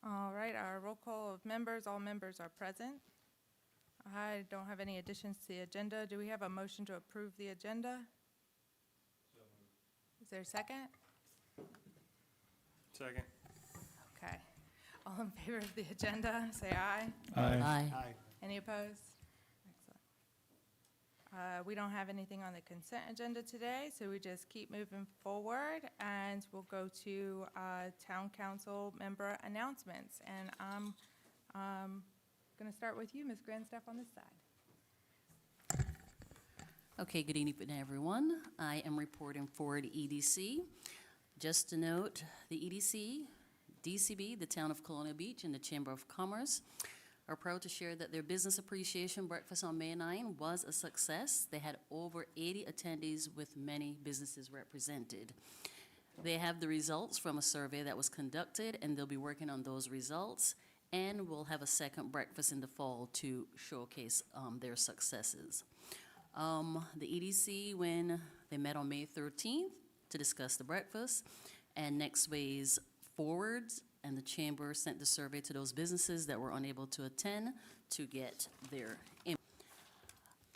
All right, our roll call of members, all members are present. I don't have any additions to the agenda. Do we have a motion to approve the agenda? Is there a second? Second. Okay. All in favor of the agenda, say aye. Aye. Any opposed? Excellent. We don't have anything on the consent agenda today, so we just keep moving forward, and we'll go to town council member announcements. And I'm going to start with you, Ms. Grandstaff, on this side. Okay, good evening, everyone. I am reporting for the EDC. Just to note, the EDC, DCB, the Town of Colonial Beach, and the Chamber of Commerce are proud to share that their Business Appreciation Breakfast on May 9 was a success. They had over 80 attendees with many businesses represented. They have the results from a survey that was conducted, and they'll be working on those results, and we'll have a second breakfast in the fall to showcase their successes. The EDC, when they met on May 13th to discuss the breakfast and next ways forwards, and the chamber sent the survey to those businesses that were unable to attend to get their input.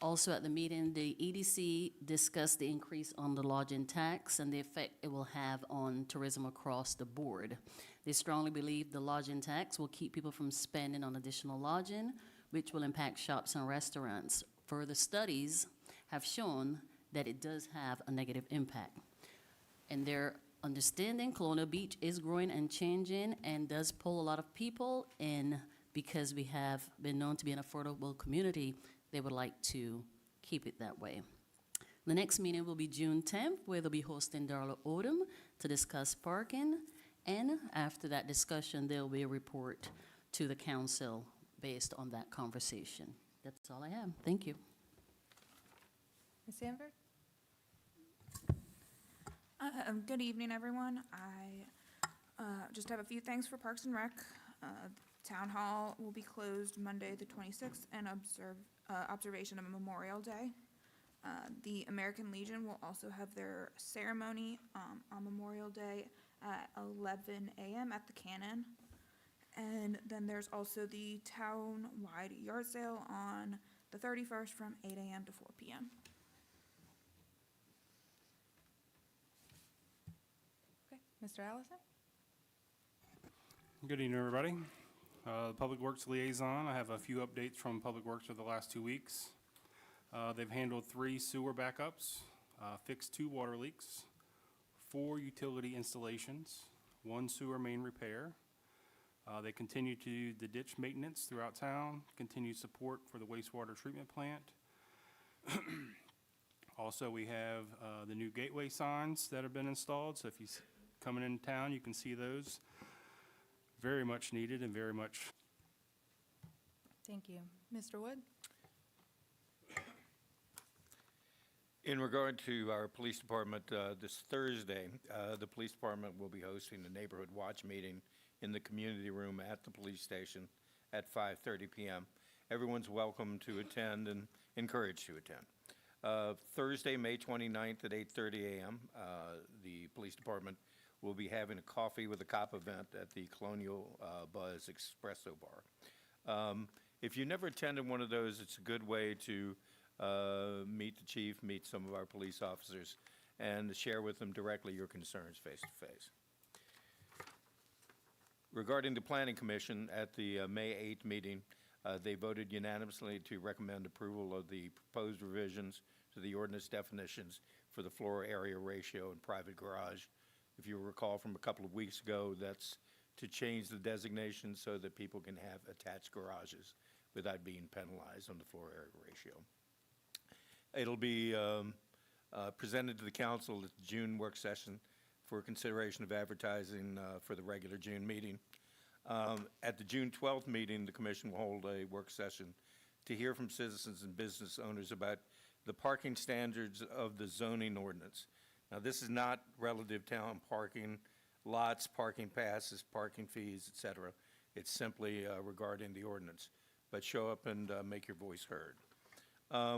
Also at the meeting, the EDC discussed the increase on the lodging tax and the effect it will have on tourism across the board. They strongly believe the lodging tax will keep people from spending on additional lodging, which will impact shops and restaurants. Further studies have shown that it does have a negative impact. And their understanding, Colonial Beach is growing and changing and does pull a lot of people in because we have been known to be an affordable community. They would like to keep it that way. The next meeting will be June 10th, where they'll be hosting Darla Odom to discuss parking. And after that discussion, there will be a report to the council based on that conversation. That's all I have. Thank you. Ms. Sanford? Good evening, everyone. I just have a few things for Parks and Rec. Town Hall will be closed Monday, the 26th, in observation of Memorial Day. The American Legion will also have their ceremony on Memorial Day at 11 a.m. at the Cannon. And then there's also the town-wide yard sale on the 31st from 8 a.m. to 4 p.m. Okay, Mr. Allison? Good evening, everybody. Public Works Liaison, I have a few updates from Public Works over the last 2 weeks. They've handled 3 sewer backups, fixed 2 water leaks, 4 utility installations, 1 sewer main repair. They continue to do the ditch maintenance throughout town, continue support for the wastewater treatment plant. Also, we have the new gateway signs that have been installed, so if you're coming into town, you can see those. Very much needed and very much. Thank you. Mr. Wood? In regard to our police department, this Thursday, the police department will be hosting a neighborhood watch meeting in the community room at the police station at 5:30 p.m. Everyone's welcome to attend and encouraged to attend. Thursday, May 29th at 8:30 a.m., the police department will be having a coffee with a cop event at the Colonial Buzz Espresso Bar. If you never attended one of those, it's a good way to meet the chief, meet some of our police officers, and share with them directly your concerns face to face. Regarding the Planning Commission, at the May 8th meeting, they voted unanimously to recommend approval of the proposed revisions to the ordinance definitions for the floor area ratio and private garage. If you recall from a couple of weeks ago, that's to change the designation so that people can have attached garages without being penalized on the floor area ratio. It'll be presented to the council at the June work session for consideration of advertising for the regular June meeting. At the June 12th meeting, the commission will hold a work session to hear from citizens and business owners about the parking standards of the zoning ordinance. Now, this is not relative town parking lots, parking passes, parking fees, et cetera. It's simply regarding the ordinance. But show up and make your voice heard.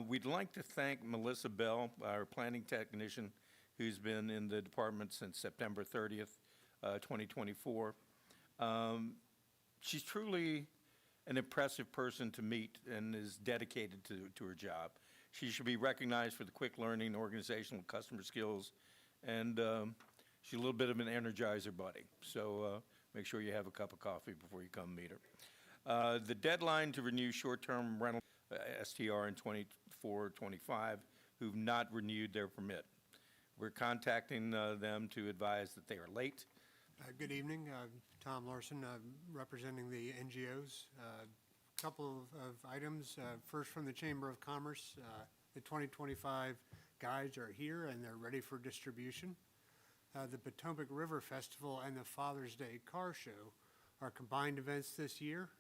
We'd like to thank Melissa Bell, our planning technician, who's been in the department since September 30th, 2024. She's truly an impressive person to meet and is dedicated to her job. She should be recognized for the quick learning, organizational, customer skills, and she's a little bit of an energizer bunny. So make sure you have a cup of coffee before you come meet her. The deadline to renew short-term rental STR in 24-25 who've not renewed their permit. We're contacting them to advise that they are late. Good evening. Tom Larson, representing the NGOs. Couple of items. First, from the Chamber of Commerce, the 2025 guides are here and they're ready for distribution. The Potomac River Festival and the Father's Day Car Show are combined events this year,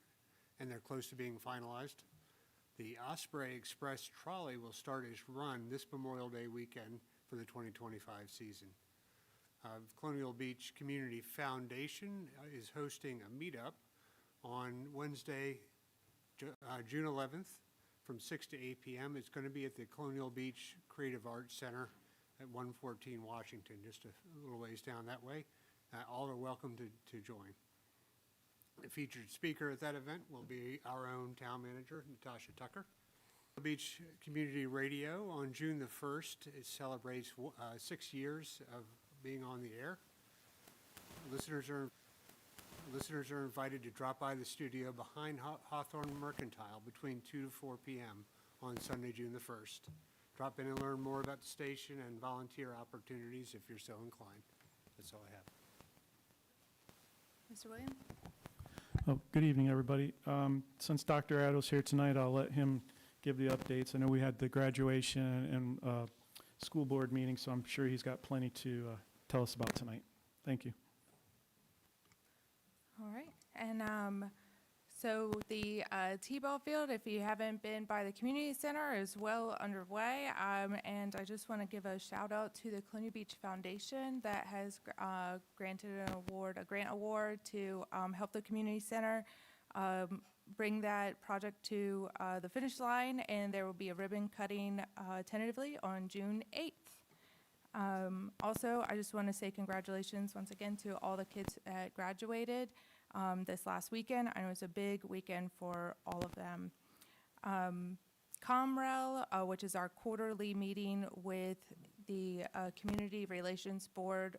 and they're close to being finalized. The Osprey Express Trolley will start its run this Memorial Day weekend for the 2025 season. Colonial Beach Community Foundation is hosting a meetup on Wednesday, June 11th from 6 to 8 p.m. It's going to be at the Colonial Beach Creative Arts Center at 114 Washington, just a little ways down that way. All are welcome to join. The featured speaker at that event will be our own town manager, Natasha Tucker. Beach Community Radio on June the 1st, it celebrates 6 years of being on the air. Listeners are invited to drop by the studio behind Hawthorne Mercantile between 2 to 4 p.m. on Sunday, June the 1st. Drop in and learn more about the station and volunteer opportunities if you're so inclined. That's all I have. Mr. Williams? Oh, good evening, everybody. Since Dr. Addo's here tonight, I'll let him give the updates. I know we had the graduation and school board meeting, so I'm sure he's got plenty to tell us about tonight. Thank you. All right, and so the T-ball field, if you haven't been by the community center, is well underway. And I just want to give a shout out to the Colonial Beach Foundation that has granted a grant award to help the community center bring that project to the finish line, and there will be a ribbon cutting tentatively on June 8th. Also, I just want to say congratulations once again to all the kids that graduated this last weekend. I know it's a big weekend for all of them. ComRel, which is our quarterly meeting with the Community Relations Board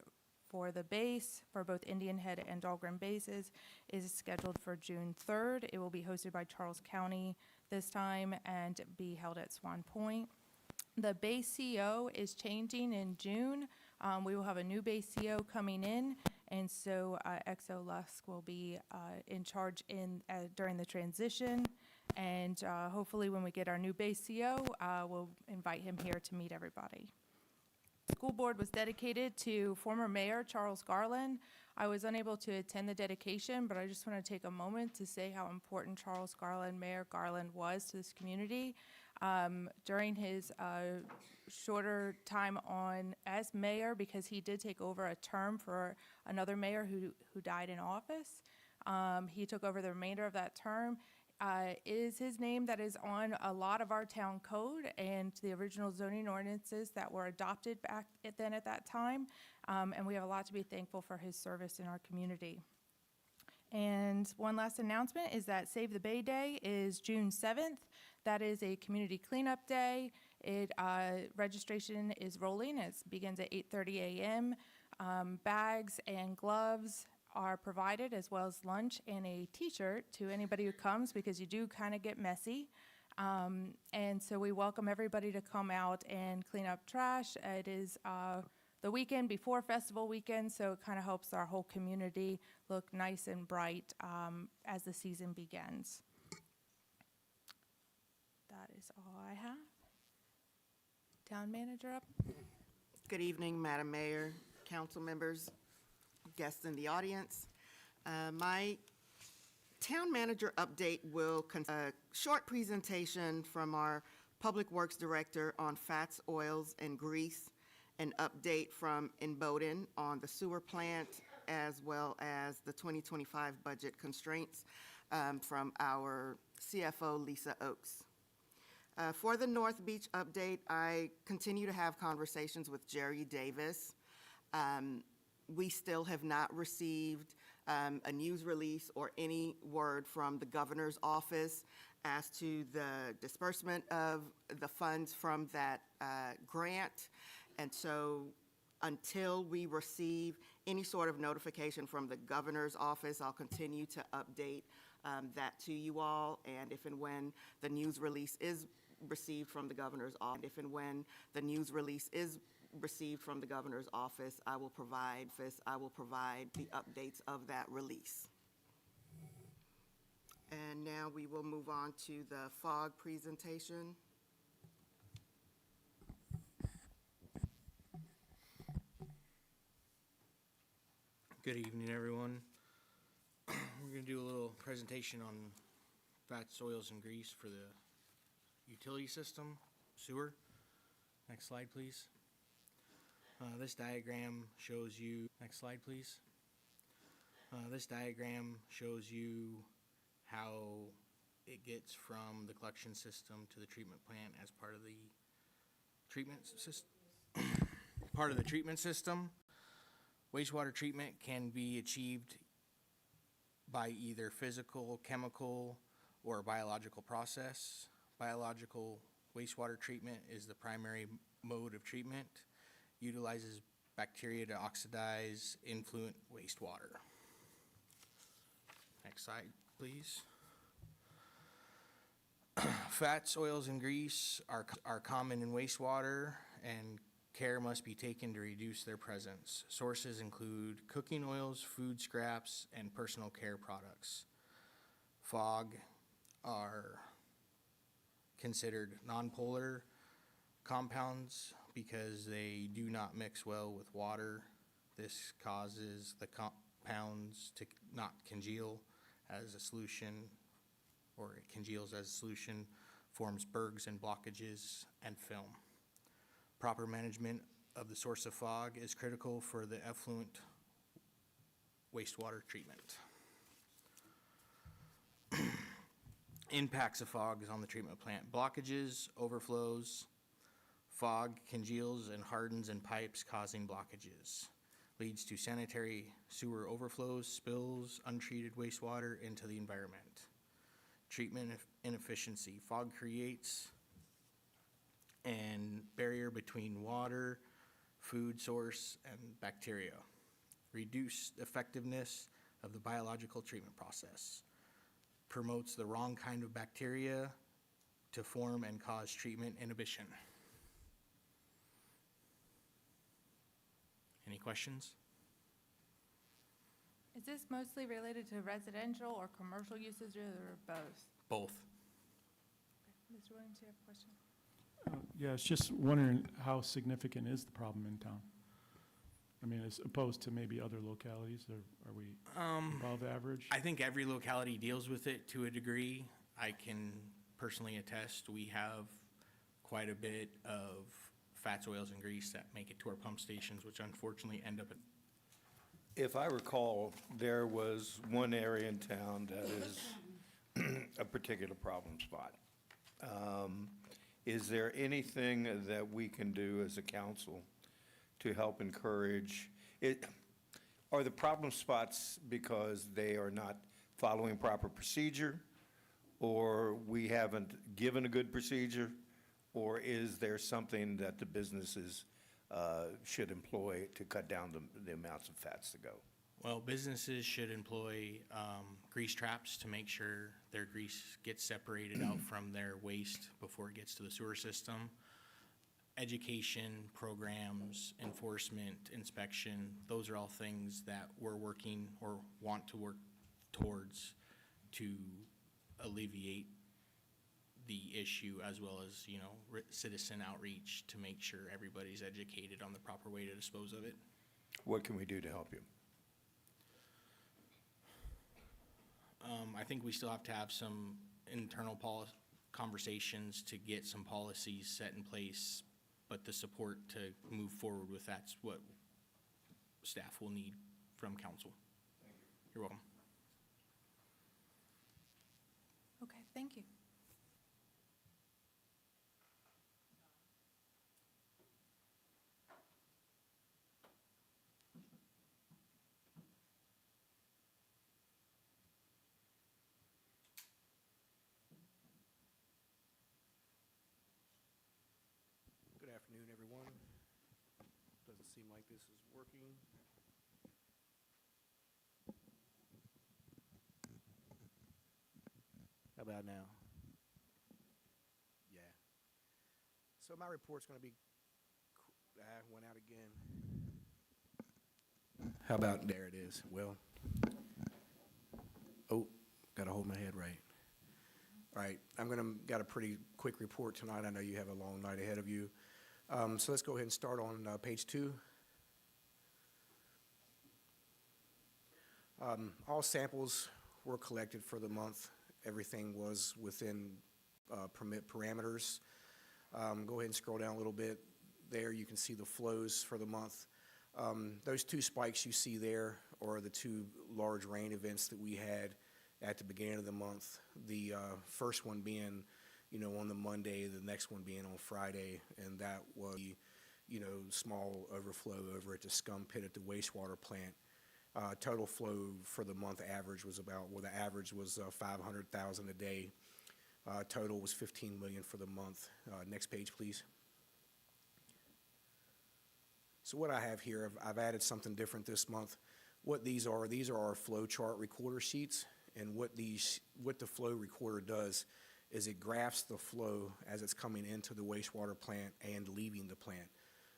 for the base, for both Indian Head and Dahlgren bases, is scheduled for June 3rd. It will be hosted by Charles County this time and be held at Swan Point. The base CO is changing in June. We will have a new base CO coming in, and so Exo Lusk will be in charge during the transition. And hopefully when we get our new base CO, we'll invite him here to meet everybody. School board was dedicated to former mayor Charles Garland. I was unable to attend the dedication, but I just want to take a moment to say how important Charles Garland, Mayor Garland, was to this community. During his shorter time on as mayor, because he did take over a term for another mayor who died in office. He took over the remainder of that term. It is his name that is on a lot of our town code and the original zoning ordinances that were adopted back at that time. And we have a lot to be thankful for his service in our community. And one last announcement is that Save the Bay Day is June 7th. That is a community cleanup day. Registration is rolling. It begins at 8:30 a.m. Bags and gloves are provided, as well as lunch and a t-shirt to anybody who comes, because you do kind of get messy. And so we welcome everybody to come out and clean up trash. It is the weekend before festival weekend, so it kind of helps our whole community look nice and bright as the season begins. That is all I have. Town manager up. Good evening, Madam Mayor, council members, guests in the audience. My town manager update will a short presentation from our Public Works Director on fats, oils, and grease, an update from Bowdoin on the sewer plant, as well as the 2025 budget constraints from our CFO, Lisa Oakes. For the North Beach update, I continue to have conversations with Jerry Davis. We still have not received a news release or any word from the governor's office as to the disbursement of the funds from that grant. And so until we receive any sort of notification from the governor's office, I'll continue to update that to you all. And if and when the news release is received from the governor's office, I will provide the updates of that release. And now we will move on to the FOG presentation. Good evening, everyone. We're going to do a little presentation on fats, oils, and grease for the utility system, sewer. Next slide, please. This diagram shows you, next slide, please. This diagram shows you how it gets from the collection system to the treatment plant as part of the treatment system. Wastewater treatment can be achieved by either physical, chemical, or biological process. Biological wastewater treatment is the primary mode of treatment, utilizes bacteria to oxidize influent wastewater. Next slide, please. Fats, oils, and grease are common in wastewater, and care must be taken to reduce their presence. Sources include cooking oils, food scraps, and personal care products. FOG are considered nonpolar compounds because they do not mix well with water. This causes the compounds to not congeal as a solution, or it congeals as a solution, forms bergs and blockages, and film. Proper management of the source of FOG is critical for the effluent wastewater treatment. Impacts of FOG on the treatment plant: blockages, overflows. FOG congeals and hardens in pipes, causing blockages. Leads to sanitary sewer overflows, spills, untreated wastewater into the environment. Treatment inefficiency: FOG creates and barrier between water, food source, and bacteria. Reduced effectiveness of the biological treatment process. Promotes the wrong kind of bacteria to form and cause treatment inhibition. Any questions? Is this mostly related to residential or commercial uses, or both? Both. Mr. Williams, you have a question? Yeah, I was just wondering how significant is the problem in town? I mean, as opposed to maybe other localities, or are we above average? I think every locality deals with it to a degree. I can personally attest, we have quite a bit of fats, oils, and grease that make it to our pump stations, which unfortunately end up at. If I recall, there was one area in town that is a particular problem spot. Is there anything that we can do as a council to help encourage it? Are the problem spots because they are not following proper procedure, or we haven't given a good procedure, or is there something that the businesses should employ to cut down the amounts of fats to go? Well, businesses should employ grease traps to make sure their grease gets separated out from their waste before it gets to the sewer system. Education programs, enforcement, inspection, those are all things that we're working or want to work towards to alleviate the issue, as well as, you know, citizen outreach to make sure everybody's educated on the proper way to dispose of it. What can we do to help you? I think we still have to have some internal conversations to get some policies set in place, but the support to move forward with that's what staff will need from council. Thank you. You're welcome. Okay, thank you. seem like this is working. How about now? Yeah. So my report's going to be, went out again. How about, there it is. Well, oh, got to hold my head right. All right, got a pretty quick report tonight. I know you have a long night ahead of you. So let's go ahead and start on page 2. All samples were collected for the month. Everything was within permit parameters. Go ahead and scroll down a little bit. There you can see the flows for the month. Those 2 spikes you see there are the 2 large rain events that we had at the beginning of the month. The first one being, on the Monday, the next one being on Friday, and that was, small overflow over at the scum pit at the wastewater plant. Total flow for the month average was the average was 500,000 a day. Total was 15 million for the month. Next page, please. So what I have here, I've added something different this month. What these are our flow chart recorder sheets, and what the flow recorder does is it graphs the flow as it's coming into the wastewater plant and leaving the plant.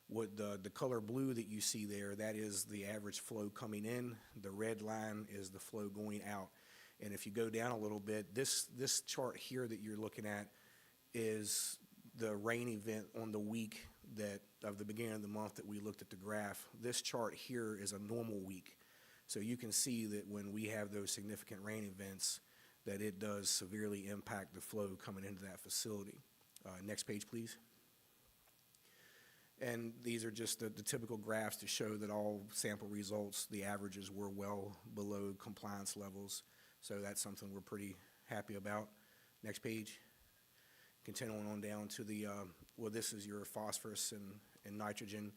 What the color blue that you see there, that is the average flow coming in. The red line is the flow going out. And if you go down a little bit, this chart here that you're looking at is the rain event on the week of the beginning of the month that we looked at the graph. This chart here is a normal week. So you can see that when we have those significant rain events, that it does severely impact the flow coming into that facility. Next page, please. And these are just the typical graphs to show that all sample results, the averages were well below compliance levels. So that's something we're pretty happy about. Next page. Continuing on down to this is your phosphorus and nitrogen.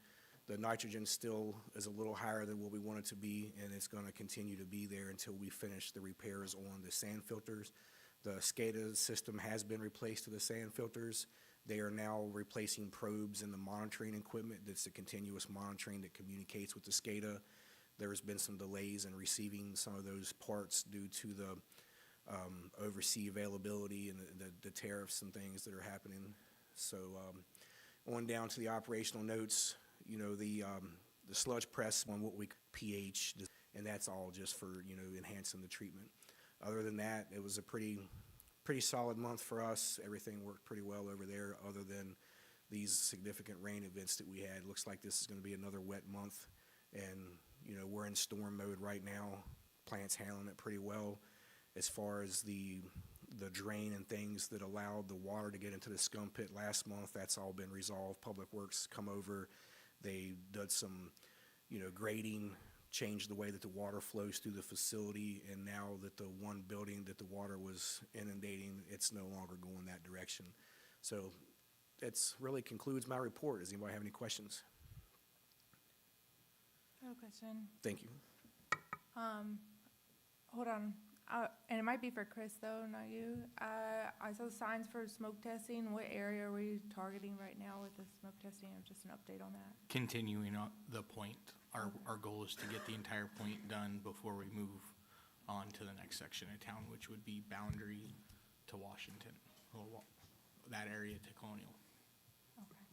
The nitrogen still is a little higher than what we want it to be, and it's going to continue to be there until we finish the repairs on the sand filters. The SCADA system has been replaced to the sand filters. They are now replacing probes in the monitoring equipment. That's the continuous monitoring that communicates with the SCADA. There's been some delays in receiving some of those parts due to the overseas availability and the tariffs and things that are happening. So on down to the operational notes, the sludge press on what we pH, and that's all just for enhancing the treatment. Other than that, it was a pretty solid month for us. Everything worked pretty well over there, other than these significant rain events that we had. Looks like this is going to be another wet month, and we're in storm mode right now. Plant's handling it pretty well. As far as the drain and things that allowed the water to get into the scum pit last month, that's all been resolved. Public Works come over. They did some, grading, changed the way that the water flows through the facility, and now that the one building that the water was inundating, it's no longer going that direction. So that's really concludes my report. Does anybody have any questions? I have a question. Thank you. Hold on. And it might be for Chris, though, not you. I saw signs for smoke testing. What area are we targeting right now with the smoke testing, or just an update on that? Continuing on the point, our goal is to get the entire point done before we move on to the next section of town, which would be boundary to Washington, or that area to Colonial. Okay.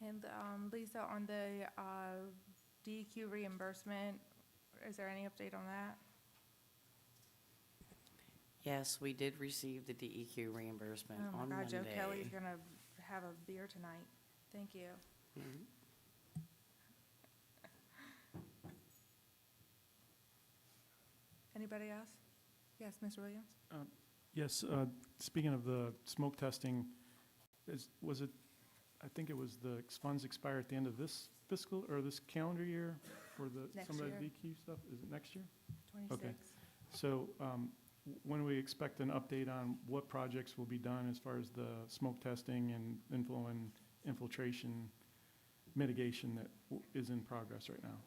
And Lisa, on the DEQ reimbursement, is there any update on that? Yes, we did receive the DEQ reimbursement Oh on my God, Monday. Joe Kelly's gonna have a beer tonight. Thank you. Mhm. Anybody else? Yes, Mr. Williams? Yes, speaking of the smoke testing, I think it was the funds expire at the end of this fiscal, or this calendar year for Next some of year. the DQ stuff? Is it next year? 26. So when we expect an update on what projects will be done as far as the smoke testing and infiltration mitigation that is in progress right now?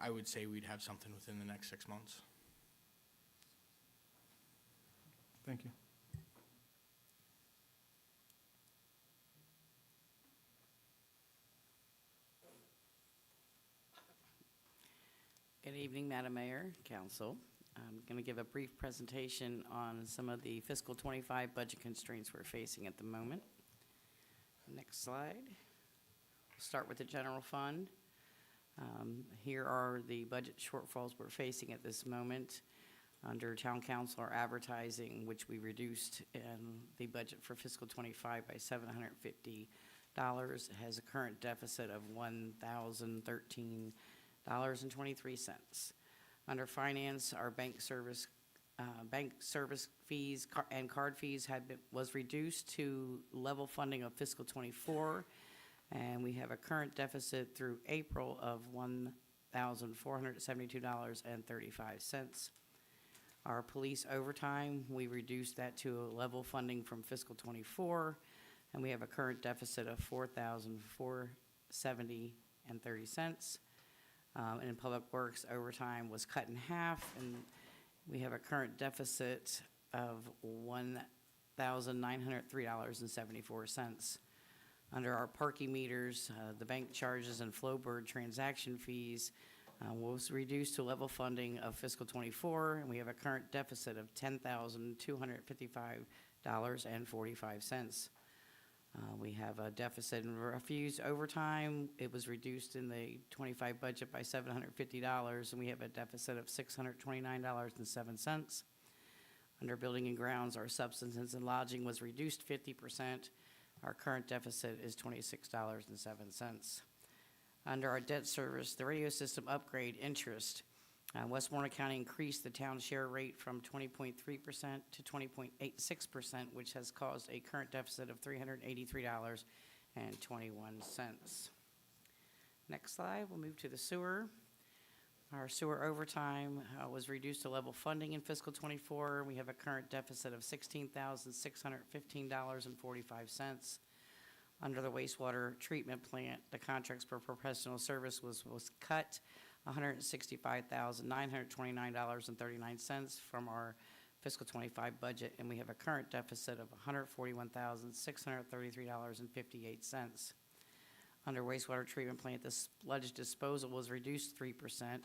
I would say we'd have something within the next 6 months. Thank you. Good evening, Madam Mayor, Council. I'm going to give a brief presentation on some of the fiscal '25 budget constraints we're facing at the moment. Next slide. We'll start with the general fund. Here are the budget shortfalls we're facing at this moment. Under Town Council or advertising, which we reduced in the budget for fiscal '25 by $750. It has a current deficit of $1,013.23. Under finance, our bank service fees and card fees was reduced to level funding of fiscal '24, and we have a current deficit through April of $1,472.35. Our police overtime, we reduced that to a level funding from fiscal '24, and we have a current deficit of $4,470.30. And in Public Works, overtime was cut in half, and we have a current deficit of $1,903.74. Under our parking meters, the bank charges and Flowbird transaction fees was reduced to level funding of fiscal '24, and we have a current deficit of $10,255.45. We have a deficit in refuse overtime. It was reduced in the '25 budget by $750, and we have a deficit of $629.07. Under building and grounds, our substances and lodging was reduced 50%. Our current deficit is $26.07. Under our debt service, the radio system upgrade interest, Westmoreland County increased the town share rate from 20.3% to 20.86%, which has caused a current deficit of $383.21. Next slide, we'll move to the sewer. Our sewer overtime was reduced to level funding in fiscal '24. We have a current deficit of $16,615.45. Under the wastewater treatment plant, the contracts per professional service was cut $165,929.39 from our fiscal '25 budget, and we have a current deficit of $141,633.58. Under wastewater treatment plant, the sludge disposal was reduced 3%,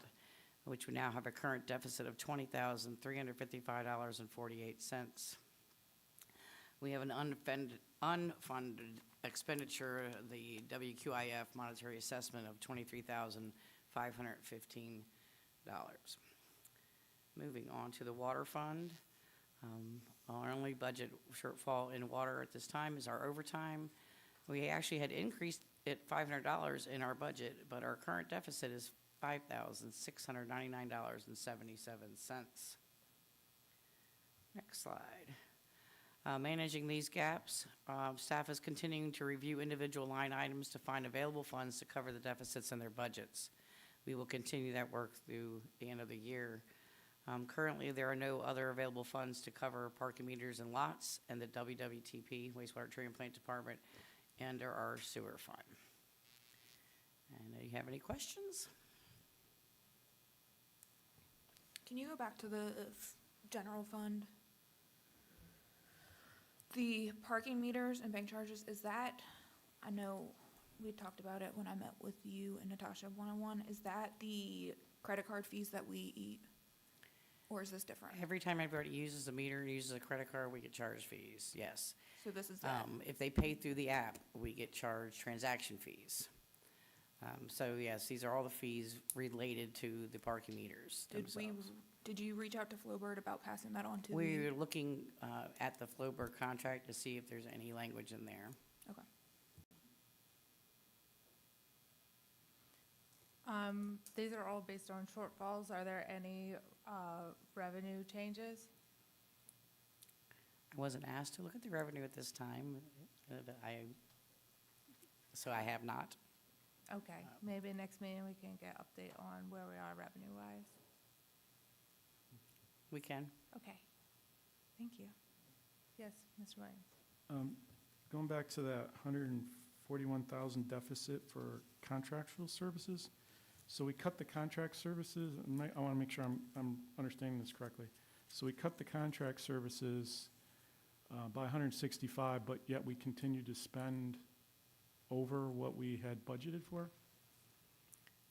which we now have a current deficit of $20,355.48. We have an unfunded expenditure, the WQIF monetary assessment of $23,515. Moving on to the water fund. Our only budget shortfall in water at this time is our overtime. We actually had increased it $500 in our budget, but our current deficit is $5,699.77. Next slide. Managing these gaps, staff is continuing to review individual line items to find available funds to cover the deficits in their budgets. We will continue that work through the end of the year. Currently, there are no other available funds to cover parking meters and lots and the WWTP, Wastewater Treatment Plant Department, and our sewer fund. And do you have any questions? Can you go back to the general fund? The parking meters and bank charges, is that, I know we talked about it when I met with you and Natasha one-on-one, is that the credit card fees that we eat? Or is this different? Every time everybody uses a meter, uses a credit card, we get charged fees, yes. So this is that? If they pay through the app, we get charged transaction fees. So yes, these are all the fees related to the parking meters themselves. Did you reach out to Flowbird about passing that on to the? We're looking at the Flowbird contract to see if there's any language in there. Okay. These are all based on shortfalls. Are there any revenue changes? I wasn't asked to look at the revenue at this time, so I have not. Okay, maybe next meeting we can get update on where we are revenue-wise. We can. Okay, thank you. Yes, Mr. Williams. Going back to that 141,000 deficit for contractual services, so we cut the contract services, and I want to make sure I'm understanding this correctly. So we cut the contract services by 165, but yet we continue to spend over what we had budgeted for?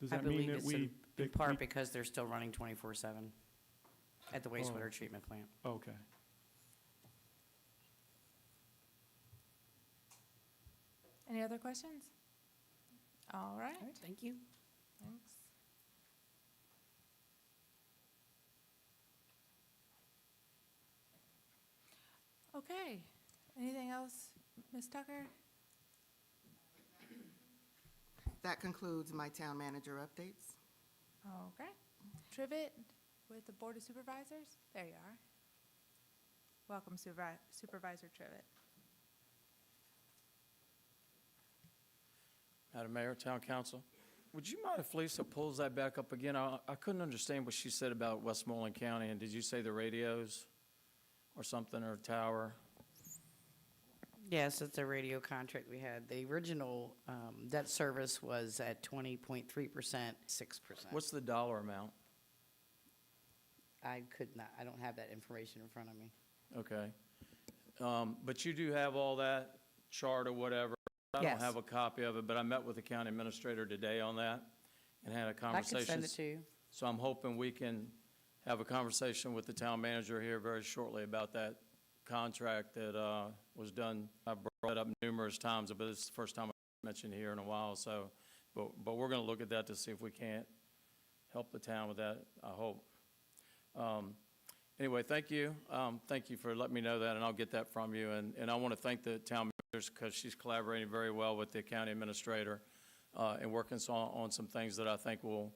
Does I that mean believe that it's we In part because they're still running 24/7 at the wastewater treatment plant. Okay. Any other questions? All right, All right, thank you. thanks. Okay, anything else, Ms. Tucker? That concludes my town manager updates. Okay. Trivet with the Board of Supervisors? There you are. Welcome Supervisor Trivet. Madam Mayor, Town Council, would you mind if Lisa pulls that back up again? I couldn't understand what she said about Westmoreland County, and did you say the radios or something, or tower? Yes, it's a radio contract we had. The original debt service was at 20.3%, 6%. What's the dollar amount? I could not, I don't have that information in front of me. Okay. But you do have all that chart or whatever? I Yes. don't have a copy of it, but I met with the county administrator today on that and had a I conversation. can send it to you. So I'm hoping we can have a conversation with the town manager here very shortly about that contract that was done. I've brought it up numerous times, but it's the first time I've mentioned it here in a while. So, but we're going to look at that to see if we can't help the town with that, I hope. Anyway, thank you. Thank you for letting me know that, and I'll get that from you. And I want to thank the town manager because she's collaborating very well with the county administrator and working on some things that I think will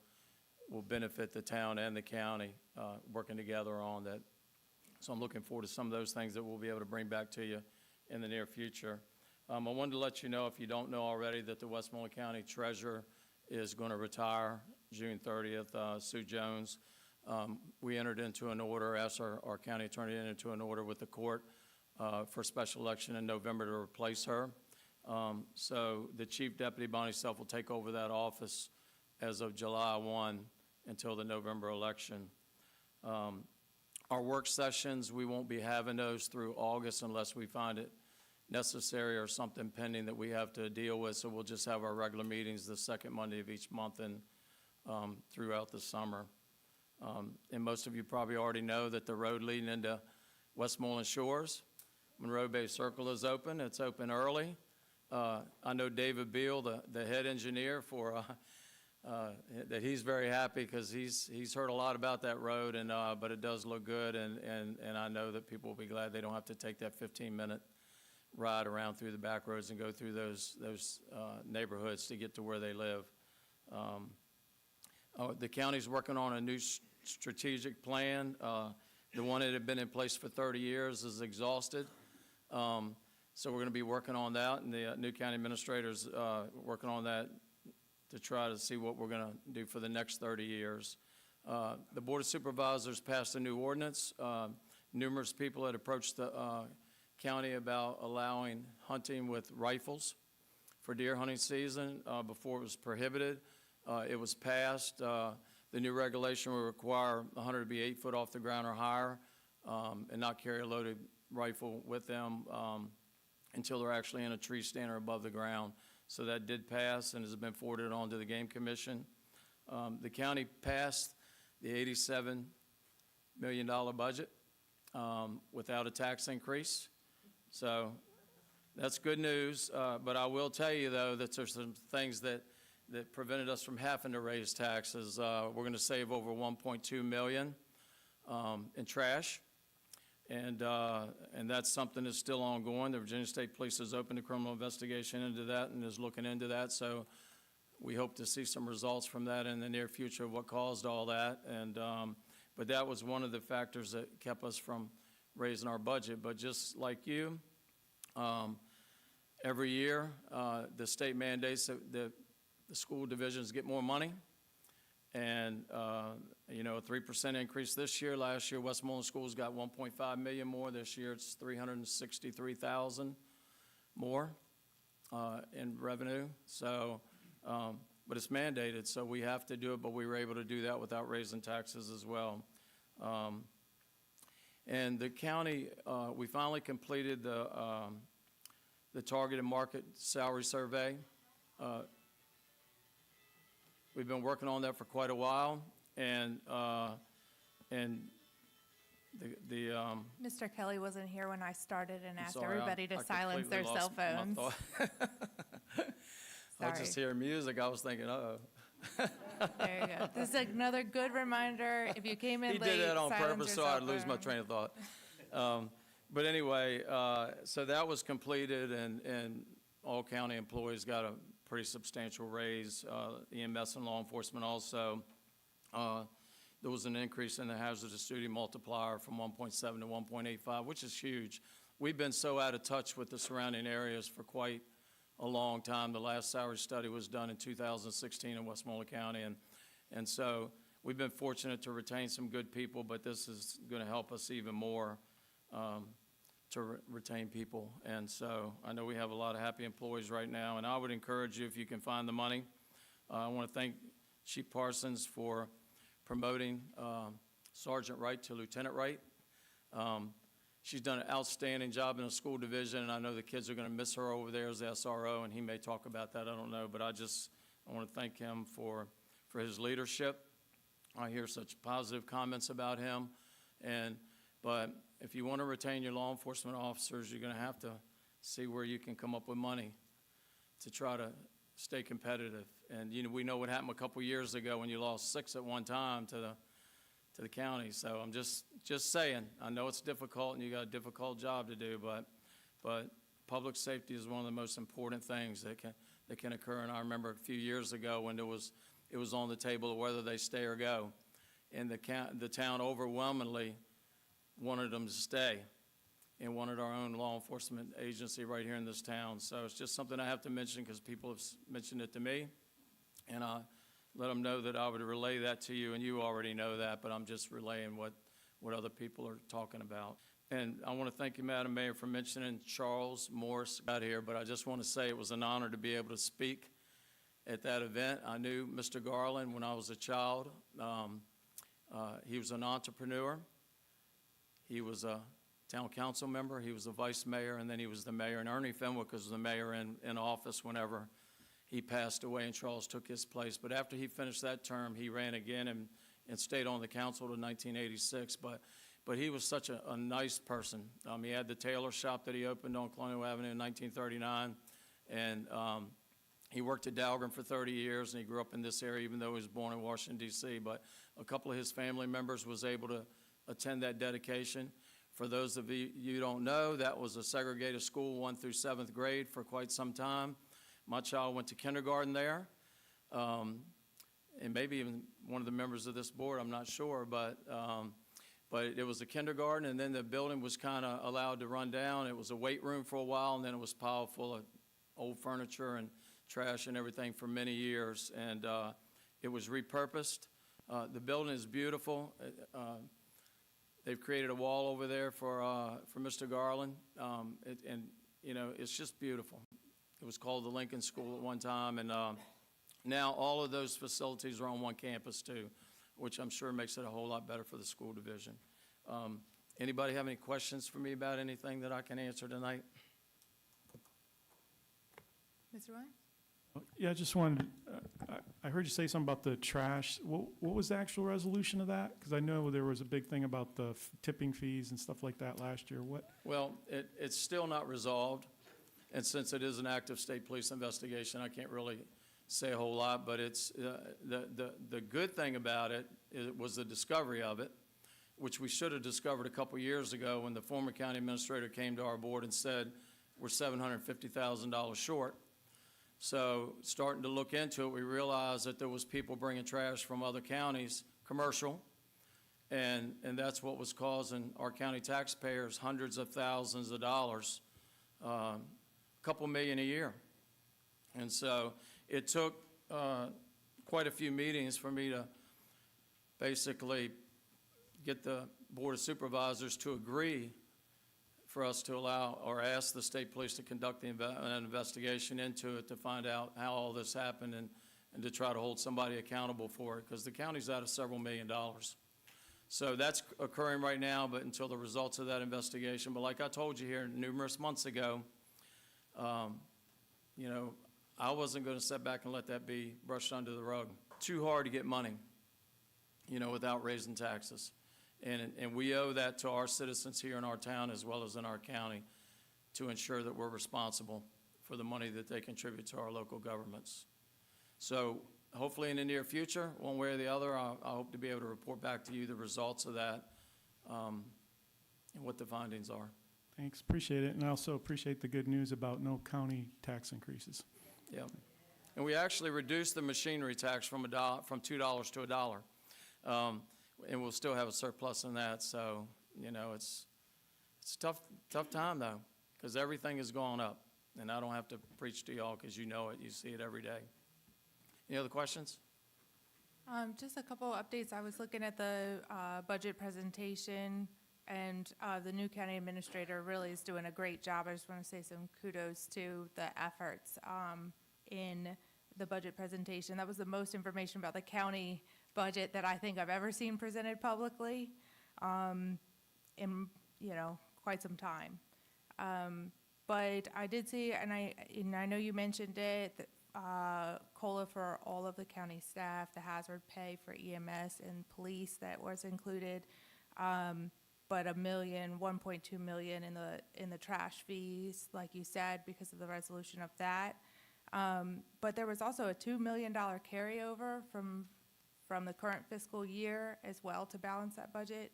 benefit the town and the county, working together on that. So I'm looking forward to some of those things that we'll be able to bring back to you in the near future. I wanted to let you know, if you don't know already, that the Westmoreland County Treasurer is going to retire June 30th, Sue Jones. We entered into an order, asked our county attorney to enter into an order with the court for a special election in November to replace her. So the Chief Deputy, Bonnie Self, will take over that office as of July 1 until the November election. Our work sessions, we won't be having those through August unless we find it necessary or something pending that we have to deal with. So we'll just have our regular meetings the second Monday of each month and throughout the summer. And most of you probably already know that the road leading into Westmoreland Shores, Monroe Bay Circle, is open. It's open early. I know David Beal, the head engineer for that he's very happy because he's heard a lot about that road, and but it does look good, and I know that people will be glad they don't have to take that 15-minute ride around through the back roads and go through those neighborhoods to get to where they live. The county's working on a new strategic plan. The one that had been in place for 30 years is exhausted. So we're going to be working on that, and the new county administrator's working on that to try to see what we're going to do for the next 30 years. The Board of Supervisors passed a new ordinance. Numerous people had approached the county about allowing hunting with rifles for deer hunting season before it was prohibited. It was passed. The new regulation will require the hunter to be 8 foot off the ground or higher and not carry a loaded rifle with them until they're actually in a tree stand or above the ground. So that did pass and has been forwarded on to the Game Commission. The county passed the $87 million budget without a tax increase. So that's good news. But I will tell you, though, that there's some things that prevented us from having to raise taxes. We're going to save over $1.2 million in trash. And that's something that's still ongoing. The Virginia State Police has opened a criminal investigation into that and is looking into that. So we hope to see some results from that in the near future of what caused all that. And but that was one of the factors that kept us from raising our budget. But just like you, every year the state mandates that the school divisions get more money. And, you know, a 3% increase this year. Last year, Westmoreland Schools got $1.5 million more. This year, it's $363,000 more in revenue. So, but it's mandated, so we have to do it, but we were able to do that without raising taxes as well. And the county, we finally completed the targeted market salary survey. we've been working on that for quite a while, and Mr. Kelly wasn't here when I started and I'm asked sorry, everybody to I silence their completely cell lost my phones. thought. I was just Sorry. hearing music, I was thinking, uh-oh. There you go. This is another good reminder. If you came in He late, did that on silence purpose, your so cell I'd lose my phone. train of thought. But anyway, so that was completed, and all county employees got a pretty substantial raise, EMS and law enforcement also. There was an increase in the hazardous duty multiplier from 1.7 to 1.85, which is huge. We've been so out of touch with the surrounding areas for quite a long time. The last salary study was done in 2016 in Westmoreland County, and so we've been fortunate to retain some good people, but this is going to help us even more to retain people. And so I know we have a lot of happy employees right now, and I would encourage you, if you can find the money. I want to thank Chief Parsons for promoting Sergeant Wright to Lieutenant Wright. She's done an outstanding job in the school division, and I know the kids are going to miss her over there as the SRO, and he may talk about that, I don't know, but I want to thank him for his leadership. I hear such positive comments about him, but if you want to retain your law enforcement officers, you're going to have to see where you can come up with money to try to stay competitive. And we know what happened a couple years ago when you lost 6 at one time to the county. So I'm just saying, I know it's difficult and you got a difficult job to do, but public safety is one of the most important things that can occur. And I remember a few years ago when it was on the table of whether they stay or go, and the town overwhelmingly wanted them to stay and wanted our own law enforcement agency right here in this town. So it's just something I have to mention because people have mentioned it to me, and I let them know that I would relay that to you, and you already know that, but I'm just relaying what other people are talking about. And I want to thank you, Madam Mayor, for mentioning Charles Morris out here, but I just want to say it was an honor to be able to speak at that event. I knew Mr. Garland when I was a child. He was an entrepreneur. He was a town council member, he was a vice mayor, and then he was the mayor. And Ernie Fenwick was the mayor in office whenever he passed away and Charles took his place. But after he finished that term, he ran again and stayed on the council to 1986. But he was such a nice person. He had the tailor shop that he opened on Colonial Avenue in 1939, and he worked at Dahlgren for 30 years, and he grew up in this area even though he was born in Washington, D.C. But a couple of his family members was able to attend that dedication. For those of you who don't know, that was a segregated school 1 through 7th grade for quite some time. My child went to kindergarten there, and maybe even one of the members of this board, I'm not sure, but it was a kindergarten, and then the building was kind of allowed to run down. It was a weight room for a while, and then it was piled full of old furniture and trash and everything for many years, and it was repurposed. The building is beautiful. They've created a wall over there for Mr. Garland, and it's just beautiful. It was called the Lincoln School at one time, and now all of those facilities are on one campus too, which I'm sure makes it a whole lot better for the school division. Anybody have any questions for me about anything that I can answer tonight? Mr. Williams? Yeah, I just wanted, I heard you say something about the trash. What was the actual resolution of that? Because I know there was a big thing about the tipping fees and stuff like that last year. What? Well, it's still not resolved, and since it is an active state police investigation, I can't really say a whole lot, but it's, the good thing about it was the discovery of it, which we should have discovered a couple years ago when the former county administrator came to our board and said, we're $750,000 short. So starting to look into it, we realized that there was people bringing trash from other counties, commercial, and that's what was causing our county taxpayers hundreds of thousands of dollars, a couple million a year. And so it took quite a few meetings for me to basically get the Board of Supervisors to agree for us to allow or ask the state police to conduct an investigation into it to find out how all this happened and to try to hold somebody accountable for it, because the county's out of several $1 million. So that's occurring right now, but until the results of that investigation. But like I told you here numerous months ago, I wasn't going to sit back and let that be brushed under the rug. too hard to get money, without raising taxes. And we owe that to our citizens here in our town as well as in our county to ensure that we're responsible for the money that they contribute to our local governments. So hopefully in the near future, one way or the other, I hope to be able to report back to you the results of that and what the findings are. Thanks, appreciate it. And I also appreciate the good news about no county tax increases. Yeah. And we actually reduced the machinery tax from $2 to $1. And we'll still have a surplus in that. So, it's a tough time though, because everything has gone up. And I don't have to preach to y'all because you know it, you see it every day. Any other questions? Just a couple updates. I was looking at the budget presentation, and the new county administrator really is doing a great job. I just want to say some kudos to the efforts in the budget presentation. That was the most information about the county budget that I think I've ever seen presented publicly in quite some time. But I did see, and I know you mentioned it, COLA for all of the county staff, the hazard pay for EMS and police that was included, but $1.2 million in the trash fees, like you said, because of the resolution of that. But there was also a $2 million carryover from the current fiscal year as well to balance that budget.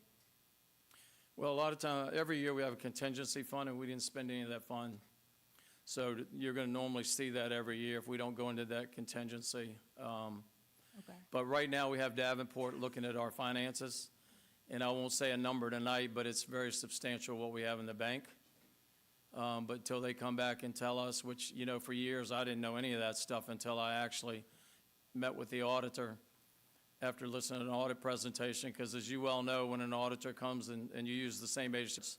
Well, a lot of time, every year we have a contingency fund, and we didn't spend any of that fund. So you're going to normally see that every year if we don't go into that contingency. Okay. But right now, we have Davenport looking at our finances, and I won't say a number tonight, but it's very substantial what we have in the bank. But until they come back and tell us, which, for years, I didn't know any of that stuff until I actually met with the auditor after listening to an audit presentation, because as you well know, when an auditor comes and you use the same agencies,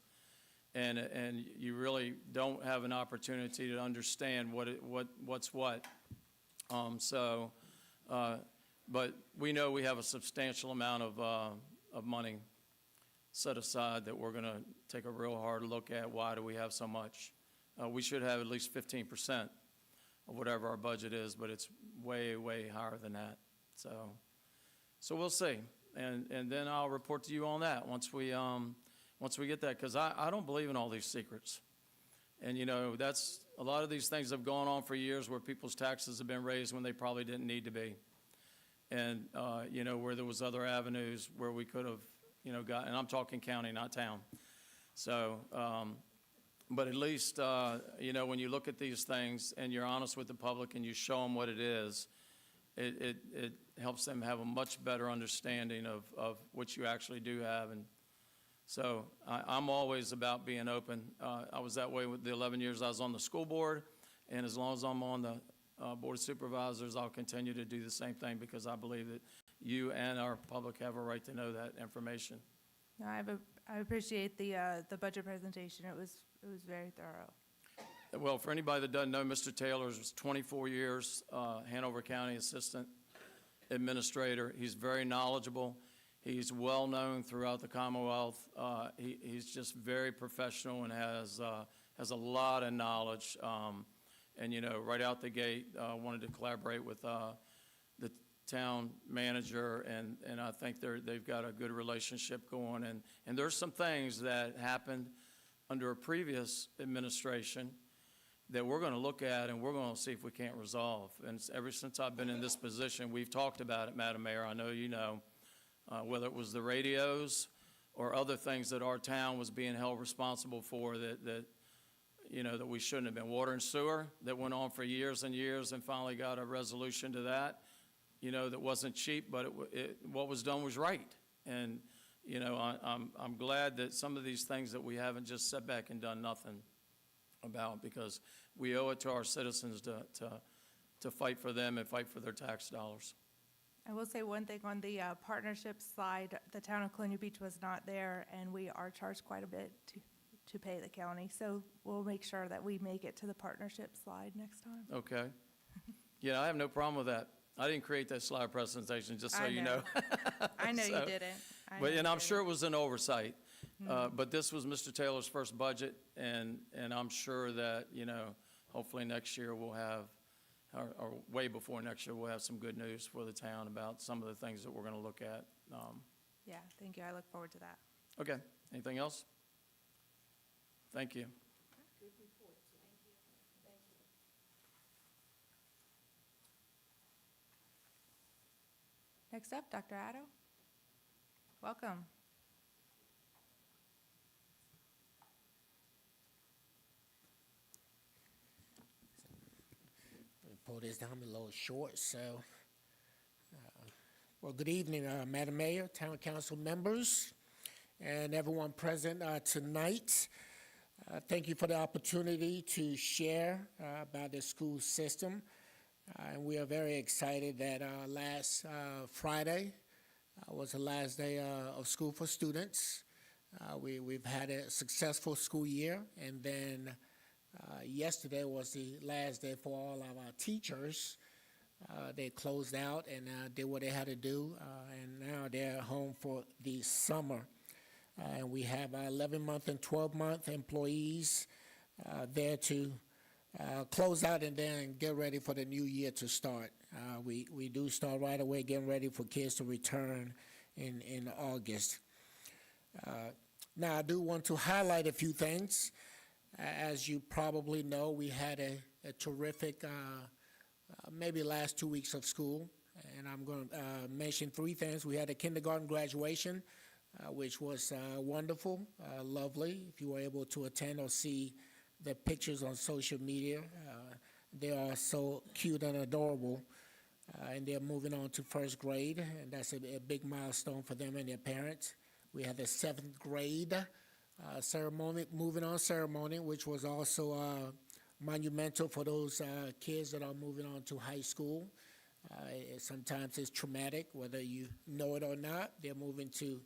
and you really don't have an opportunity to understand what's what. But we know we have a substantial amount of money set aside that we're going to take a real hard look at. Why do we have so much? We should have at least 15% of whatever our budget is, but it's way, way higher than that. So we'll see, and then I'll report to you on that once we get that, because I don't believe in all these secrets. And, that's a lot of these things have gone on for years where people's taxes have been raised when they probably didn't need to be. And, where there was other avenues where we could have, and I'm talking county, not town. So, but at least, when you look at these things and you're honest with the public and you show them what it is, it helps them have a much better understanding of what you actually do have. And so I'm always about being open. I was that way with the 11 years I was on the school board, and as long as I'm on the Board of Supervisors, I'll continue to do the same thing, because I believe that you and our public have a right to know that information. No, I appreciate the budget presentation. It was very thorough. Well, for anybody that doesn't know, Mr. Taylor was 24 years Hanover County Assistant Administrator. He's very knowledgeable. He's well-known throughout the Commonwealth. He's just very professional and has a lot of knowledge. And, right out the gate, wanted to collaborate with the town manager, and I think they've got a good relationship going. And there's some things that happened under a previous administration that we're going to look at, and we're going to see if we can't resolve. And ever since I've been in this position, we've talked about it, Madam Mayor. I know you know, whether it was the radios or other things that our town was being held responsible for that we shouldn't have been. Water and sewer that went on for years and years, and finally got a resolution to that, that wasn't cheap, but what was done was right. And, I'm glad that some of these things that we haven't just sat back and done nothing about, because we owe it to our citizens to fight for them and fight for their tax dollars. I will say one thing on the partnership slide. The town of Colonial Beach was not there, and we are charged quite a bit to pay the county. So we'll make sure that we make it to the partnership slide next time. Okay. Yeah, I have no problem with that. I didn't create that slide presentation, just so you know. I know So, you didn't. And I'm sure it was an oversight. But this was Mr. Taylor's first budget, and I'm sure that, hopefully next year we'll have or way before next year, we'll have some good news for the town about some of the things that we're going to look at. Yeah, thank you. I look forward to that. Okay, anything else? Thank you. Next up, Dr. Addo. Welcome. Pull this down a little short, so. Well, good evening, Madam Mayor, Town Council members, and everyone present tonight. Thank you for the opportunity to share about the school system. And we are very excited that last Friday was the last day of school for students. We've had a successful school year, and then yesterday was the last day for all of our teachers. They closed out and did what they had to do, and now they're home for the summer. And we have 11-month and 12-month employees there to close out and then get ready for the new year to start. We do start right away getting ready for kids to return in August. Now, I do want to highlight a few things. As you probably know, we had a terrific, maybe last 2 weeks of school, and I'm going to mention three things. We had a kindergarten graduation, which was wonderful, lovely. If you were able to attend or see the pictures on social media, they are so cute and adorable, and they're moving on to first grade, and that's a big milestone for them and their parents. We had the 7th grade ceremony, moving on ceremony, which was also monumental for those kids that are moving on to high school. Sometimes it's traumatic, whether you know it or not. They're moving to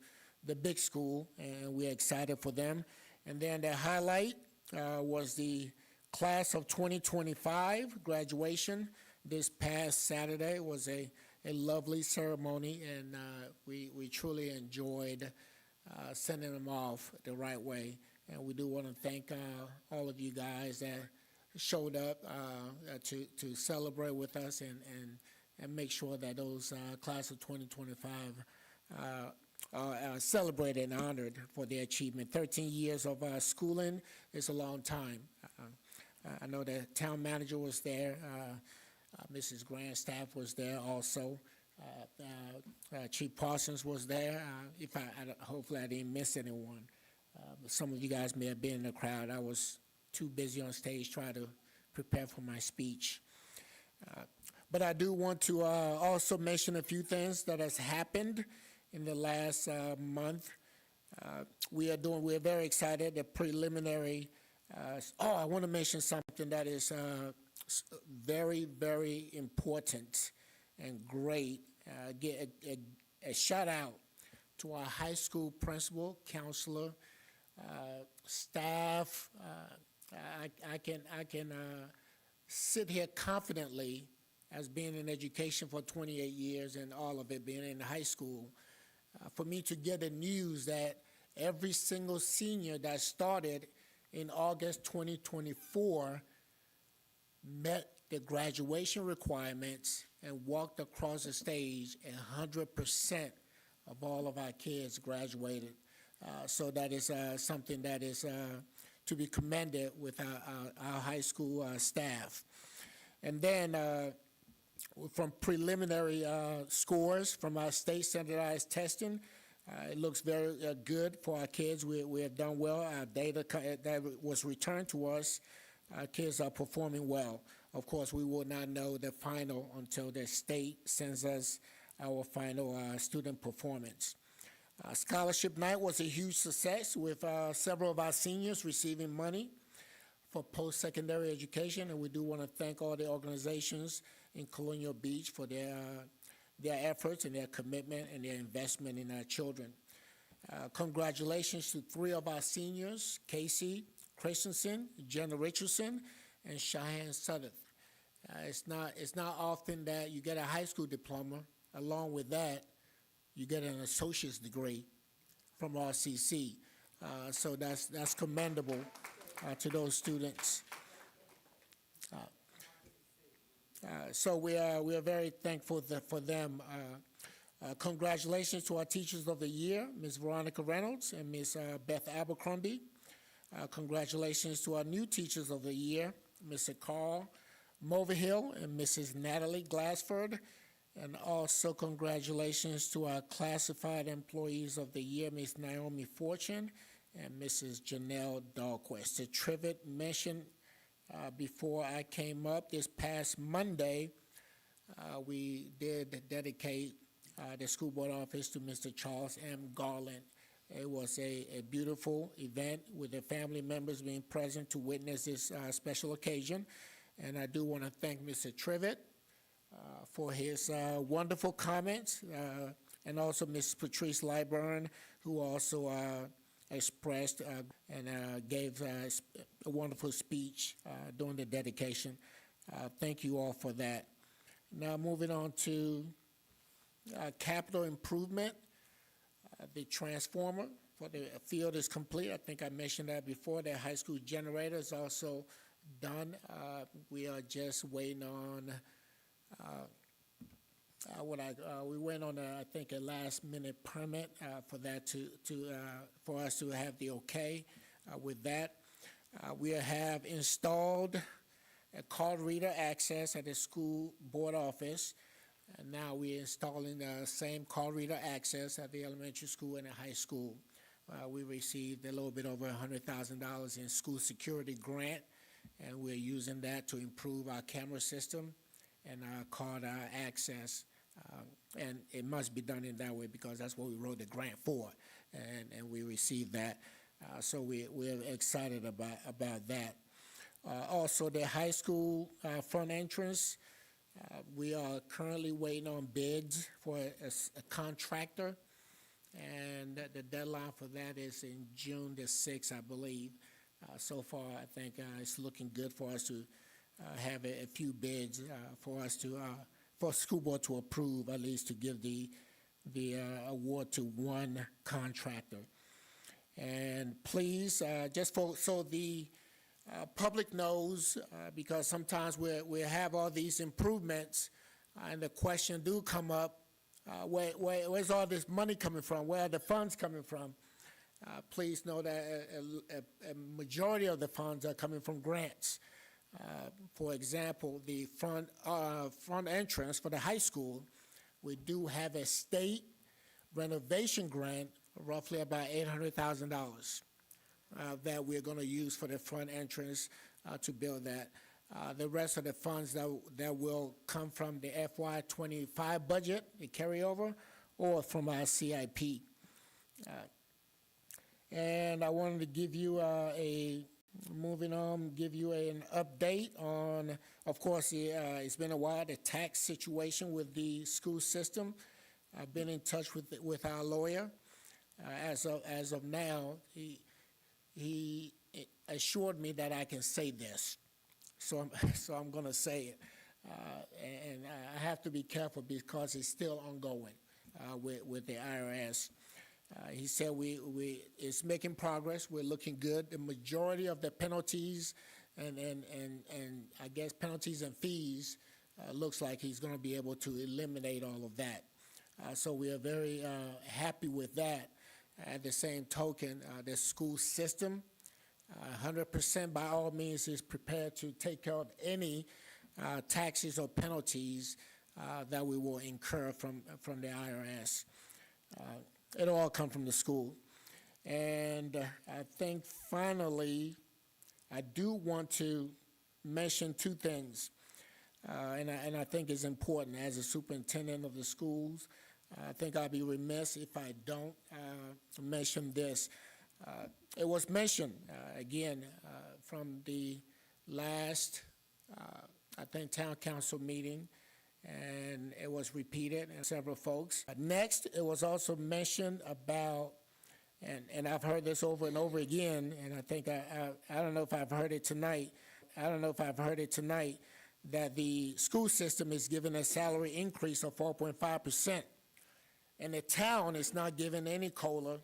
the big school, and we're excited for them. And then the highlight was the class of 2025 graduation. This past Saturday was a lovely ceremony, and we truly enjoyed sending them off the right way. And we do want to thank all of you guys that showed up to celebrate with us and make sure that those class of 2025 are celebrated and honored for their achievement. 13 years of schooling is a long time. I know the town manager was there. Mrs. Grant's staff was there also. Chief Parsons was there. Hopefully I didn't miss anyone. Some of you guys may have been in the crowd. I was too busy on stage trying to prepare for my speech. But I do want to also mention a few things that has happened in the last month. We're very excited. The preliminary. I want to mention something that is very, very important and great. Get a shout out to our high school principal, counselor, staff. I can sit here confidently as being in education for 28 years and all of it being in high school, for me to get the news that every single senior that started in August 2024 met the graduation requirements and walked across the stage, and 100% of all of our kids graduated. So that is something that is to be commended with our high school staff. And then from preliminary scores from our state standardized testing, it looks very good for our kids. We have done well. Our data that was returned to us, our kids are performing well. Of course, we will not know the final until the state sends us our final student performance. Scholarship night was a huge success with several of our seniors receiving money for post-secondary education, and we do want to thank all the organizations in Colonial Beach for their efforts and their commitment and their investment in our children. Congratulations to 3 of our seniors, Casey Christensen, Jenna Richardson, and Cheyenne Sutherth. It's not often that you get a high school diploma. Along with that, you get an associate's degree from RCC. So that's commendable to those students. So we are very thankful for them. Congratulations to our Teachers of the Year, Ms. Veronica Reynolds and Ms. Beth Abercrombie. Congratulations to our new Teachers of the Year, Mr. Carl Mulvihill and Mrs. Natalie Glassford. And also congratulations to our Classified Employees of the Year, Ms. Naomi Fortune and Mrs. Janelle Dahlquist. To Trivet mentioned before I came up, this past Monday, we did dedicate the school board office to Mr. Charles M. Garland. It was a beautiful event with the family members being present to witness this special occasion. And I do want to thank Mr. Trivet for his wonderful comments, and also Ms. Patrice Lyburn, who also expressed and gave a wonderful speech during the dedication. Thank you all for that. Now moving on to capital improvement. The transformer for the field is complete. I think I mentioned that before. The high school generator is also done. We are just waiting on we went on I think a last minute permit for that for us to have the okay with that. We have installed a card reader access at the school board office. And now we're installing the same card reader access at the elementary school and the high school. We received a little bit over $100,000 in school security grant, and we're using that to improve our camera system and our card access. And it must be done in that way because that's what we wrote the grant for, and we received that. So we're excited about that. Also, the high school front entrance, we are currently waiting on bids for a contractor, and the deadline for that is in June the 6th, I believe. So far, I think it's looking good for us to have a few bids for us to for school board to approve, at least to give the award to one contractor. And please, just so the public knows, because sometimes we have all these improvements, and the question do come up, where's all this money coming from? Where are the funds coming from? Please know that a majority of the funds are coming from grants. For example, the front entrance for the high school, we do have a state renovation grant, roughly about $800,000. That we're going to use for the front entrance to build that. The rest of the funds that will come from the FY25 budget, the carryover, or from our CIP. And I wanted to give you give you an update on, of course, it's been a while, the tax situation with the school system. I've been in touch with our lawyer. As of now, he assured me that I can say this, so I'm going to say it, and I have to be careful because it's still ongoing with the IRS. He said it's making progress. We're looking good. The majority of the penalties and I guess penalties and fees looks like he's going to be able to eliminate all of that. So we are very happy with that. At the same token, the school system, 100% by all means is prepared to take care of any taxes or penalties that we will incur from the IRS. It'll all come from the school. And I think finally, I do want to mention two things, and I think it's important as a superintendent of the schools. I think I'll be remiss if I don't mention this. It was mentioned, again, from the last, I think, town council meeting, and it was repeated and several folks. Next, it was also mentioned about, and I've heard this over and over again, and I think I don't know if I've heard it tonight. That the school system is given a salary increase of 4.5%. And the town is not given any COLA,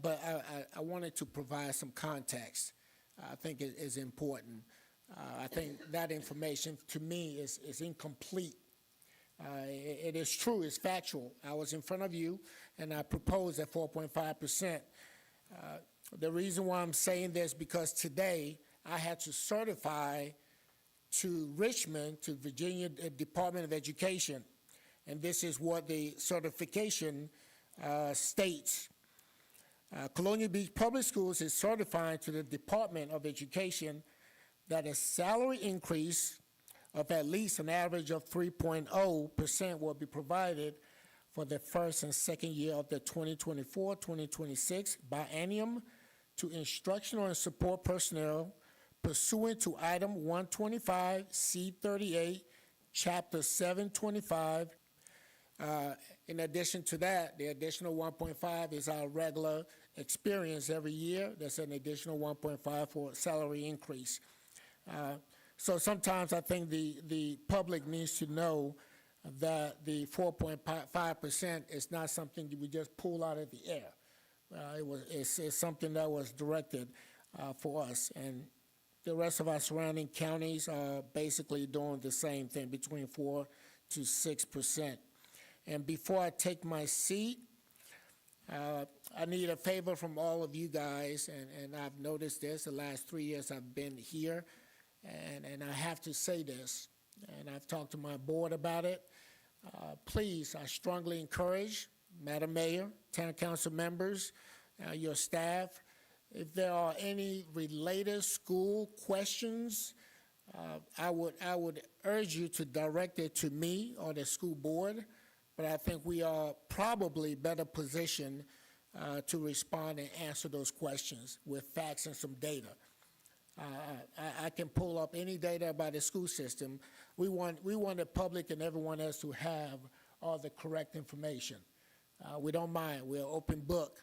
but I wanted to provide some context. I think it is important. I think that information, to me, is incomplete. It is true, it's factual. I was in front of you, and I proposed at 4.5%. The reason why I'm saying this, because today I had to certify to Richmond, to Virginia Department of Education, and this is what the certification states. Colonial Beach Public Schools is certifying to the Department of Education that a salary increase of at least an average of 3.0% will be provided for the first and second year of the 2024-2026 biennium to instructional and support personnel pursuant to Item 125, C38, Chapter 725. In addition to that, the additional 1.5 is our regular experience every year. That's an additional 1.5 for salary increase. So sometimes I think the public needs to know that the 4.5% is not something that we just pull out of the air. It's something that was directed for us, and the rest of our surrounding counties are basically doing the same thing, between 4 to 6%. And before I take my seat, I need a favor from all of you guys, and I've noticed this the last 3 years I've been here, and I have to say this, and I've talked to my board about it. Please, I strongly encourage Madam Mayor, Town Council members, your staff, if there are any related school questions, I would urge you to direct it to me or the school board, but I think we are probably better positioned to respond and answer those questions with facts and some data. I can pull up any data about the school system. We want the public and everyone else to have all the correct information. We don't mind. We're an open book.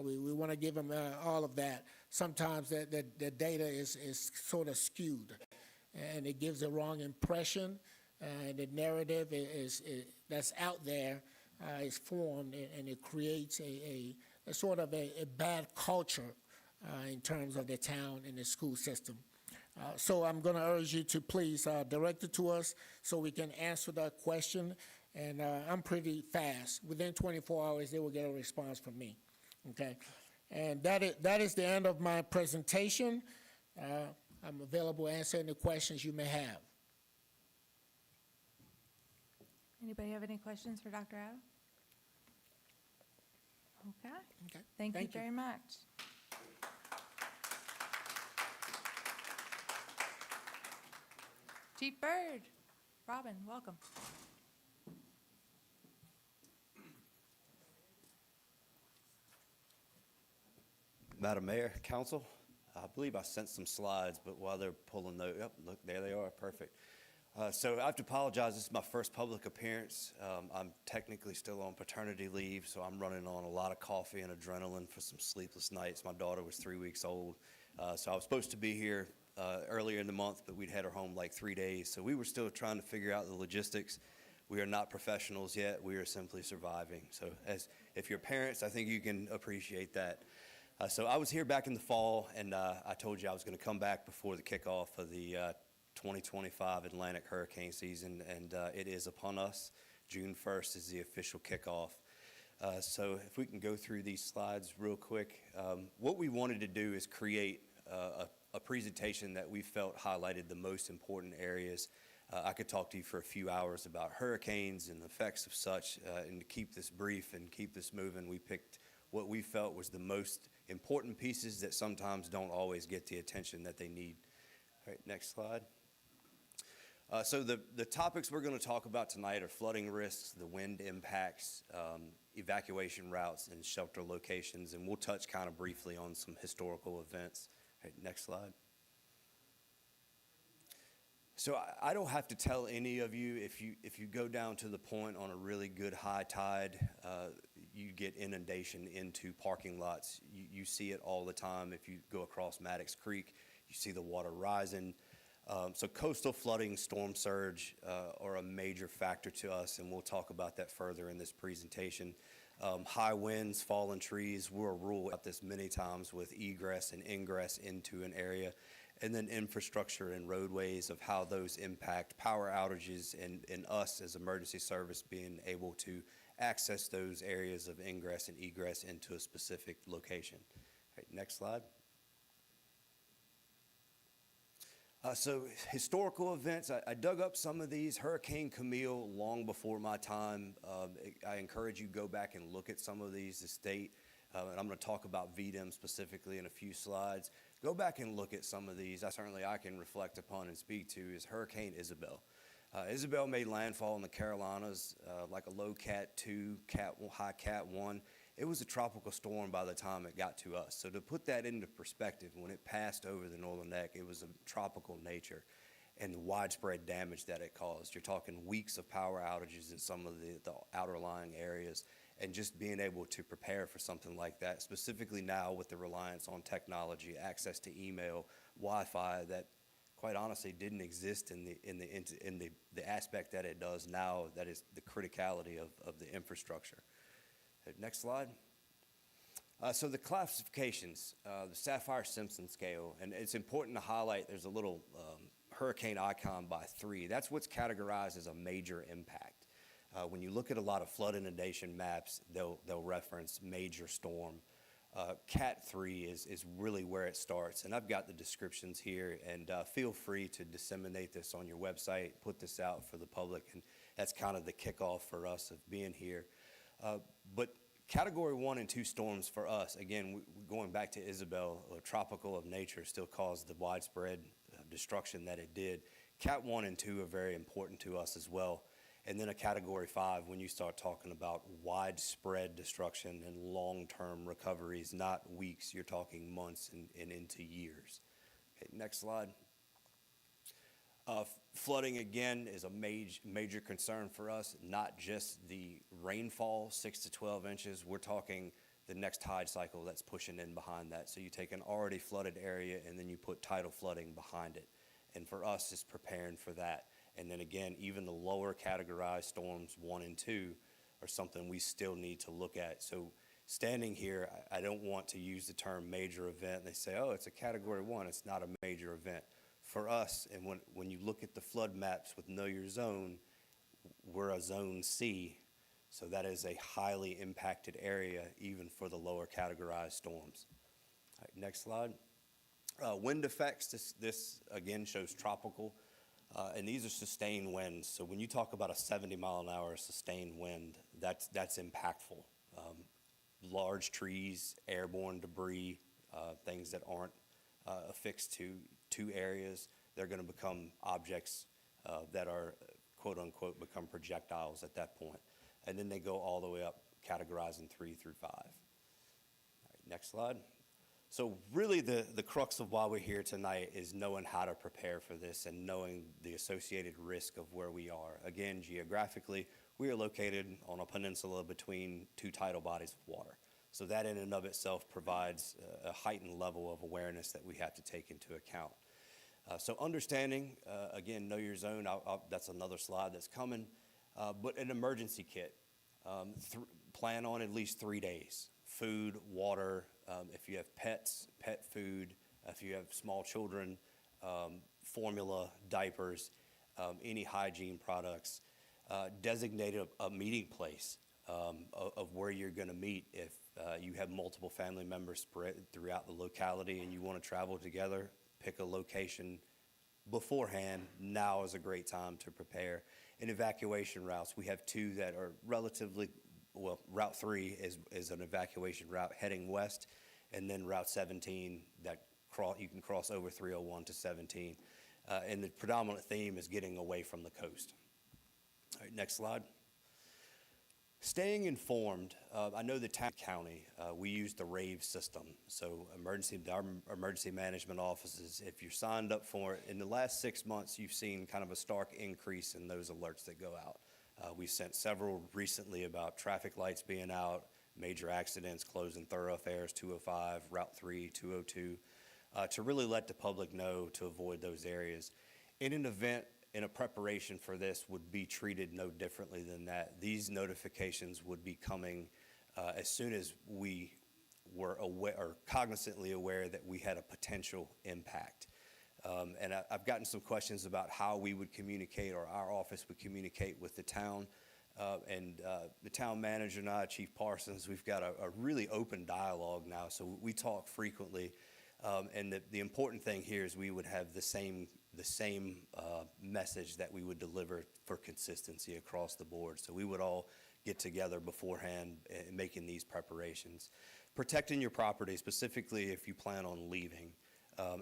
We want to give them all of that. Sometimes the data is sort of skewed, and it gives a wrong impression, and the narrative that's out there is formed, and it creates a sort of a bad culture in terms of the town and the school system. So I'm going to urge you to please direct it to us so we can answer that question, and I'm pretty fast. Within 24 hours, they will get a response from me. Okay, and that is the end of my presentation. I'm available to answer any questions you may have. Anybody have any questions for Dr. Addo? Okay. Okay. Thank you very much. Chief Byrd, Robin, welcome. Madam Mayor, Council, I believe I sent some slides, but while they're pulling those, yep, look, there they are, perfect. So I have to apologize, this is my first public appearance. I'm technically still on paternity leave, so I'm running on a lot of coffee and adrenaline for some sleepless nights. My daughter was 3 weeks old, so I was supposed to be here earlier in the month, but we'd had her home like 3 days, so we were still trying to figure out the logistics. We are not professionals yet, we are simply surviving. So if you're parents, I think you can appreciate that. So I was here back in the fall, and I told you I was going to come back before the kickoff of the 2025 Atlantic hurricane season, and it is upon us. June 1st is the official kickoff. So if we can go through these slides real quick. What we wanted to do is create a presentation that we felt highlighted the most important areas. I could talk to you for a few hours about hurricanes and the effects of such, and to keep this brief and keep this moving, we picked what we felt was the most important pieces that sometimes don't always get the attention that they need. All right, next slide. So the topics we're going to talk about tonight are flooding risks, the wind impacts, evacuation routes, and shelter locations, and we'll touch kind of briefly on some historical events. All right, next slide. So I don't have to tell any of you, if you go down to the point on a really good high tide, you get inundation into parking lots. You see it all the time. If you go across Maddox Creek, you see the water rising. So coastal flooding, storm surge are a major factor to us, and we'll talk about that further in this presentation. High winds, fallen trees, we're ruled about this many times with egress and ingress into an area. and then infrastructure and roadways of how those impact power outages and us as emergency service being able to access those areas of ingress and egress into a specific location. All right, next slide. So historical events, I dug up some of these. Hurricane Camille, long before my time. I encourage you go back and look at some of these. The state, and I'm going to talk about VDEM specifically in a few slides. Go back and look at some of these. I can reflect upon and speak to is Hurricane Isabel. Isabel made landfall in the Carolinas like a low Cat 2, high Cat 1. It was a tropical storm by the time it got to us. So to put that into perspective, when it passed over the Northern Neck, it was a tropical nature and the widespread damage that it caused. You're talking weeks of power outages in some of the outerlying areas, and just being able to prepare for something like that, specifically now with the reliance on technology, access to email, Wi-Fi, that quite honestly didn't exist in the aspect that it does now, that is the criticality of the infrastructure. Next slide. So the classifications, the Sapphire-Simpson scale, and it's important to highlight there's a little hurricane icon by 3. That's what's categorized as a major impact. When you look at a lot of flood inundation maps, they'll reference major storm. Cat 3 is really where it starts, and I've got the descriptions here, and feel free to disseminate this on your website, put this out for the public, and that's kind of the kickoff for us of being here. But Category 1 and 2 storms for us, again, going back to Isabel, tropical of nature, still caused the widespread destruction that it did. Cat 1 and 2 are very important to us as well. And then a Category 5, when you start talking about widespread destruction and long-term recoveries, not weeks, you're talking months and into years. Okay, next slide. Flooding, again, is a major concern for us, not just the rainfall, 6 to 12 inches. We're talking the next tide cycle that's pushing in behind that. So you take an already flooded area and then you put tidal flooding behind it. And for us, it's preparing for that. And then again, even the lower categorized storms 1 and 2 are something we still need to look at. So standing here, I don't want to use the term major event. They say, oh, it's a Category 1. It's not a major event. For us, and when you look at the flood maps with Know Your Zone, we're a Zone C, so that is a highly impacted area even for the lower categorized storms. All right, next slide. Wind effects, this again shows tropical, and these are sustained winds. So when you talk about a 70-mile-an-hour sustained wind, that's impactful. Large trees, airborne debris, things that aren't affixed to areas, they're going to become objects that are, quote unquote, become projectiles at that point. And then they go all the way up, categorizing 3 through 5. All right, next slide. So really the crux of why we're here tonight is knowing how to prepare for this and knowing the associated risk of where we are. Again, geographically, we are located on a peninsula between 2 tidal bodies of water. So that in and of itself provides a heightened level of awareness that we have to take into account. So understanding, again, Know Your Zone, that's another slide that's coming, but an emergency kit. Plan on at least 3 days. Food, water, if you have pets, pet food, if you have small children, formula, diapers, any hygiene products. Designate a meeting place of where you're going to meet if you have multiple family members spread throughout the locality and you want to travel together. Pick a location beforehand. Now is a great time to prepare. And evacuation routes, we have 2 that are relatively, well, Route 3 is an evacuation route heading west, and then Route 17 that you can cross over 301 to 17. And the predominant theme is getting away from the coast. All right, next slide. Staying informed, I know the county, we use the RAVE system. So our emergency management offices, if you're signed up for it, in the last 6 months, you've seen kind of a stark increase in those alerts that go out. We sent several recently about traffic lights being out, major accidents, closing thoroughfares, 205, Route 3, 202, to really let the public know to avoid those areas. In an event, in a preparation for this would be treated no differently than that. These notifications would be coming as soon as we were aware or cognizantly aware that we had a potential impact. I've gotten some questions about how we would communicate, or our office would communicate with the town. The town manager and I, Chief Parsons, we've got a really open dialogue now, so we talk frequently. The important thing here is we would have the same message that we would deliver for consistency across the board. So we would all get together beforehand in making these preparations. Protecting your property, specifically if you plan on leaving.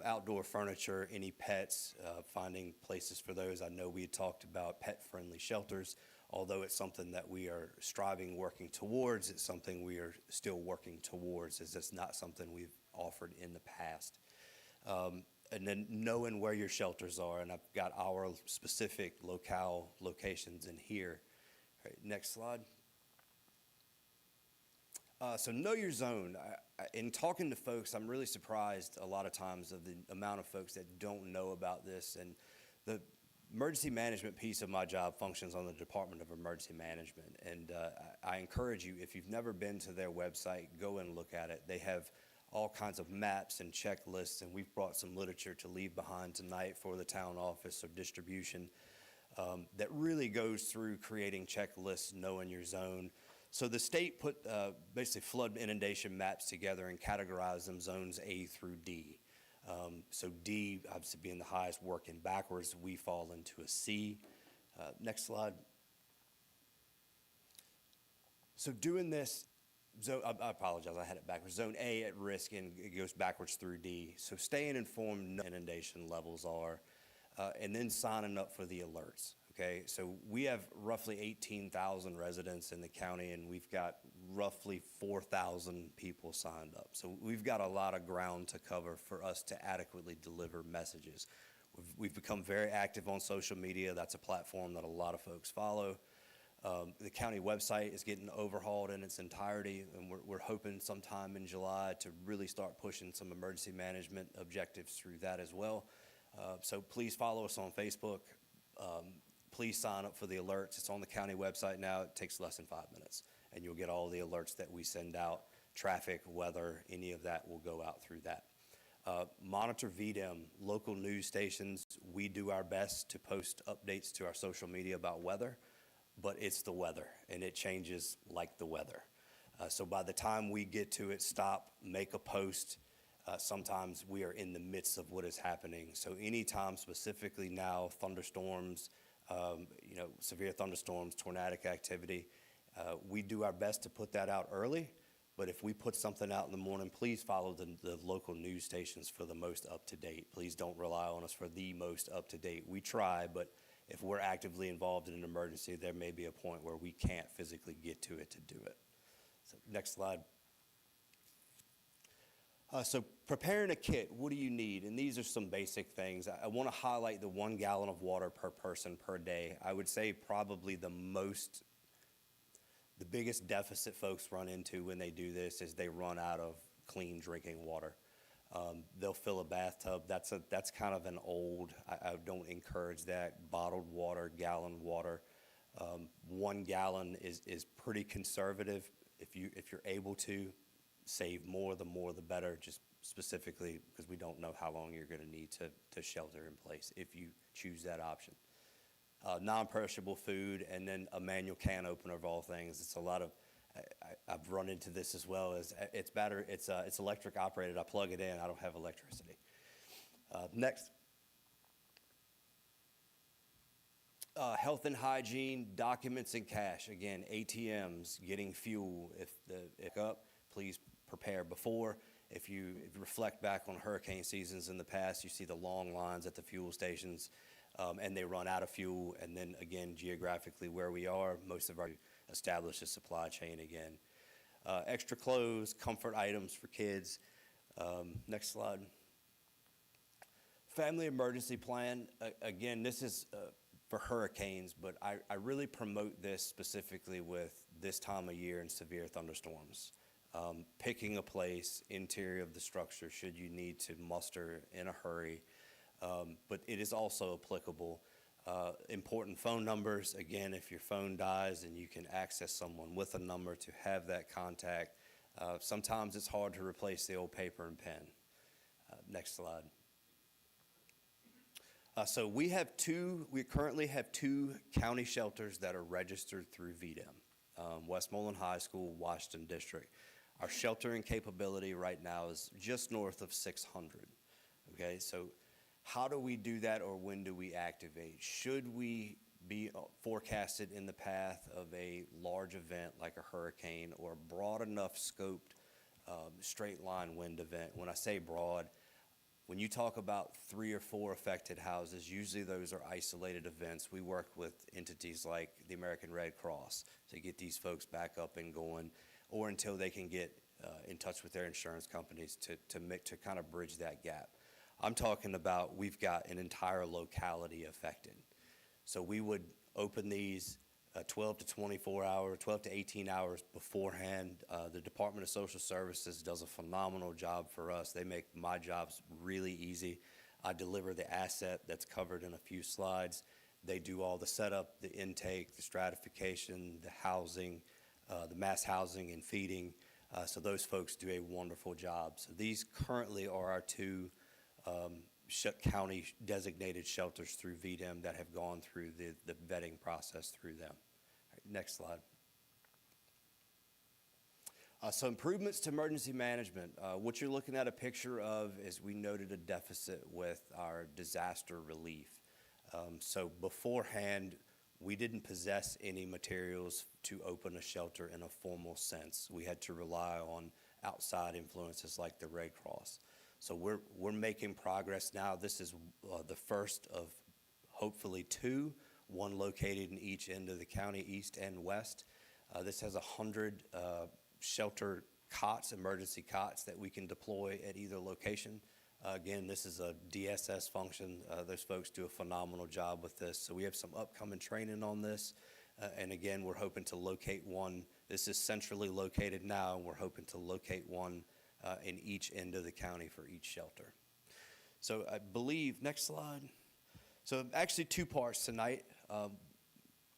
Outdoor furniture, any pets, finding places for those. I know we had talked about pet-friendly shelters, although it's something that we are striving, working towards. It's something we are still working towards, as it's not something we've offered in the past. And then knowing where your shelters are, and I've got our specific locale locations in here. All right, next slide. So know your zone. In talking to folks, I'm really surprised a lot of times of the amount of folks that don't know about this. And the emergency management piece of my job functions on the Department of Emergency Management. And I encourage you, if you've never been to their website, go and look at it. They have all kinds of maps and checklists, and we've brought some literature to leave behind tonight for the town office of distribution that really goes through creating checklists, knowing your zone. So the state put basically flood inundation maps together and categorized them zones A through D. So D, obviously being the highest, working backwards, we fall into a C. Next slide. So doing this, I apologize, I had it backwards. Zone A at risk, and it goes backwards through D. So staying informed what inundation levels are, and then signing up for the alerts. Okay, so we have roughly 18,000 residents in the county, and we've got roughly 4,000 people signed up. So we've got a lot of ground to cover for us to adequately deliver messages. We've become very active on social media. That's a platform that a lot of folks follow. The county website is getting overhauled in its entirety, and we're hoping sometime in July to really start pushing some emergency management objectives through that as well. So please follow us on Facebook. Please sign up for the alerts. It's on the county website now. It takes less than 5 minutes, and you'll get all the alerts that we send out. Traffic, weather, any of that will go out through that. Monitor VDEM, local news stations. We do our best to post updates to our social media about weather, but it's the weather, and it changes like the weather. So by the time we get to it, stop, make a post. Sometimes we are in the midst of what is happening. So anytime, specifically now, thunderstorms, severe thunderstorms, tornadic activity, we do our best to put that out early. But if we put something out in the morning, please follow the local news stations for the most up-to-date. Please don't rely on us for the most up-to-date. We try, but if we're actively involved in an emergency, there may be a point where we can't physically get to it to do it. So next slide. So preparing a kit, what do you need? And these are some basic things. I want to highlight the 1 gallon of water per person per day. I would say probably the biggest deficit folks run into when they do this is they run out of clean drinking water. They'll fill a bathtub. That's kind of an old, I don't encourage that. Bottled water, gallon water. 1 gallon is pretty conservative. If you're able to save more, the better, just specifically because we don't know how long you're going to need to shelter in place if you choose that option. Non-perishable food, and then a manual can opener of all things. It's a lot of, I've run into this as well, as it's electric operated. I plug it in, I don't have electricity. Next. Health and hygiene, documents and cash. Again, ATMs, getting fuel. If up, please prepare before. If you reflect back on hurricane seasons in the past, you see the long lines at the fuel stations, and they run out of fuel. And then again, geographically where we are, most of our establish a supply chain again. Extra clothes, comfort items for kids. Next slide. Family emergency plan. Again, this is for hurricanes, but I really promote this specifically with this time of year and severe thunderstorms. Picking a place, interior of the structure, should you need to muster in a hurry. But it is also applicable. Important phone numbers, again, if your phone dies and you can access someone with a number to have that contact. Sometimes it's hard to replace the old paper and pen. Next slide. So we currently have two county shelters that are registered through VDEM, Westmoreland High School, Washington District. Our sheltering capability right now is just north of 600, okay? So how do we do that, or when do we activate? Should we be forecasted in the path of a large event like a hurricane or a broad enough scoped straight line wind event? When I say broad, when you talk about 3 or 4 affected houses, usually those are isolated events. We work with entities like the American Red Cross to get these folks back up and going, or until they can get in touch with their insurance companies to kind of bridge that gap. I'm talking about we've got an entire locality affected. So we would open these 12 to 24 hours, 12 to 18 hours beforehand. The Department of Social Services does a phenomenal job for us. They make my jobs really easy. I deliver the asset that's covered in a few slides. They do all the setup, the intake, the stratification, the housing, the mass housing and feeding. So those folks do a wonderful job. So these currently are our two county designated shelters through VDEM that have gone through the vetting process through them. All right, next slide. So improvements to emergency management. What you're looking at a picture of is we noted a deficit with our disaster relief. So beforehand, we didn't possess any materials to open a shelter in a formal sense. We had to rely on outside influences like the Red Cross. So we're making progress now. This is the first of hopefully 2, one located in each end of the county, east and west. This has 100 shelter cots, emergency cots that we can deploy at either location. Again, this is a DSS function. Those folks do a phenomenal job with this. So we have some upcoming training on this. And again, we're hoping to locate one. This is centrally located now, and we're hoping to locate one in each end of the county for each shelter. So I believe, next slide. So actually 2 parts tonight.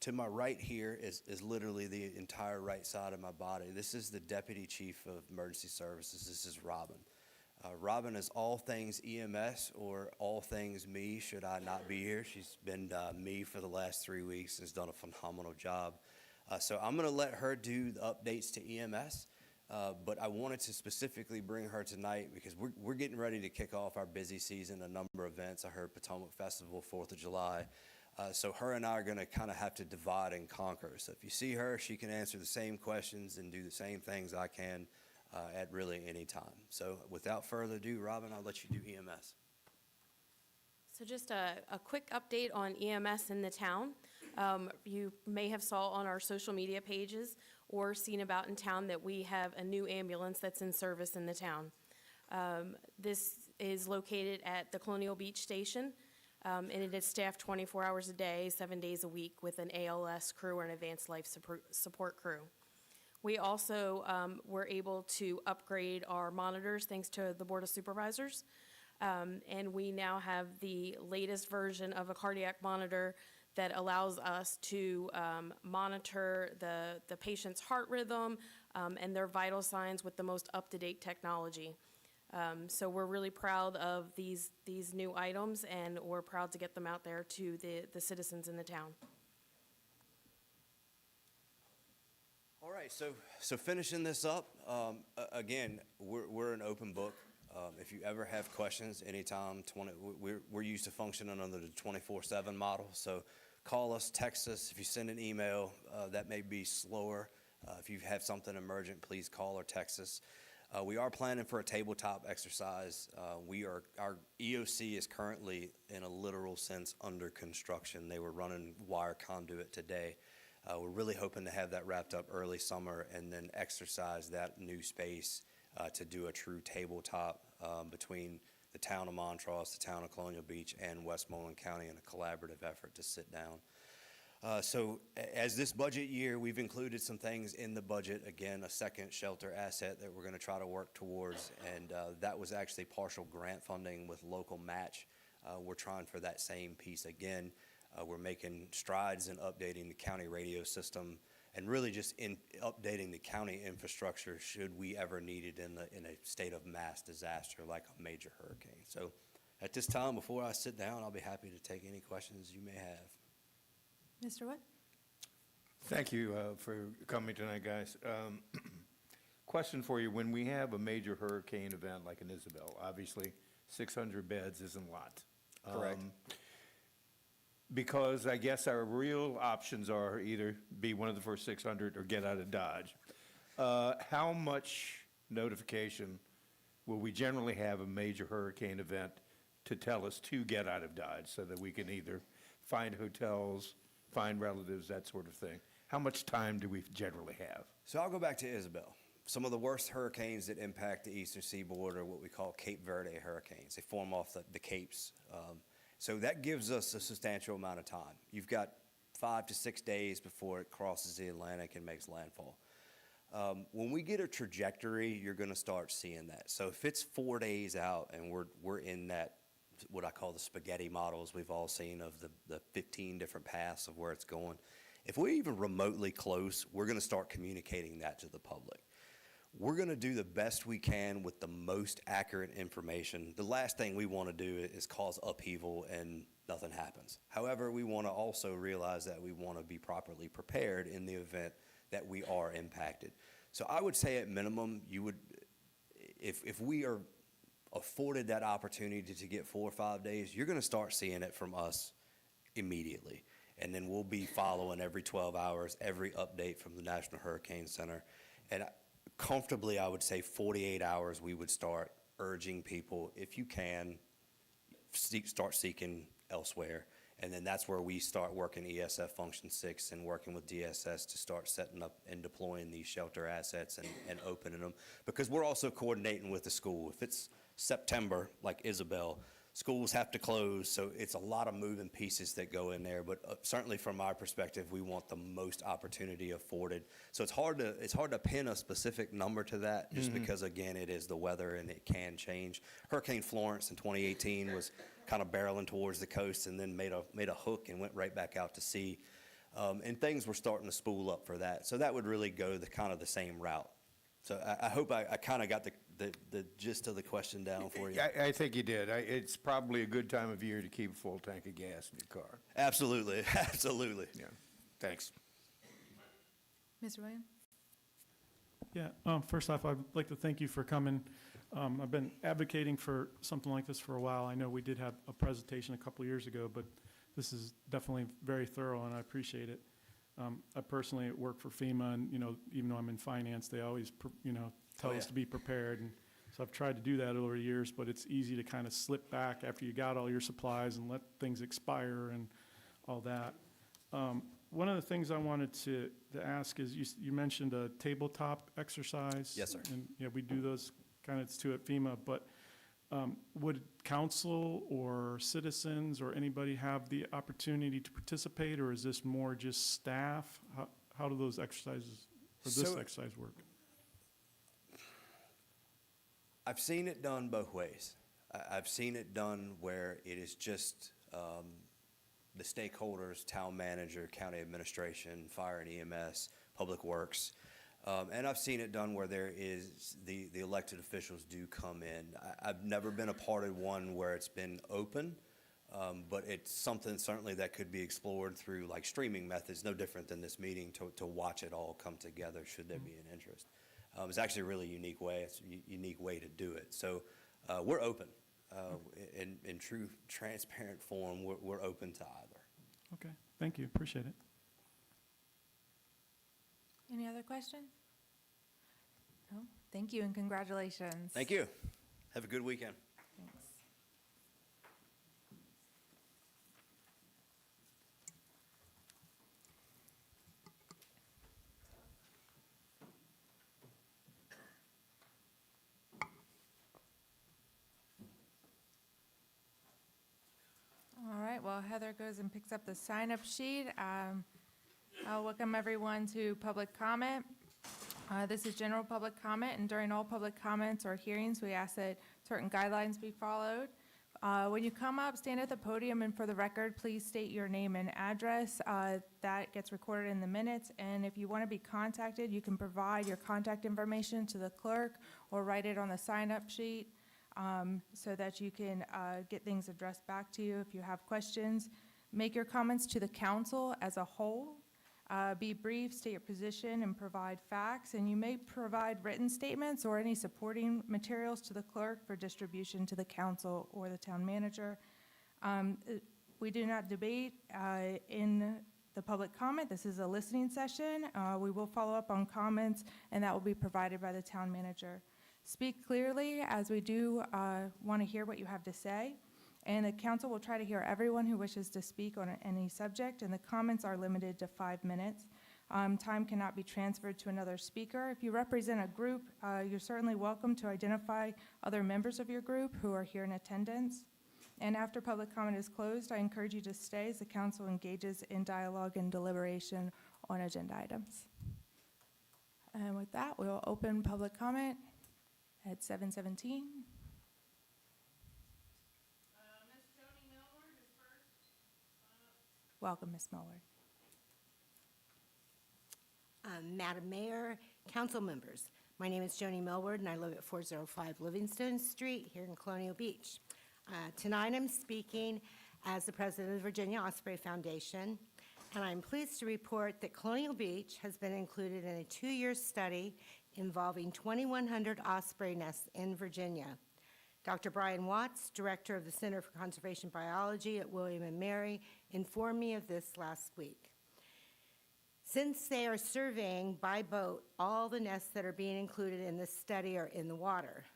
To my right here is literally the entire right side of my body. This is the Deputy Chief of Emergency Services. This is Robin. Robin is all things EMS or all things me should I not be here. She's been me for the last 3 weeks and has done a phenomenal job. So I'm going to let her do the updates to EMS, but I wanted to specifically bring her tonight because we're getting ready to kick off our busy season, a number of events. I heard Potomac Festival, 4th of July. So her and I are going to kind of have to divide and conquer. So if you see her, she can answer the same questions and do the same things I can at really any time. So without further ado, Robin, I'll let you do EMS. So just a quick update on EMS in the town. You may have saw on our social media pages or seen about in town that we have a new ambulance that's in service in the town. This is located at the Colonial Beach Station, and it is staffed 24 hours a day, 7 days a week with an ALS crew or an advanced life support crew. We also were able to upgrade our monitors thanks to the Board of Supervisors. And we now have the latest version of a cardiac monitor that allows us to monitor the patient's heart rhythm and their vital signs with the most up-to-date technology. So we're really proud of these new items, and we're proud to get them out there to the citizens in the town. All right, so finishing this up, again, we're an open book. If you ever have questions, anytime, we're used to functioning under the 24/7 model. So call us, text us. If you send an email, that may be slower. If you have something emergent, please call or text us. We are planning for a tabletop exercise. Our EOC is currently, in a literal sense, under construction. They were running wire conduit today. We're really hoping to have that wrapped up early summer and then exercise that new space to do a true tabletop between the town of Montrose, the town of Colonial Beach, and Westmoreland County in a collaborative effort to sit down. So as this budget year, we've included some things in the budget. Again, a second shelter asset that we're going to try to work towards, and that was actually partial grant funding with local match. We're trying for that same piece again. We're making strides in updating the county radio system and really just in updating the county infrastructure should we ever need it in a state of mass disaster like a major hurricane. So At this time, before I sit down, I'll be happy to take any questions you may have. Mr. Wood? Thank you for coming tonight, guys. Question for you. When we have a major hurricane event like an Isabel, obviously 600 beds isn't a lot. Correct. Because I guess our real options are either be one of the first 600 or get out of Dodge. How much notification will we generally have a major hurricane event to tell us to get out of Dodge so that we can either find hotels, find relatives, that sort of thing? How much time do we generally have? So I'll go back to Isabel. Some of the worst hurricanes that impact the eastern seaboard are what we call Cape Verde hurricanes. They form off the capes. So that gives us a substantial amount of time. You've got 5 to 6 days before it crosses the Atlantic and makes landfall. When we get a trajectory, you're going to start seeing that. So if it's 4 days out and we're in that, what I call the spaghetti models we've all seen of the 15 different paths of where it's going, if we're even remotely close, we're going to start communicating that to the public. We're going to do the best we can with the most accurate information. The last thing we want to do is cause upheaval and nothing happens. However, we want to also realize that we want to be properly prepared in the event that we are impacted. So I would say at minimum, you would, if we are afforded that opportunity to get 4 or 5 days, you're going to start seeing it from us immediately. And then we'll be following every 12 hours, every update from the National Hurricane Center. And comfortably, I would say 48 hours, we would start urging people, if you can, start seeking elsewhere. And then that's where we start working ESF Function 6 and working with DSS to start setting up and deploying these shelter assets and opening them. Because we're also coordinating with the school. If it's September, like Isabel, schools have to close, so it's a lot of moving pieces that go in there. But certainly from my perspective, we want the most opportunity afforded. So it's hard to pin a specific number to that, just because again, it is the weather and it can change. Hurricane Florence in 2018 was kind of barreling towards the coast and then made a hook and went right back out to sea. And things were starting to spool up for that. So that would really go the kind of the same route. So I hope I kind of got the gist of the question down for you. I think you did. It's probably a good time of year to keep a full tank of gas in your car. Absolutely, absolutely. Yeah, thanks. Mr. Williams? Yeah, first off, I'd like to thank you for coming. I've been advocating for something like this for a while. I know we did have a presentation a couple years ago, but this is definitely very thorough, and I appreciate it. I personally work for FEMA, and, even though I'm in finance, they always, tell us to be prepared. And so I've tried to do that over the years, but it's easy to kind of slip back after you got all your supplies and let things expire and all that. One of the things I wanted to ask is you mentioned a tabletop exercise. Yes, sir. And, we do those kind of too at FEMA, but would council or citizens or anybody have the opportunity to participate, or is this more just staff? How do those exercises, or this So- exercise work? I've seen it done both ways. I've seen it done where it is just the stakeholders, town manager, county administration, fire and EMS, public works. And I've seen it done where there is, the elected officials do come in. I've never been a part of one where it's been open, but it's something certainly that could be explored through like streaming methods, no different than this meeting, to watch it all come together should there be an interest. It's actually a really unique way. It's a unique way to do it. So we're open. In true transparent form, we're open to either. Okay, thank you, appreciate it. Any other questions? No? Thank you and congratulations. Thank you. Have a good weekend. Thanks. All right, well, Heather goes and picks up the sign-up sheet. I'll welcome everyone to public comment. This is general public comment, and during all public comments or hearings, we ask that certain guidelines be followed. When you come up, stand at the podium, and for the record, please state your name and address. That gets recorded in the minutes, and if you want to be contacted, you can provide your contact information to the clerk or write it on the sign-up sheet. so that you can get things addressed back to you if you have questions. Make your comments to the council as a whole. Be brief, state your position, and provide facts. And you may provide written statements or any supporting materials to the clerk for distribution to the council or the town manager. We do not debate in the public comment. This is a listening session. We will follow up on comments, and that will be provided by the town manager. Speak clearly, as we do want to hear what you have to say. And the council will try to hear everyone who wishes to speak on any subject, and the comments are limited to 5 minutes. Time cannot be transferred to another speaker. If you represent a group, you're certainly welcome to identify other members of your group who are here in attendance. And after public comment is closed, I encourage you to stay as the council engages in dialogue and deliberation on agenda items. And with that, we'll open public comment at 7:17. Welcome, Ms. Millward. Madam Mayor, council members, my name is Joni Millward, and I live at 405 Livingstone Street here in Colonial Beach. Tonight I'm speaking as the president of the Virginia Osprey Foundation, and I'm pleased to report that Colonial Beach has been included in a 2-year study involving 2,100 osprey nests in Virginia. Dr. Brian Watts, director of the Center for Conservation Biology at William & Mary, informed me of this last week. Since they are surveying by boat, all the nests that are being included in this study are in the water.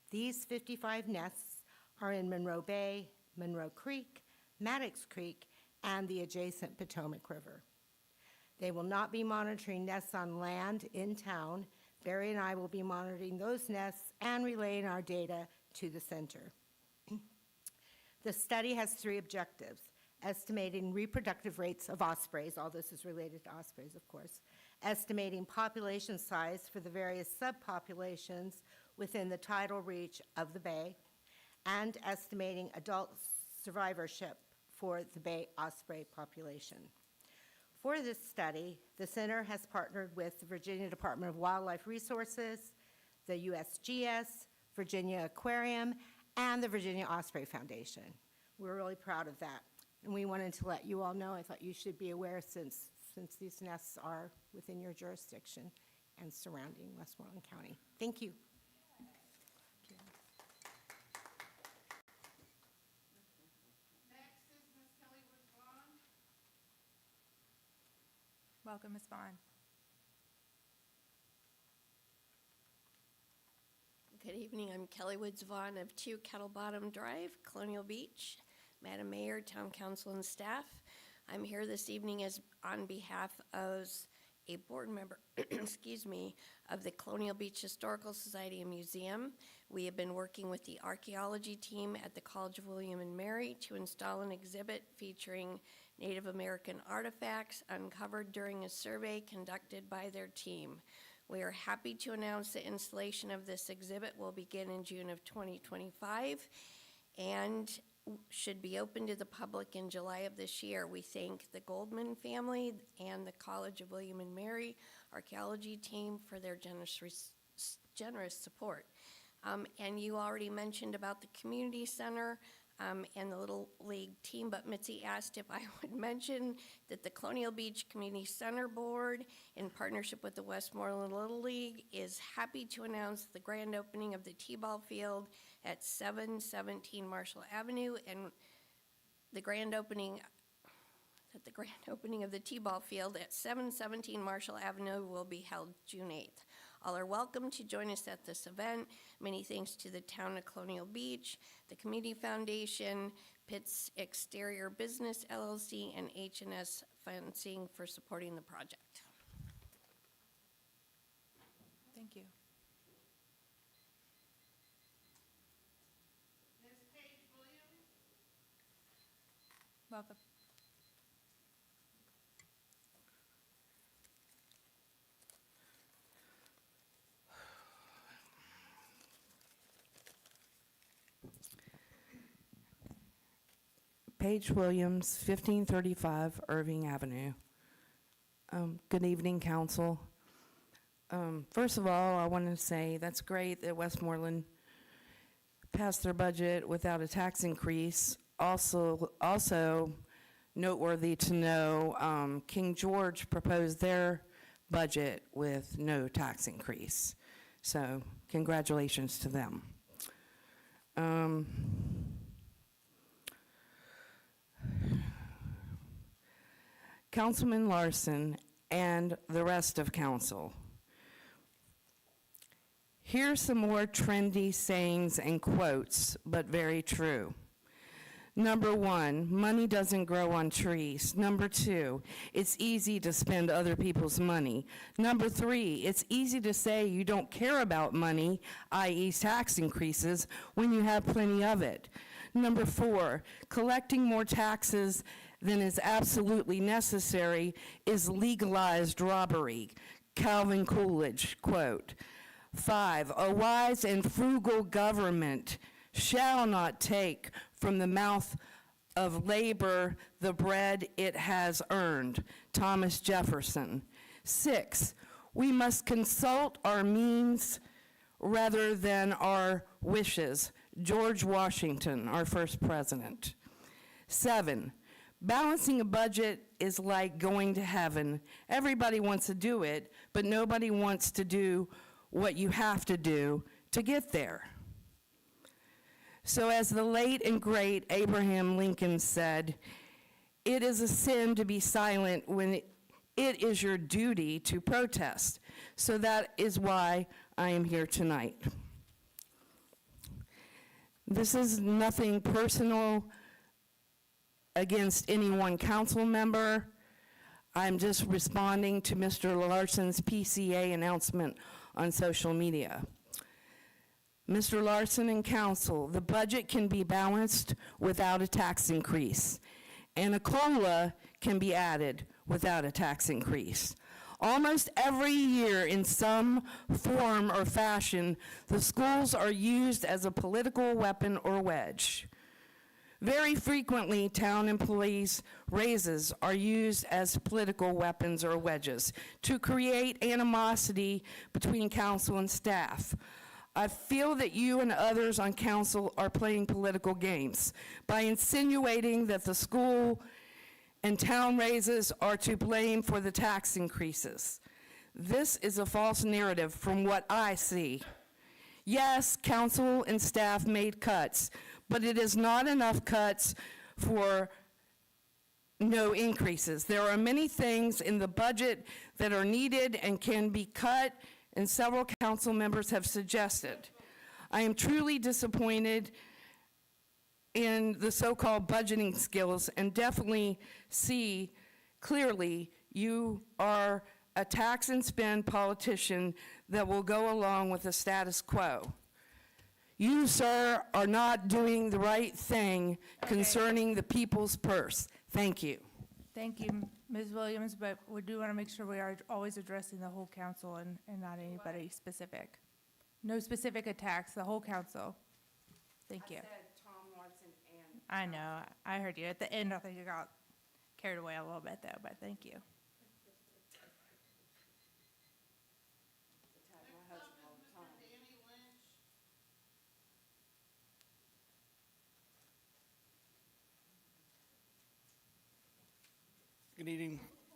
These 55 nests are in Monroe Bay, Monroe Creek, Maddox Creek, and the adjacent Potomac River. They will not be monitoring nests on land in town. Barry and I will be monitoring those nests and relaying our data to the center. The study has 3 objectives: estimating reproductive rates of ospreys, all this is related to ospreys, of course, estimating population size for the various subpopulations within the tidal reach of the bay, and estimating adult survivorship for the bay osprey population. For this study, the center has partnered with the Virginia Department of Wildlife Resources, the USGS, Virginia Aquarium, and the Virginia Osprey Foundation. We're really proud of that, and we wanted to let you all know. I thought you should be aware since these nests are within your jurisdiction and surrounding Westmoreland County. Thank you. Welcome, Ms. Vaughn. Good evening. I'm Kelly Woods Vaughn of 2 Kettle Bottom Drive, Colonial Beach. Madam Mayor, Town Council, and staff, I'm here this evening as on behalf of a board member, excuse me, of the Colonial Beach Historical Society and Museum. We have been working with the archaeology team at the College of William & Mary to install an exhibit featuring Native American artifacts uncovered during a survey conducted by their team. We are happy to announce the installation of this exhibit will begin in June of 2025 and should be open to the public in July of this year. We thank the Goldman family and the College of William & Mary archaeology team for their generous support. And you already mentioned about the community center and the Little League team, but Mitzi asked if I would mention that the Colonial Beach Community Center Board, in partnership with the Westmoreland Little League, is happy to announce the grand opening of the T-ball field at 717 Marshall Avenue, and the grand opening of the T-ball field at 717 Marshall Avenue will be held June 8th. All are welcome to join us at this event. Many thanks to the Town of Colonial Beach, the Community Foundation, Pitt's Exterior Business LLC, and H&S Fencing for supporting the project. Thank you. Ms. Paige Williams. Welcome. Paige Williams, 1535 Irving Avenue. Good evening, council. First of all, I want to say that's great that Westmoreland passed their budget without a tax increase. Also noteworthy to know, King George proposed their budget with no tax increase. So congratulations to them. Councilman Larson and the rest of council. Here's some more trendy sayings and quotes, but very true. Number one, money doesn't grow on trees. Number two, it's easy to spend other people's money. Number three, it's easy to say you don't care about money, i.e. tax increases, when you have plenty of it. Number four, collecting more taxes than is absolutely necessary is legalized robbery. Calvin Coolidge quote. 5, a wise and frugal government shall not take from the mouth of labor the bread it has earned. Thomas Jefferson. 6, we must consult our means rather than our wishes. George Washington, our first president. 7, balancing a budget is like going to heaven. Everybody wants to do it, but nobody wants to do what you have to do to get there. So as the late and great Abraham Lincoln said, it is a sin to be silent when it is your duty to protest. So that is why I am here tonight. This is nothing personal against any one council member. I'm just responding to Mr. Larson's PCA announcement on social media. Mr. Larson and council, the budget can be balanced without a tax increase, and a COLA can be added without a tax increase. Almost every year in some form or fashion, the schools are used as a political weapon or wedge. Very frequently, town employees' raises are used as political weapons or wedges to create animosity between council and staff. I feel that you and others on council are playing political games by insinuating that the school and town raises are to blame for the tax increases. This is a false narrative from what I see. Yes, council and staff made cuts, but it is not enough cuts for no increases. There are many things in the budget that are needed and can be cut, and several council members have suggested. I am truly disappointed in the so-called budgeting skills and definitely see clearly you are a tax and spend politician that will go along with the status quo. You, sir, are not doing the right thing concerning the people's purse. Thank you. Thank you, Ms. Williams, but we do want to make sure we are always addressing the whole council and not anybody specific. No specific attacks, the whole council. Thank you. I said Tom Larson and... I know, I heard you. At the end, I think you got carried away a little bit though, but thank you.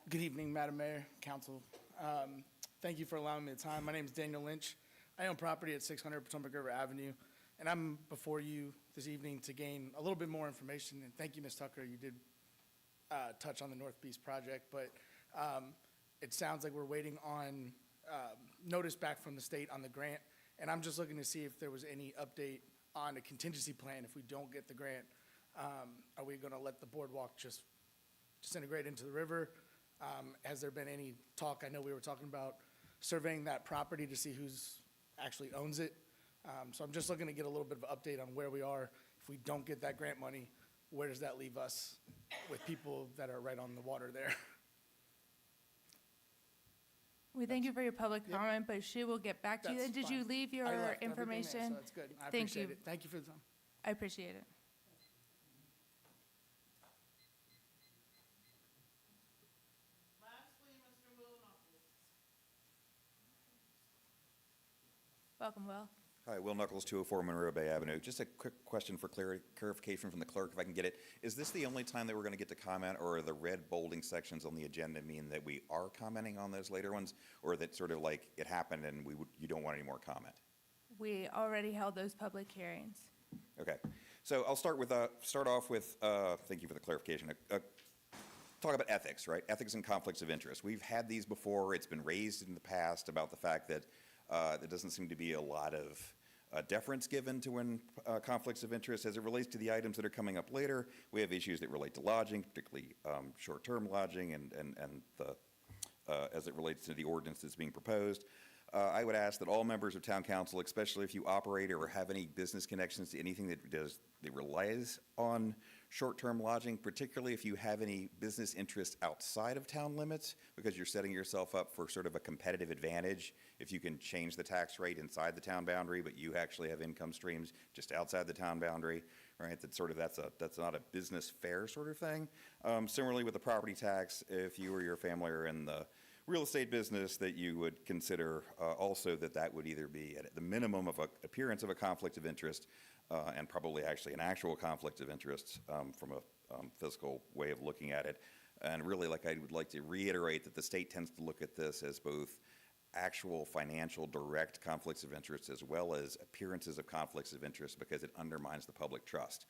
Good evening, Madam Mayor, Council. Thank you for allowing me the time. My name is Daniel Lynch. I own property at 600 Potomac River Avenue, and I'm before you this evening to gain a little bit more information. And thank you, Ms. Tucker. You did touch on the North Beach project, but it sounds like we're waiting on notice back from the state on the grant. And I'm just looking to see if there was any update on a contingency plan if we don't get the grant. Are we going to let the boardwalk just disintegrate into the river? Has there been any talk? I know we were talking about surveying that property to see who's actually owns it. So I'm just looking to get a little bit of an update on where we are. If we don't get that grant money, where does that leave us with people that are right on the water there? We thank you for your public comment, but she will get back to you. That's Did you fine. leave I your left everything there, information? so it's good. I Thank appreciate you. it. Thank you for the time. I appreciate it. Welcome, Will. Hi, Will Knuckles, 204 Monroe Bay Avenue. Just a quick question for clarification from the clerk, if I can get it. Is this the only time that we're going to get to comment, or are the red bolding sections on the agenda mean that we are commenting on those later ones, or that sort of like it happened and you don't want any more comment? We already held those public hearings. Okay, so I'll start off with, thank you for the clarification. Talk about ethics, right? Ethics and conflicts of interest. We've had these before. It's been raised in the past about the fact that there doesn't seem to be a lot of deference given to when conflicts of interest. As it relates to the items that are coming up later, we have issues that relate to lodging, particularly short-term lodging, and as it relates to the ordinance that's being proposed. I would ask that all members of town council, especially if you operate or have any business connections to anything that relies on short-term lodging, particularly if you have any business interests outside of town limits, because you're setting yourself up for sort of a competitive advantage if you can change the tax rate inside the town boundary, but you actually have income streams just outside the town boundary, right? That's not a business fair sort of thing. Similarly with the property tax, if you or your family are in the real estate business, that you would consider also that would either be at the minimum of an appearance of a conflict of interest and probably actually an actual conflict of interest from a fiscal way of looking at it. And really, I would like to reiterate that the state tends to look at this as both actual financial direct conflicts of interest as well as appearances of conflicts of interest, because it undermines the public trust.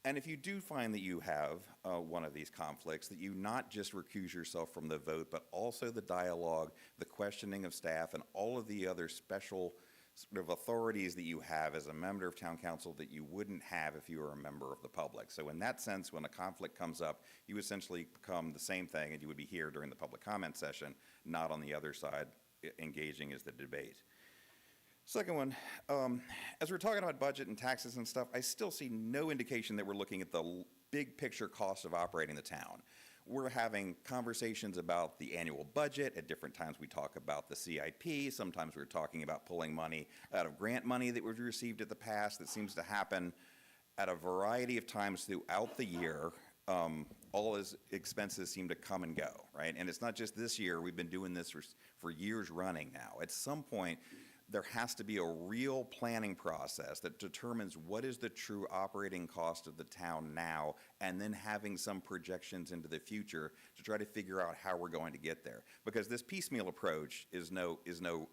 And if you do find that you have one of these conflicts, that you not just recuse yourself from the vote, but also the dialogue, the questioning of staff, and all of the other special sort of authorities that you have as a member of town council that you wouldn't have if you were a member of the public. So in that sense, when a conflict comes up, you essentially become the same thing, and you would be here during the public comment session, not on the other side engaging as the debate. Second one, as we're talking about budget and taxes and stuff, I still see no indication that we're looking at the big picture cost of operating the town. We're having conversations about the annual budget. At different times we talk about the CIP. Sometimes we're talking about pulling money out of grant money that we've received in the past. That seems to happen at a variety of times throughout the year. All his expenses seem to come and go, right? And it's not just this year. We've been doing this for years running now. At some point, there has to be a real planning process that determines what is the true operating cost of the town now, and then having some projections into the future to try to figure out how we're going to get there. Because this piecemeal approach is no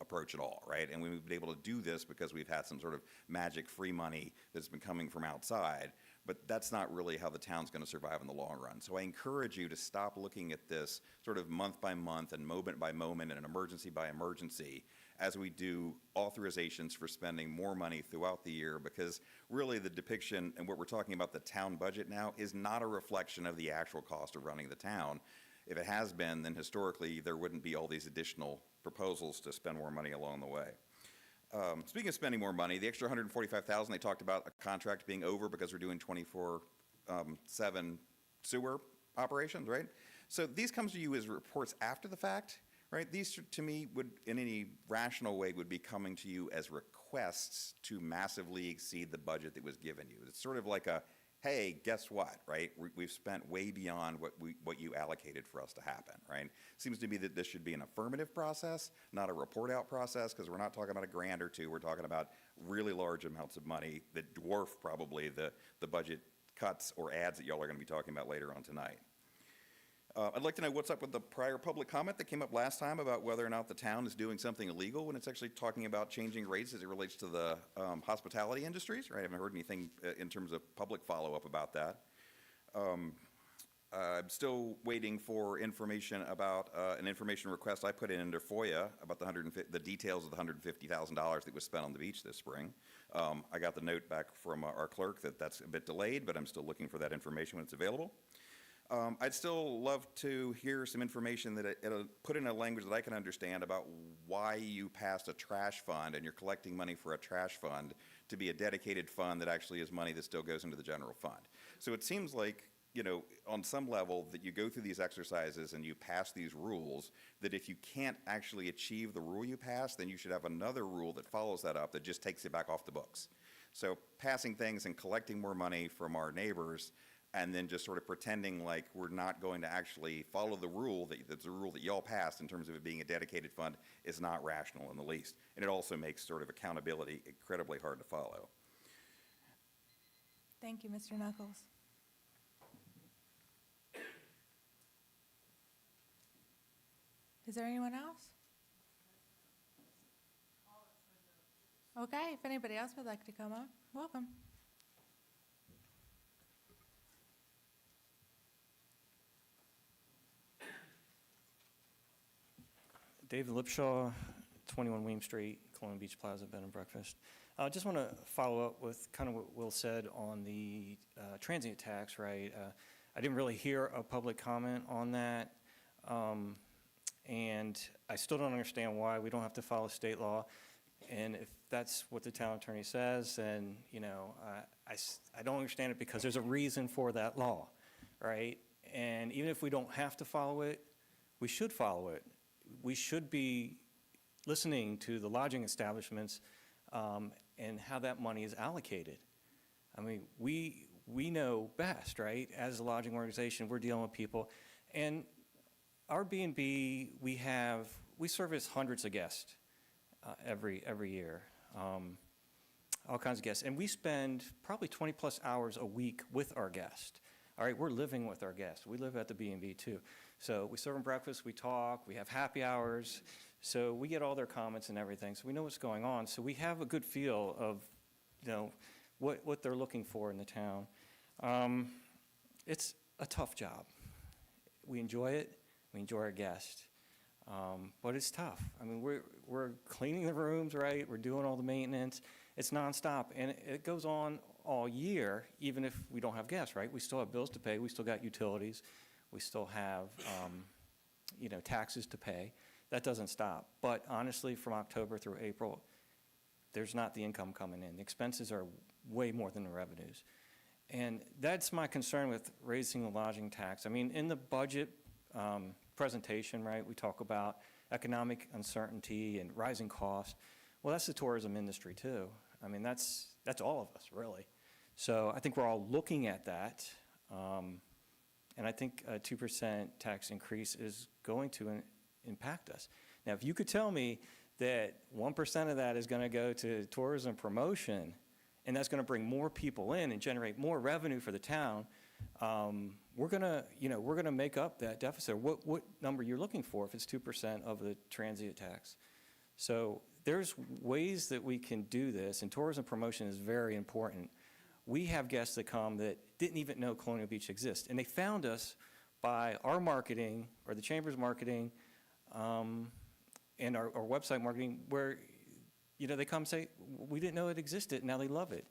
approach at all, right? And we've been able to do this because we've had some sort of magic free money that's been coming from outside. But that's not really how the town's going to survive in the long run. So I encourage you to stop looking at this sort of month by month and moment by moment and emergency by emergency as we do authorizations for spending more money throughout the year, because really the depiction and what we're talking about, the town budget now, is not a reflection of the actual cost of running the town. If it has been, then historically there wouldn't be all these additional proposals to spend more money along the way. Speaking of spending more money, the extra $145,000, they talked about a contract being over because we're doing 24/7 sewer operations, right? So these come to you as reports after the fact, right? These, to me, would, in any rational way, would be coming to you as requests to massively exceed the budget that was given you. It's sort of like a, hey, guess what, right? We've spent way beyond what you allocated for us to happen, right? Seems to me that this should be an affirmative process, not a report out process, because we're not talking about a grand or two. We're talking about really large amounts of money that dwarf probably the budget cuts or ads that y'all are going to be talking about later on tonight. I'd like to know what's up with the prior public comment that came up last time about whether or not the town is doing something illegal when it's actually talking about changing rates as it relates to the hospitality industries, right? I haven't heard anything in terms of public follow-up about that. I'm still waiting for information about an information request I put in under FOIA about the details of the $150,000 that was spent on the beach this spring. I got the note back from our clerk that that's a bit delayed, but I'm still looking for that information when it's available. I'd still love to hear some information that it'll put in a language that I can understand about why you passed a trash fund and you're collecting money for a trash fund to be a dedicated fund that actually is money that still goes into the general fund. So it seems like, you know, on some level that you go through these exercises and you pass these rules, that if you can't actually achieve the rule you pass, then you should have another rule that follows that up that just takes it back off the books. So passing things and collecting more money from our neighbors and then just sort of pretending like we're not going to actually follow the rule that's a rule that y'all passed in terms of it being a dedicated fund is not rational in the least. And it also makes sort of accountability incredibly hard to follow. Thank you, Mr. Knuckles. Is there anyone else? Okay, if anybody else would like to come up, welcome. David Lipshaw, 21 Weems Street, Colonial Beach Plaza Bed and Breakfast. I just want to follow up with kind of what Will said on the transient tax, right? I didn't really hear a public comment on that, and I still don't understand why we don't have to follow state law. And if that's what the town attorney says, then, you know, I don't understand it because there's a reason for that law, right? And even if we don't have to follow it, we should follow it. We should be listening to the lodging establishments and how that money is allocated. I mean, we know best, right? As a lodging organization, we're dealing with people. And our B&B, we service hundreds of guests every year, all kinds of guests. And we spend probably 20-plus hours a week with our guests. All right, we're living with our guests. We live at the B&B too. So we serve them breakfast, we talk, we have happy hours. So we get all their comments and everything. So we know what's going on. So we have a good feel of, you know, what they're looking for in the town. It's a tough job. We enjoy it. We enjoy our guests. But it's tough. I mean, we're cleaning the rooms, right? We're doing all the maintenance. It's nonstop. And it goes on all year, even if we don't have guests, right? We still have bills to pay. We still got utilities. We still have, you know, taxes to pay. That doesn't stop. But honestly, from October through April, there's not the income coming in. The expenses are way more than the revenues. And that's my concern with raising the lodging tax. I mean, in the budget presentation, right, we talk about economic uncertainty and rising costs. Well, that's the tourism industry too. I mean, that's all of us, really. So I think we're all looking at that. And I think a 2% tax increase is going to impact us. Now, if you could tell me that 1% of that is going to go to tourism promotion, and that's going to bring more people in and generate more revenue for the town, we're going to make up that deficit. What number you're looking for if it's 2% of the transient tax? So there's ways that we can do this, and tourism promotion is very important. We have guests that come that didn't even know Colonial Beach exists, and they found us by our marketing or the Chamber's marketing and our website marketing where, you know, they come and say, we didn't know it existed, and now they love it.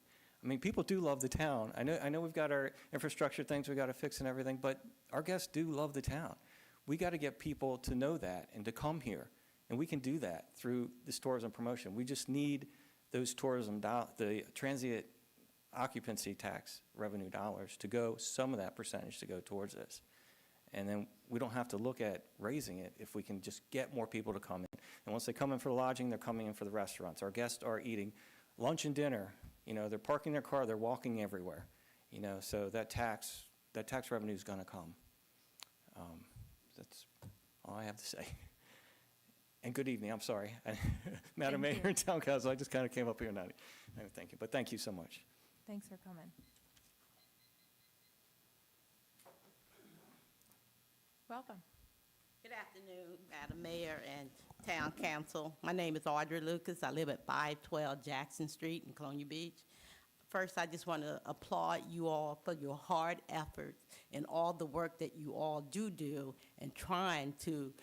I mean, people do love the town. I know we've got our infrastructure things we got to fix and everything, but our guests do love the town. We got to get people to know that and to come here, and we can do that through this tourism promotion. We just need those the transient occupancy tax revenue dollars to go, some of that percentage to go towards this. And then we don't have to look at raising it if we can just get more people to come in. And once they come in for the lodging, they're coming in for the restaurants. Our guests are eating lunch and dinner. You know, they're parking their car, they're walking everywhere. You know, so that tax revenue is going to come. That's all I have to say. And good evening, I'm sorry. Madam Mayor and Town Council, I just kind of came up here and thank you. But thank you so much. Thanks for coming. Welcome. Good afternoon, Madam Mayor and Town Council. My name is Audrey Lucas. I live at 512 Jackson Street in Colonial Beach. First, I just want to applaud you all for your hard efforts and all the work that you all do in trying to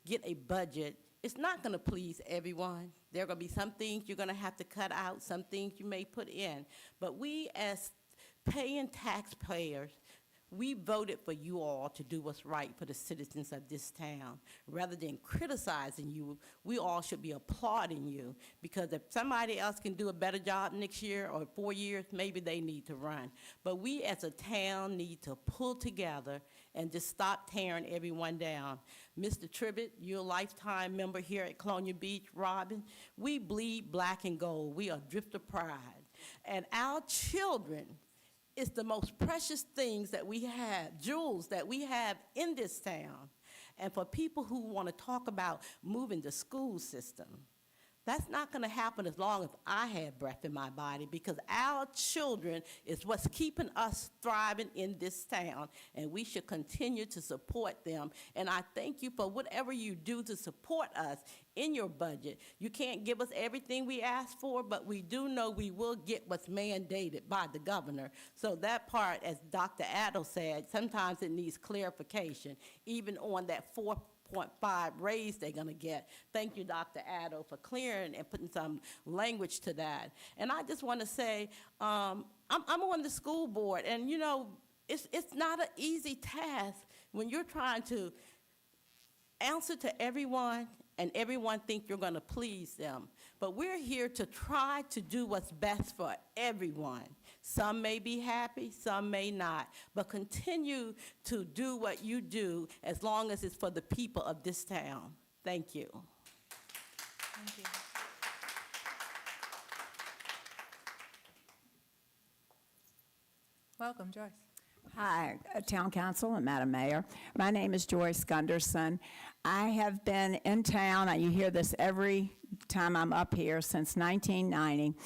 get a budget. It's not going to please everyone. There are going to be some things you're going to have to cut out, some things you may put in. But we as paying taxpayers, we voted for you all to do what's right for the citizens of this town. Rather than criticizing you, we all should be applauding you, because if somebody else can do a better job next year or 4 years, maybe they need to run. But we as a town need to pull together and just stop tearing everyone down. Mr. Tribbett, you're a lifetime member here at Colonial Beach. Robin, we bleed black and gold. We are Drifter Pride. And our children is the most precious things that we have, jewels that we have in this town. And for people who want to talk about moving the school system, that's not going to happen as long as I have breath in my body, because our children is what's keeping us thriving in this town, and we should continue to support them. And I thank you for whatever you do to support us in your budget. You can't give us everything we ask for, but we do know we will get what's mandated by the governor. So that part, as Dr. Addo said, sometimes it needs clarification, even on that 4.5 raise they're going to get. Thank you, Dr. Addo, for clearing and putting some language to that. And I just want to say, I'm on the school board, and you know, it's not an easy task when you're trying to answer to everyone and everyone think you're going to please them. But we're here to try to do what's best for everyone. Some may be happy, some may not, but continue to do what you do as long as it's for the people of this town. Thank you. Thank you. Welcome, Joyce. Hi, Town Council and Madam Mayor. My name is Joyce Gunderson. I have been in town, you hear this every time I'm up here, since 1990.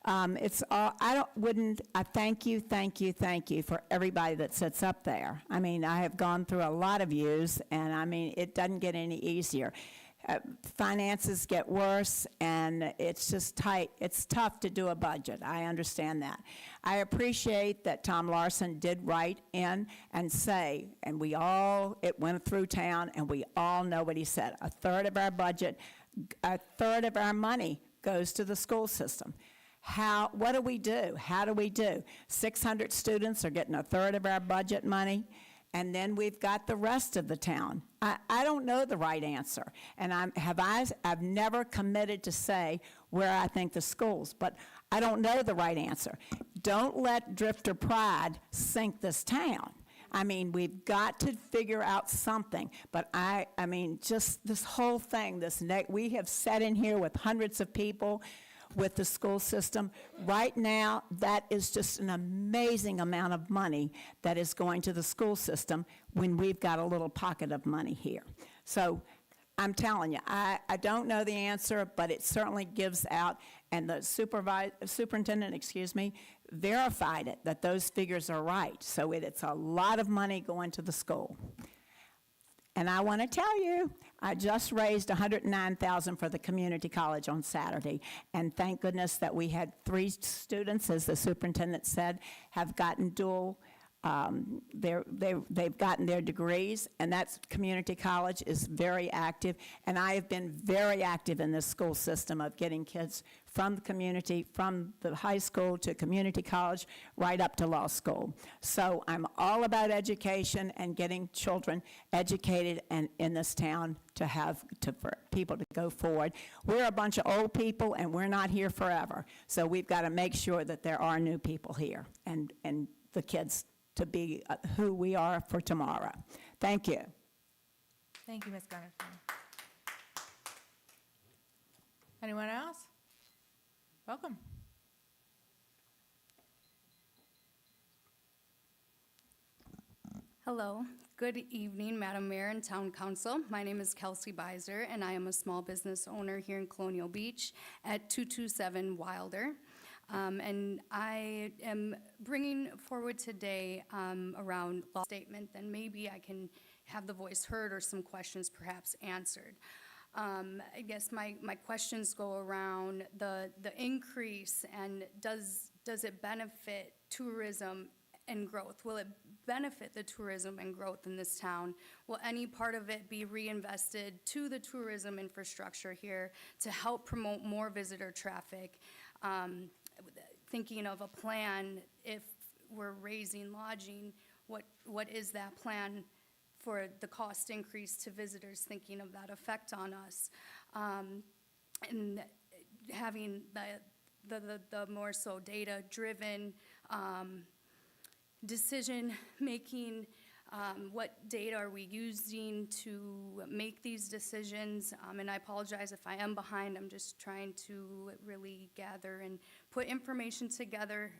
I thank you for everybody that sits up there. I mean, I have gone through a lot of yous, and I mean, it doesn't get any easier. Finances get worse, and it's just tight. It's tough to do a budget. I understand that. I appreciate that Tom Larson did write in and say, and it went through town, and we all know what he said. A third of our budget, a third of our money goes to the school system. What do we do? How do we do? 600 students are getting a third of our budget money, and then we've got the rest of the town. I don't know the right answer, and I've never committed to say where I think the schools, but I don't know the right answer. Don't let drifter pride sink this town. I mean, we've got to figure out something, but I mean, just this whole thing, we have sat in here with hundreds of people with the school system. Right now, that is just an amazing amount of money that is going to the school system when we've got a little pocket of money here. So I'm telling you, I don't know the answer, but it certainly gives out, and the superintendent, verified it, that those figures are right. So it's a lot of money going to the school. And I want to tell you, I just raised $109,000 for the community college on Saturday, and thank goodness that we had 3 students, as the superintendent said, have gotten they've gotten their degrees, and that community college is very active, and I have been very active in this school system of getting kids from the community, from the high school to community college, right up to law school. So I'm all about education and getting children educated and in this town for people to go forward. We're a bunch of old people, and we're not here forever. So we've got to make sure that there are new people here, and the kids to be who we are for tomorrow. Thank you. Thank you, Ms. Gunderson. Anyone else? Welcome. Hello. Good evening, Madam Mayor and Town Council. My name is Kelsey Beiser, and I am a small business owner here in Colonial Beach at 227 Wilder. And I am bringing forward today around law statement, then maybe I can have the voice heard or some questions perhaps answered. I guess my questions go around the increase, and does it benefit tourism and growth? Will it benefit the tourism and growth in this town? Will any part of it be reinvested to the tourism infrastructure here to help promote more visitor traffic? Thinking of a plan, if we're raising lodging, what is that plan for the cost increase to visitors, thinking of that effect on us? And having the more so data-driven decision-making, what data are we using to make these decisions? And I apologize if I am behind. I'm just trying to really gather and put information together.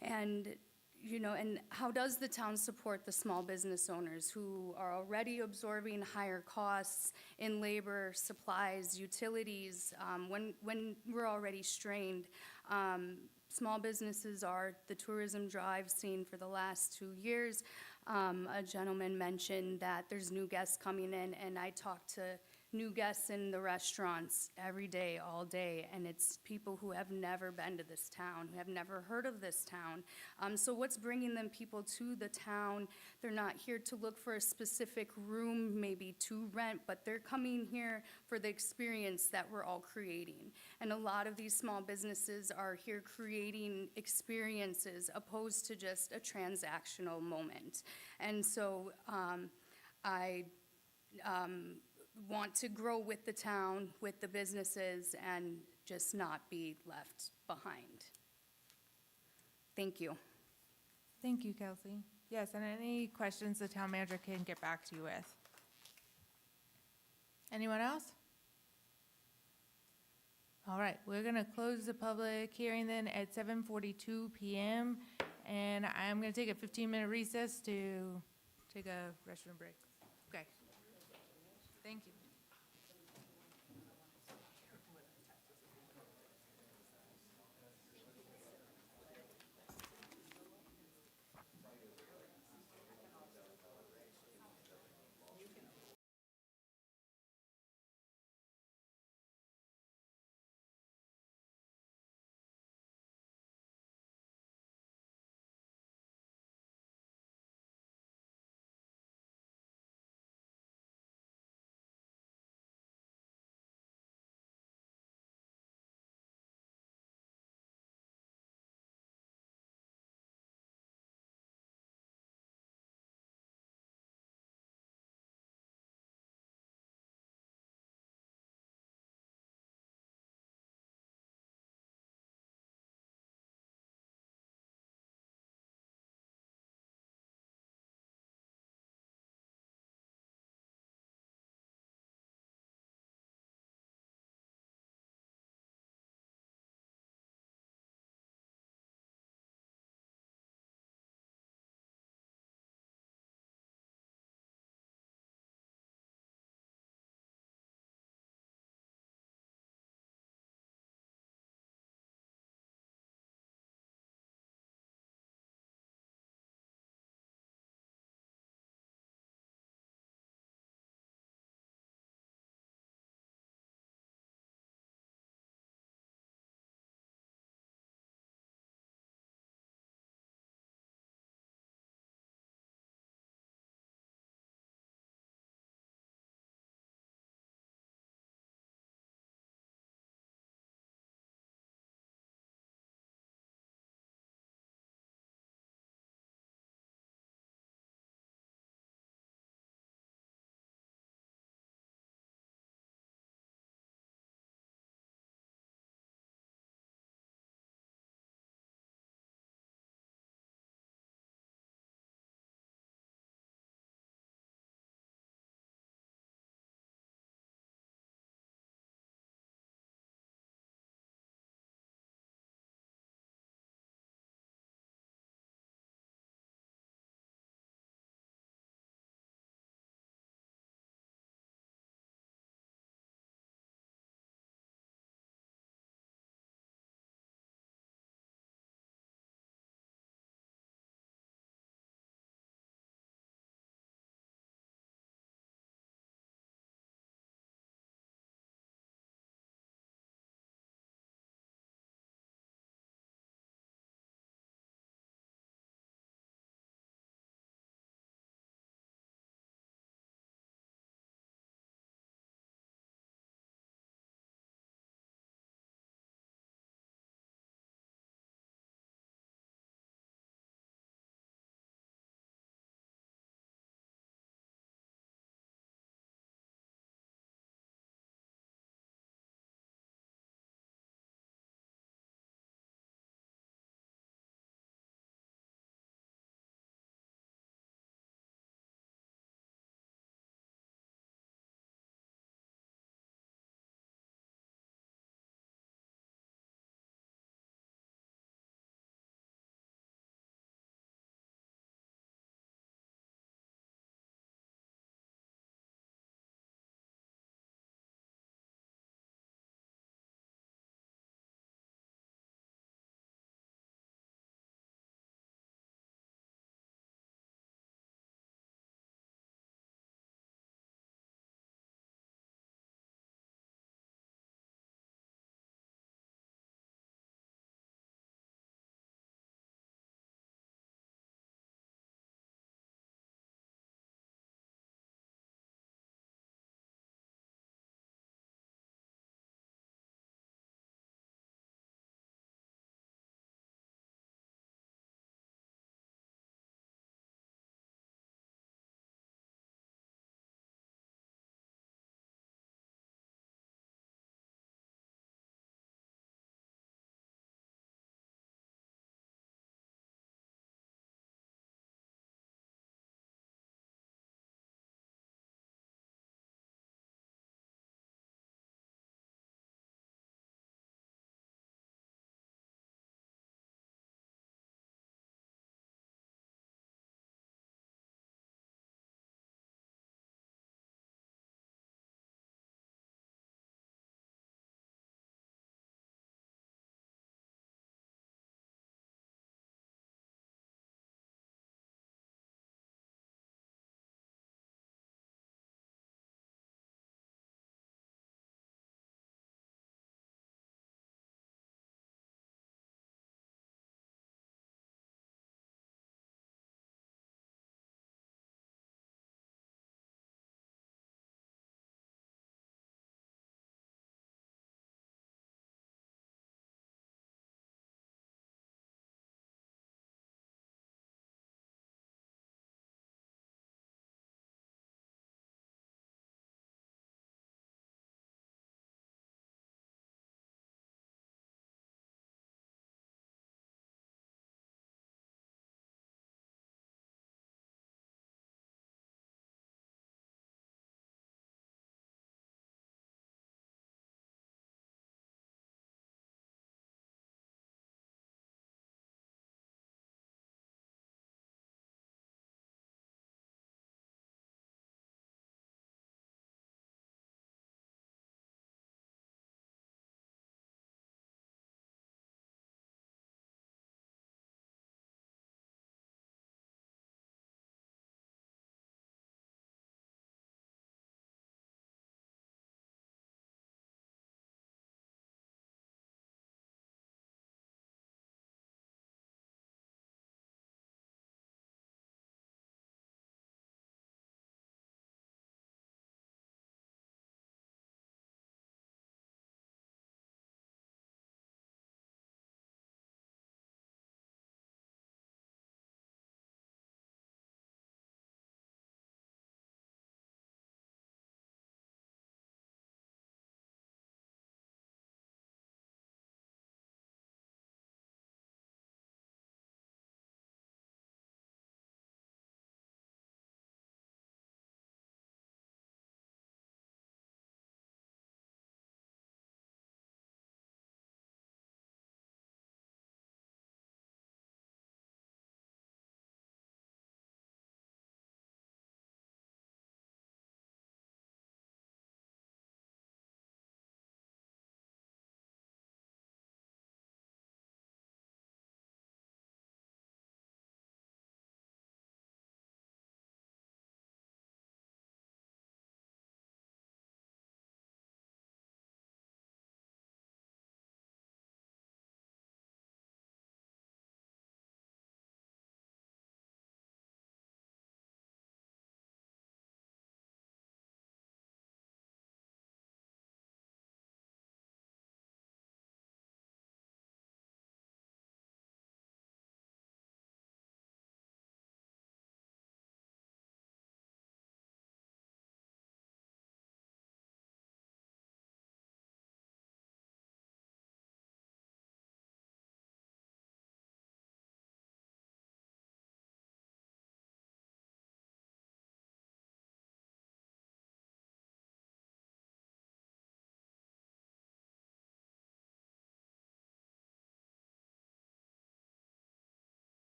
And and how does the town support the small business owners who are already absorbing higher costs in labor, supplies, utilities, when we're already strained? Small businesses are the tourism drive seen for the last 2 years. A gentleman mentioned that there's new guests coming in, and I talk to new guests in the restaurants every day, all day, and it's people who have never been to this town, who have never heard of this town. So what's bringing them people to the town? They're not here to look for a specific room, maybe to rent, but they're coming here for the experience that we're all creating. And a lot of these small businesses are here creating experiences opposed to just a transactional moment. And so I want to grow with the town, with the businesses, and just not be left behind. Thank you. Thank you, Kelsey. Yes, and any questions the town manager can get back to you with. Anyone else? All right, we're going to close the public hearing then at 7:42 PM, and I'm going to take a 15-minute recess to take a restroom break. Okay. Thank you.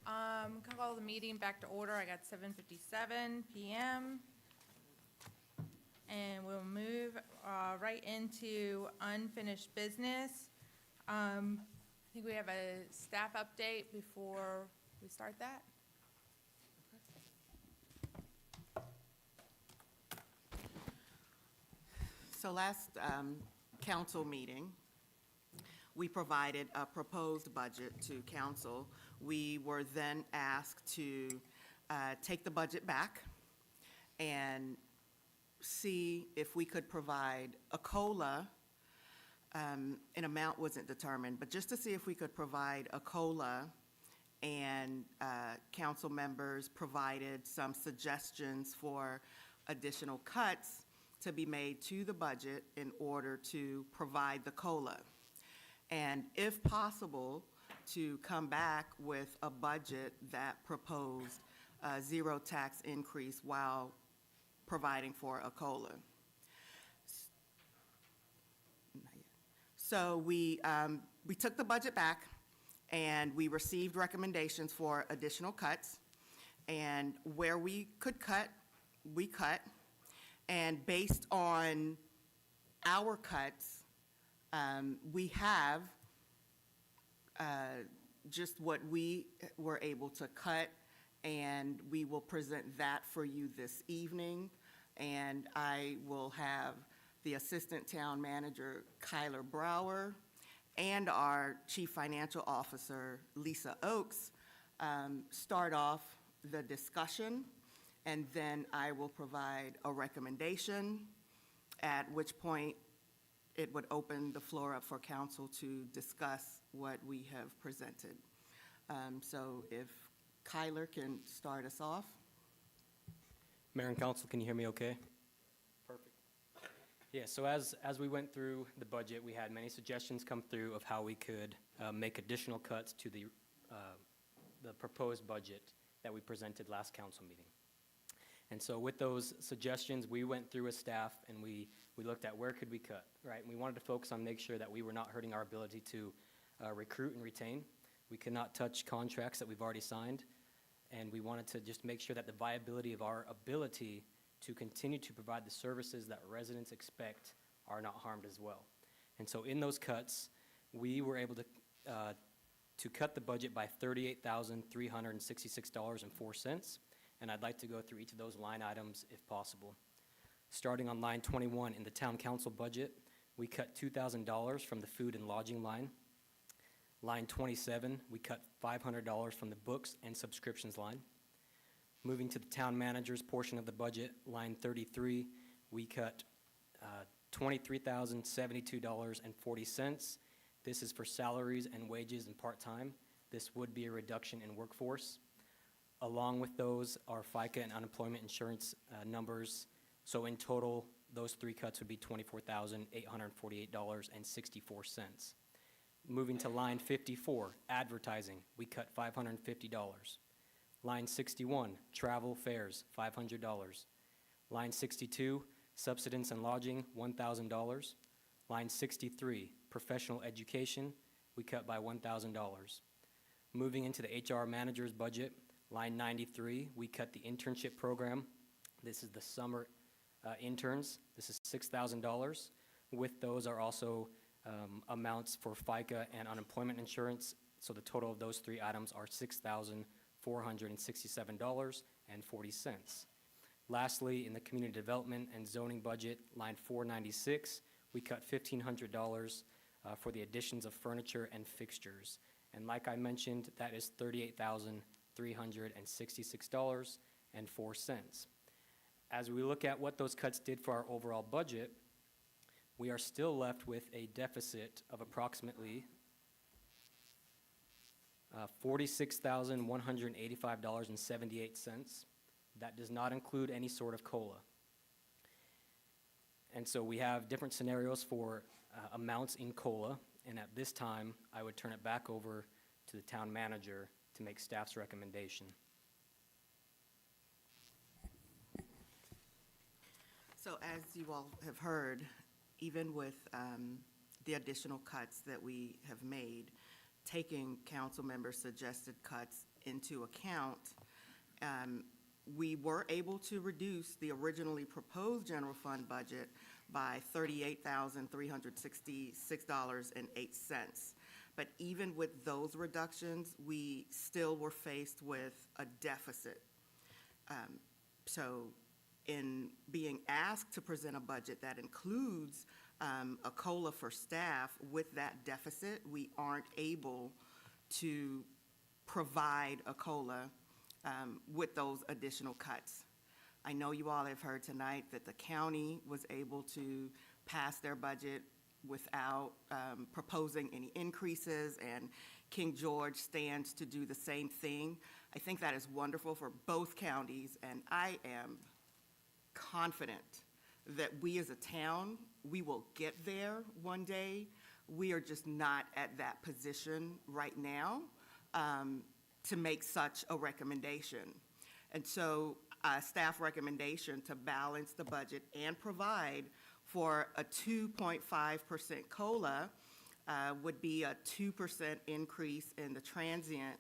Call the meeting back to order. I got 7:57 PM. And we'll move right into unfinished business. I think we have a staff update before we start that. So last council meeting, we provided a proposed budget to council. We were then asked to take the budget back and see if we could provide a COLA. An amount wasn't determined, but just to see if we could provide a COLA, and council members provided some suggestions for additional cuts to be made to the budget in order to provide the COLA. And if possible, to come back with a budget that proposed a zero tax increase while providing for a COLA. So we took the budget back and we received recommendations for additional cuts. And where we could cut, we cut. And based on our cuts, we have just what we were able to cut, and we will present that for you this evening. And I will have the Assistant Town Manager, Kyler Brower, and our Chief Financial Officer, Lisa Oakes, start off the discussion, and then I will provide a recommendation, at which point it would open the floor up for council to discuss what we have presented. So if Kyler can start us off. Mayor and council, can you hear me okay? Perfect. Yeah, so as we went through the budget, we had many suggestions come through of how we could make additional cuts to the proposed budget that we presented last council meeting. And so with those suggestions, we went through as staff and we looked at where could we cut, right? And we wanted to focus on make sure that we were not hurting our ability to recruit and retain. We could not touch contracts that we've already signed. And we wanted to just make sure that the viability of our ability to continue to provide the services that residents expect are not harmed as well. And so in those cuts, we were able to cut the budget by $38,366.04. And I'd like to go through each of those line items if possible. Starting on line 21 in the town council budget, we cut $2,000 from the food and lodging line. Line 27, we cut $500 from the books and subscriptions line. Moving to the town manager's portion of the budget, line 33, we cut $23,072.40. This is for salaries and wages and part-time. This would be a reduction in workforce. Along with those are FICA and unemployment insurance numbers. So in total, those three cuts would be $24,848.64. Moving to line 54, advertising, we cut $550. Line 61, travel fares, $500. Line 62, subsistence and lodging, $1,000. Line 63, professional education, we cut by $1,000. Moving into the HR manager's budget, line 93, we cut the internship program. This is the summer interns. This is $6,000. With those are also amounts for FICA and unemployment insurance. So the total of those three items are $6,467.40. Lastly, in the community development and zoning budget, line 496, we cut $1,500 for the additions of furniture and fixtures. And like I mentioned, that is $38,366.04. As we look at what those cuts did for our overall budget, we are still left with a deficit of approximately $46,185.78. That does not include any sort of COLA. And so we have different scenarios for amounts in COLA, and at this time, I would turn it back over to the town manager to make staff's recommendation. So as you all have heard, even with the additional cuts that we have made, taking council members' suggested cuts into account, we were able to reduce the originally proposed general fund budget by $38,366.08. But even with those reductions, we still were faced with a deficit. So in being asked to present a budget that includes a COLA for staff with that deficit, we aren't able to provide a COLA with those additional cuts. I know you all have heard tonight that the county was able to pass their budget without proposing any increases, and King George stands to do the same thing. I think that is wonderful for both counties, and I am confident that we as a town, we will get there one day. We are just not at that position right now to make such a recommendation. And so staff recommendation to balance the budget and provide for a 2.5% COLA would be a 2% increase in the transient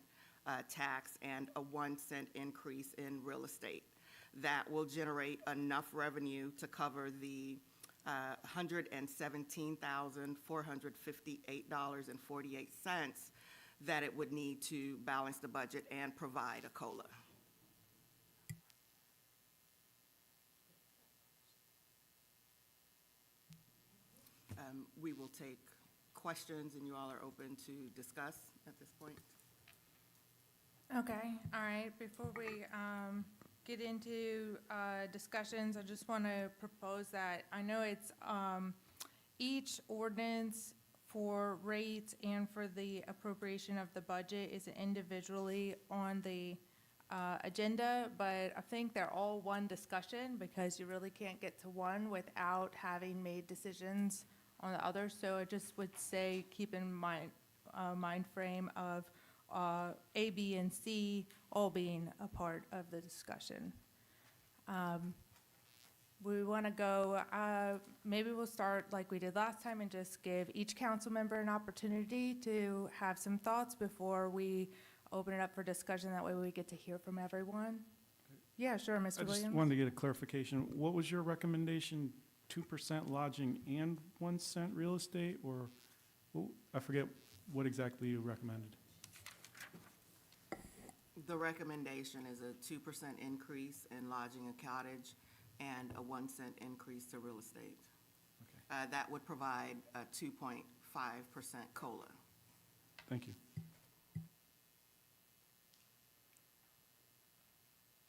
tax and a 1 cent increase in real estate. That will generate enough revenue to cover the $117,458.48 that it would need to balance the budget and provide a COLA. We will take questions, and you all are open to discuss at this point. Okay, all right. Before we get into discussions, I just want to propose that, I know it's each ordinance for rates and for the appropriation of the budget is individually on the agenda, but I think they're all one discussion because you really can't get to one without having made decisions on the other. So I just would say keep in mind frame of A, B, and C all being a part of the discussion. We want to go, maybe we'll start like we did last time and just give each council member an opportunity to have some thoughts before we open it up for discussion. That way we get to hear from everyone. Yeah, sure, Mr. I just Williams. wanted to get a clarification. What was your recommendation? 2% lodging and 1 cent real estate, or I forget what exactly you recommended. The recommendation is a 2% increase in lodging and cottage and a 1 cent increase to real estate. Okay. That would provide a 2.5% COLA. Thank you.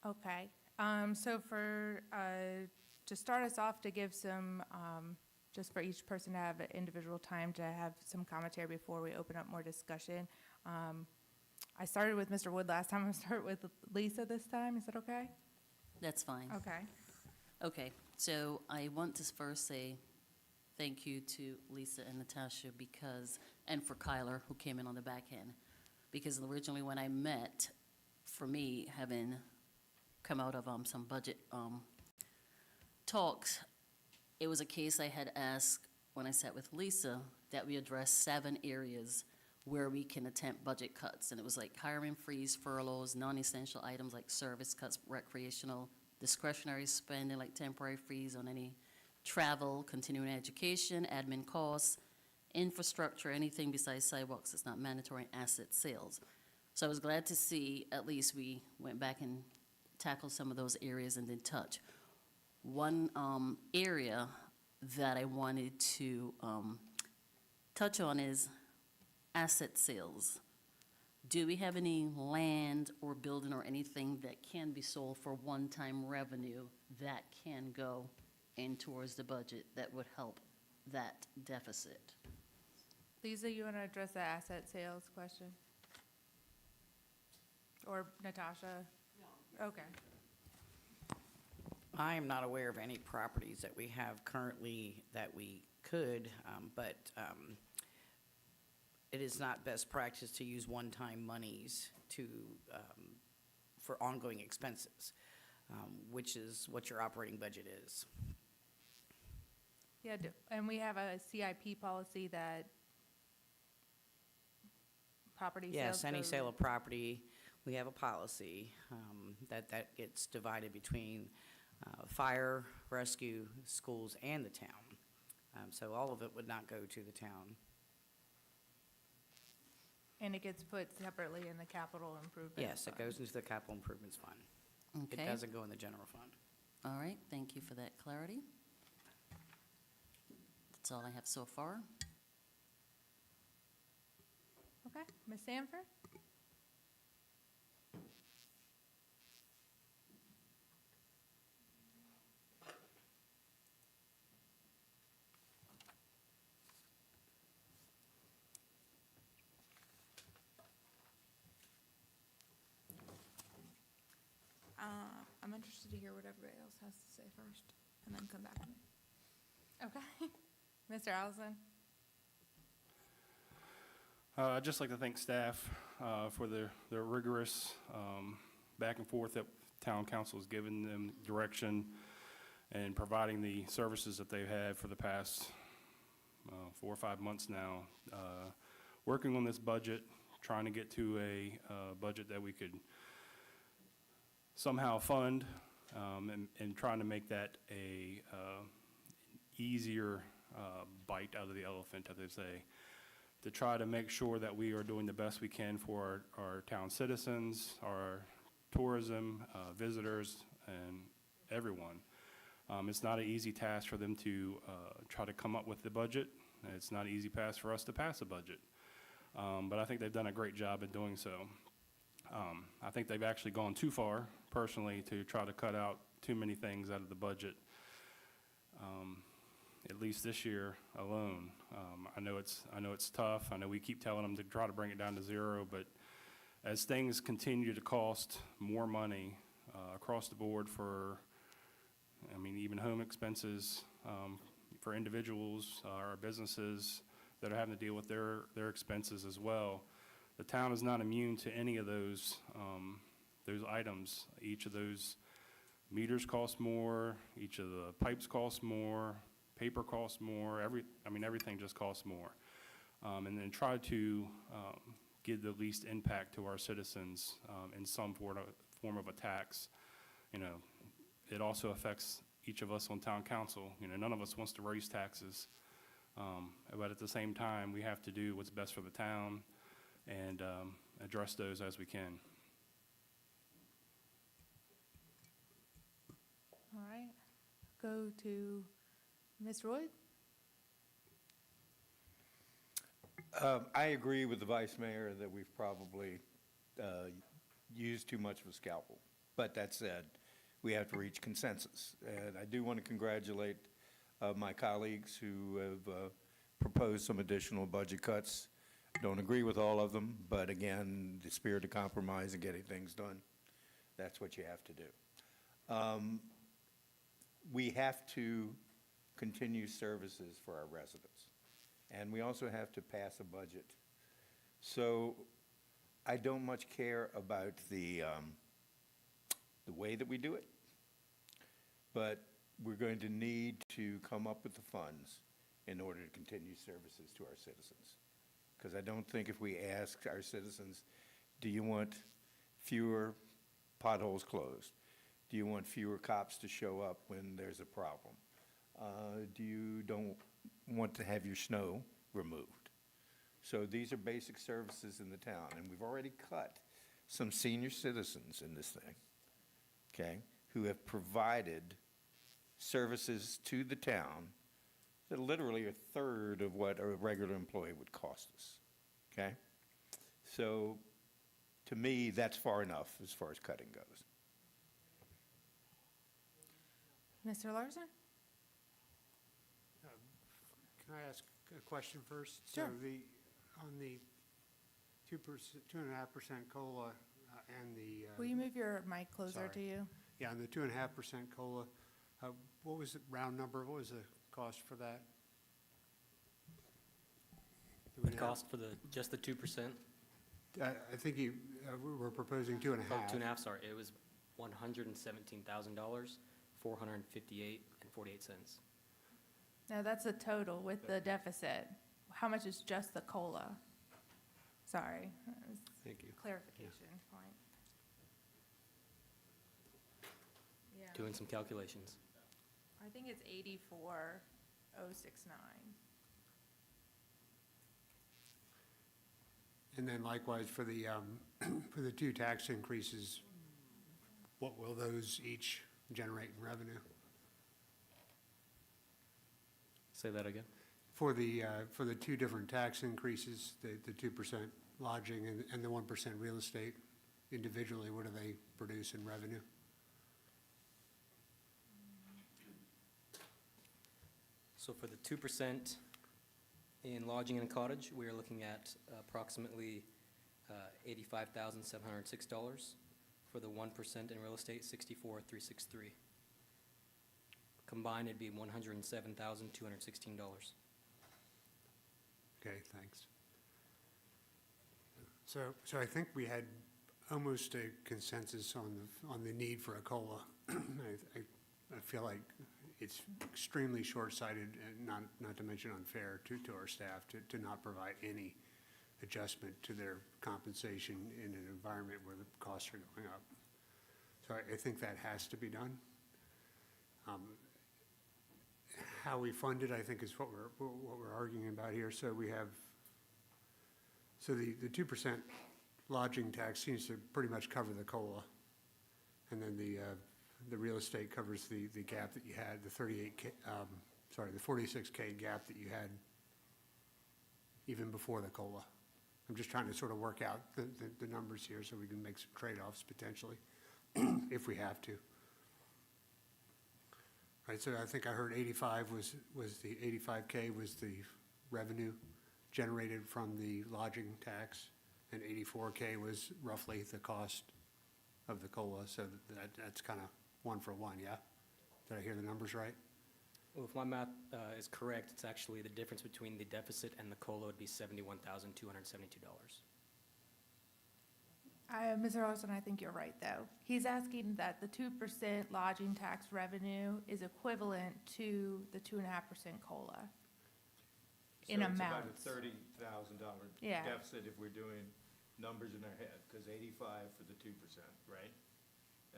Okay, so for, to start us off, to give some, just for each person to have individual time to have some commentary before we open up more discussion. I started with Mr. Wood last time. I'm going to start with Lisa this time. Is that okay? That's fine. Okay. Okay, so I want to first say thank you to Lisa and Natasha because, and for Kyler, who came in on the back end. Because originally when I met, for me, having come out of some budget talks, it was a case I had asked when I sat with Lisa that we address 7 areas where we can attempt budget cuts. And it was like hiring freeze, furloughs, non-essential items like service cuts, recreational, discretionary spending like temporary freeze on any travel, continuing education, admin costs, infrastructure, anything besides sidewalks that's not mandatory, asset sales. So I was glad to see at least we went back and tackled some of those areas and then touch. One area that I wanted to touch on is asset sales. Do we have any land or building or anything that can be sold for one-time revenue that can go in towards the budget that would help that deficit? Lisa, you want to address the asset sales question? Or Natasha? No. Okay. I am not aware of any properties that we have currently that we could, but it is not best practice to use one-time monies to, for ongoing expenses, which is what your operating budget is. Yeah, and we have a CIP policy that property sales? Yes, any go- sale of property, we have a policy that gets divided between fire, rescue, schools, and the town. So all of it would not go to the town. And it gets put separately in the capital improvement? Yes, it fund? goes into the capital improvements fund. It Okay. doesn't go in the general fund. All right, thank you for that clarity. That's all I have so far. Okay, Ms. Sanford? I'm interested to hear what everybody else has to say first, and then come back to me. Okay. Mr. Allison? I'd just like to thank staff for their rigorous back and forth that town council has given them direction and providing the services that they've had for the past 4 or 5 months now. Working on this budget, trying to get to a budget that we could somehow fund, and trying to make that a easier bite out of the elephant, as they say, to try to make sure that we are doing the best we can for our town citizens, our tourism, visitors, and everyone. It's not an easy task for them to try to come up with the budget. It's not an easy task for us to pass a budget. But I think they've done a great job in doing so. I think they've actually gone too far, personally, to try to cut out too many things out of the budget, at least this year alone. I know it's tough. I know we keep telling them to try to bring it down to zero, but as things continue to cost more money across the board for, even home expenses for individuals, our businesses that are having to deal with their expenses as well. The town is not immune to any of those items. Each of those meters cost more, each of the pipes cost more, paper costs more, everything just costs more. And then try to give the least impact to our citizens in some form of a tax. It also affects each of us on town council. None of us wants to raise taxes. But at the same time, we have to do what's best for the town and address those as we can. All right. Go to Ms. Royd? I agree with the vice mayor that we've probably used too much of a scalpel. But that said, we have to reach consensus. And I do want to congratulate my colleagues who have proposed some additional budget cuts. Don't agree with all of them, but again, the spirit of compromise and getting things done, that's what you have to do. We have to continue services for our residents, and we also have to pass a budget. So I don't much care about the way that we do it, but we're going to need to come up with the funds in order to continue services to our citizens. Because I don't think if we ask our citizens, do you want fewer potholes closed? Do you want fewer cops to show up when there's a problem? Do you don't want to have your snow removed? So these are basic services in the town, and we've already cut some senior citizens in this thing, okay, who have provided services to the town that are literally a third of what a regular employee would cost us, okay? So to me, that's far enough as far as cutting goes. Mr. Larson? Can I ask a question first? Sure. So on the 2.5% COLA and the. Will you move your mic closer sorry. to you? Yeah, on the 2.5% COLA, what was the round number? What was the cost for that? Do we The know? cost for just the 2%? I think we were proposing 2.5. Oh, 2.5, sorry, it was $117,000, $458.48. No, that's a total with the deficit. How much is just the COLA? Sorry. That was Thank you. clarification point. Yeah, Doing some calculations. I think it's 84,069. And then likewise for the, for the two tax increases, what will those each generate in revenue? Say that again? For the two different tax increases, the 2% lodging and the 1% real estate, individually, what do they produce in revenue? So for the 2% in lodging and cottage, we are looking at approximately $85,706. For the 1% in real estate, $64,363. Combined, it'd be $107,216. Okay, thanks. So I think we had almost a consensus on the need for a COLA. I feel like it's extremely short-sighted and not to mention unfair to our staff to not provide any adjustment to their compensation in an environment where the costs are going up. So I think that has to be done. How we fund it, I think, is what we're arguing about here. So we have, so the 2% lodging tax seems to pretty much cover the COLA. And then the real estate covers the gap that you had, the 46K gap that you had even before the COLA. I'm just trying to sort of work out the numbers here so we can make some trade-offs potentially, if we have to. Right, so I think I heard 85 was the 85K was the revenue generated from the lodging tax, and 84K was roughly the cost of the COLA, so that's kind of one for one, yeah? Did I hear the numbers right? Well, if my math is correct, it's actually the difference between the deficit and the COLA would be $71,272. Mr. Olson, I think you're right, though. He's asking that the 2% lodging tax revenue is equivalent to the 2.5% COLA in amount. So it's about a $30,000 Yeah. deficit if we're doing numbers in our head, because 85 for the 2%, right?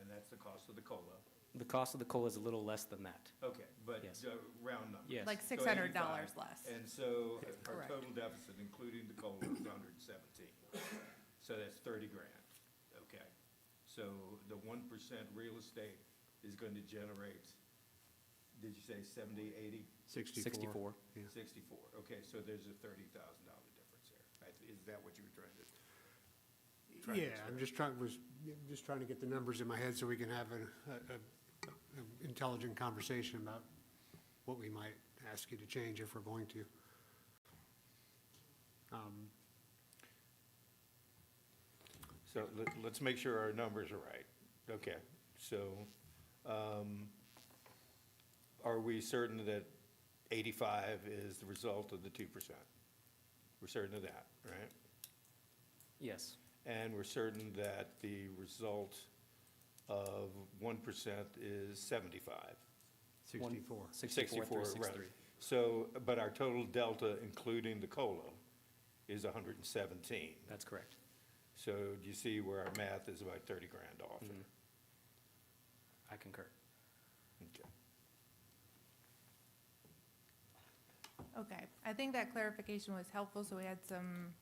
And that's the cost of the COLA. The cost of the COLA is a little less than that. Okay, but Yes. Round numbers. Yes. Like So $600 85. less. And so our Correct. total deficit, including the COLA, is 117. So that's 30 grand, okay? So the 1% real estate is going to generate, did you say 70, 80? 64. Yeah. 64, okay, so there's a $30,000 difference there. Is that what you were trying to? Yeah, I'm just trying to get the numbers in my head so we can have an intelligent conversation about what we might ask you to change if we're going to. So let's make sure our numbers are right. Okay, so are we certain that 85 is the result of the 2%? We're certain of that, right? Yes. And we're certain that the result of 1% is 75? 64. 64,363. right. So, but our total delta, including the COLA, is 117. That's correct. So do you see where our math is about 30 grand off? Mhm. I concur. Okay. Okay, I think that clarification was helpful, so we had some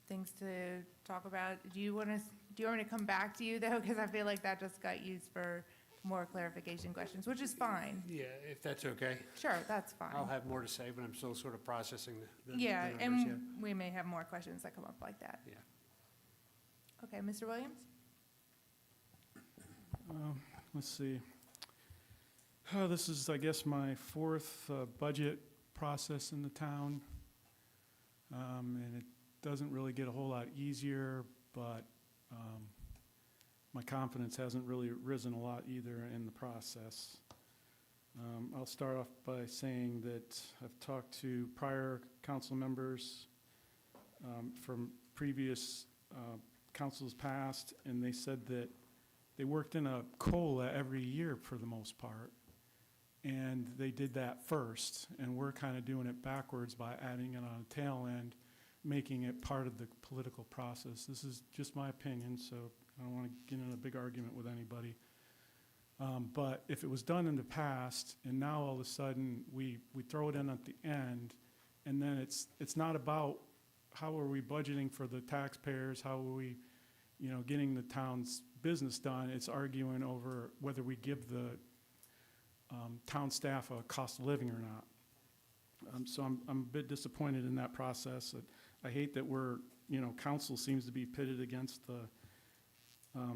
things to talk about. Do you want me to come back to you, though? Because I feel like that just got used for more clarification questions, which is fine. Yeah, if that's okay. Sure, that's fine. I'll have more to say, but I'm still sort of processing the Yeah, numbers, yeah. and we may have more questions that come up like that. Yeah. Okay, Mr. Williams? Let's see. This is, I guess, my fourth budget process in the town. And it doesn't really get a whole lot easier, but my confidence hasn't really risen a lot either in the process. I'll start off by saying that I've talked to prior council members from previous councils past, and they said that they worked in a COLA every year for the most part. And they did that first, and we're kind of doing it backwards by adding it on a tail end making it part of the political process. This is just my opinion, so I don't want to get in a big argument with anybody. But if it was done in the past, and now all of a sudden we throw it in at the end, and then it's not about how are we budgeting for the taxpayers, how are we, getting the town's business done. It's arguing over whether we give the town staff a cost of living or not. So I'm a bit disappointed in that process. I hate that council seems to be pitted against the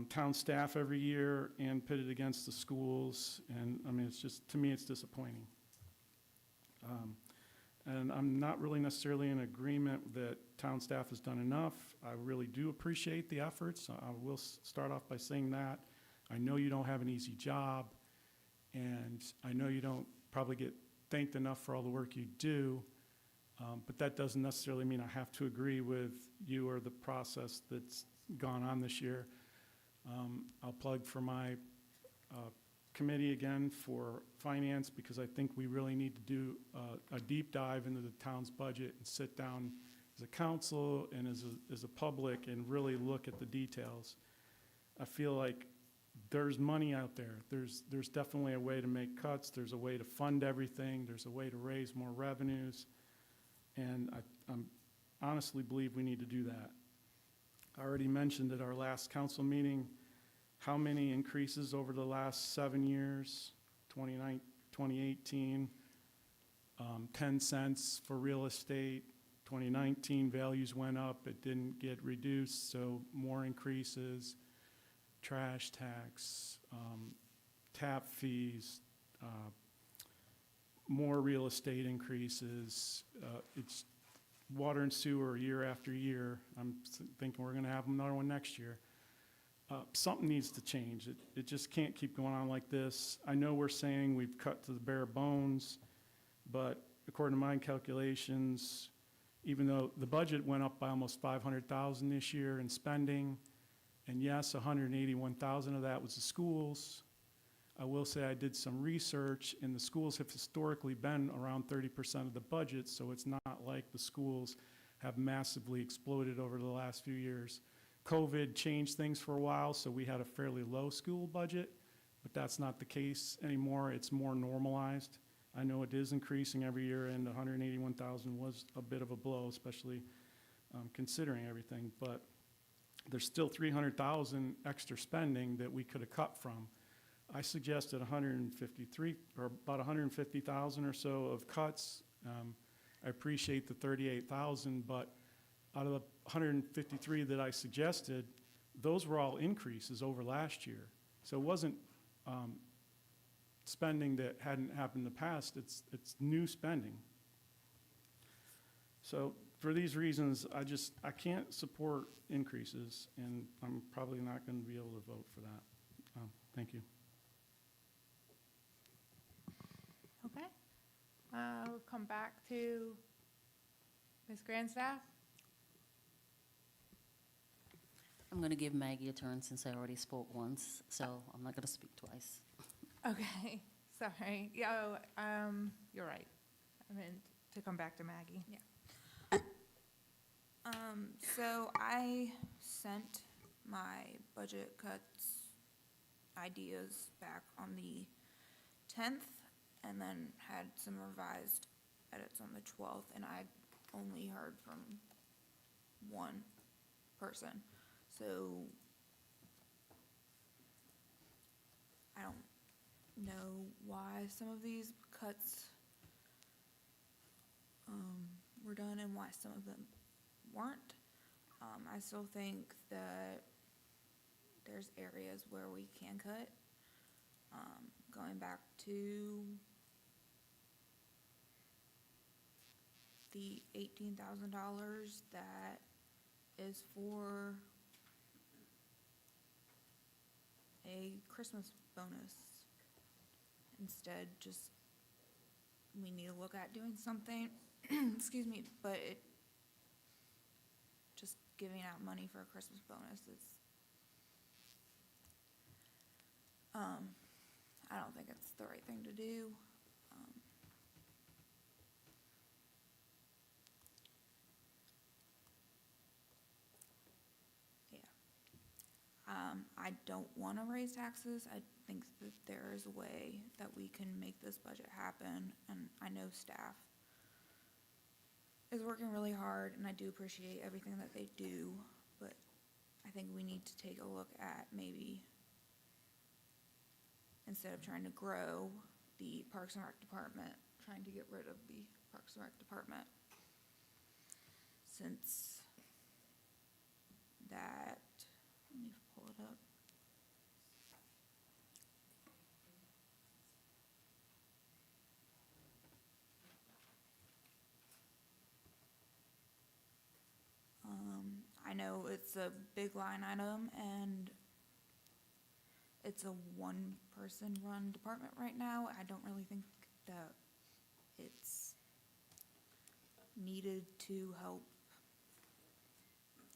town staff every year and pitted against the schools, and it's just, to me, it's disappointing. And I'm not really necessarily in agreement that town staff has done enough. I really do appreciate the efforts. I will start off by saying that. I know you don't have an easy job, and I know you don't probably get thanked enough for all the work you do, but that doesn't necessarily mean I have to agree with you or the process that's gone on this year. I'll plug for my committee again for finance, because I think we really need to do a deep dive into the town's budget and sit down as a council and as a public and really look at the details. I feel like there's money out there. There's definitely a way to make cuts. There's a way to fund everything. There's a way to raise more revenues. And I honestly believe we need to do that. I already mentioned at our last council meeting how many increases over the last 7 years, 2018, 10 cents for real estate. 2019, values went up, it didn't get reduced, so more increases. Trash tax, tap fees, more real estate increases. It's water and sewer year after year. I'm thinking we're going to have another one next year. Something needs to change. It just can't keep going on like this. I know we're saying we've cut to the bare bones, but according to my calculations, even though the budget went up by almost $500,000 this year in spending, and yes, $181,000 of that was the schools. I will say I did some research, and the schools have historically been around 30% of the budget, so it's not like the schools have massively exploded over the last few years. COVID changed things for a while, so we had a fairly low school budget, but that's not the case anymore. It's more normalized. I know it is increasing every year, and $181,000 was a bit of a blow, especially considering everything, but there's still $300,000 extra spending that we could have cut from. I suggested 153, or about 150,000 or so of cuts. I appreciate the 38,000, but out of the 153 that I suggested, those were all increases over last year. So it wasn't spending that hadn't happened in the past, it's new spending. So for these reasons, I can't support increases, and I'm probably not going to be able to vote for that. Thank you. Okay. We'll come back to Ms. Grandstaff. I'm going to give Maggie a turn since I already spoke once, so I'm not going to speak twice. Okay, sorry. Yeah, you're right. I meant to come back to Maggie. Yeah. So I sent my budget cuts ideas back on the 10th, and then had some revised edits on the 12th, and I only heard from one person. So I don't know why some of these cuts were done and why some of them weren't. I still think that there's areas where we can cut. Going back to the $18,000 that is for a Christmas bonus. Instead, just, we need to look at doing something, excuse me, but it, just giving out money for a Christmas bonus is, I don't think it's the right thing to do. I don't want to raise taxes. I think that there is a way that we can make this budget happen, and I know staff is working really hard, and I do appreciate everything that they do, but I think we need to take a look at maybe, instead of trying to grow the Parks and Rec department, trying to get rid of the Parks and Rec department. Since that, let me pull it up. I know it's a big line item, and it's a one-person run department right now. I don't really think that it's needed to help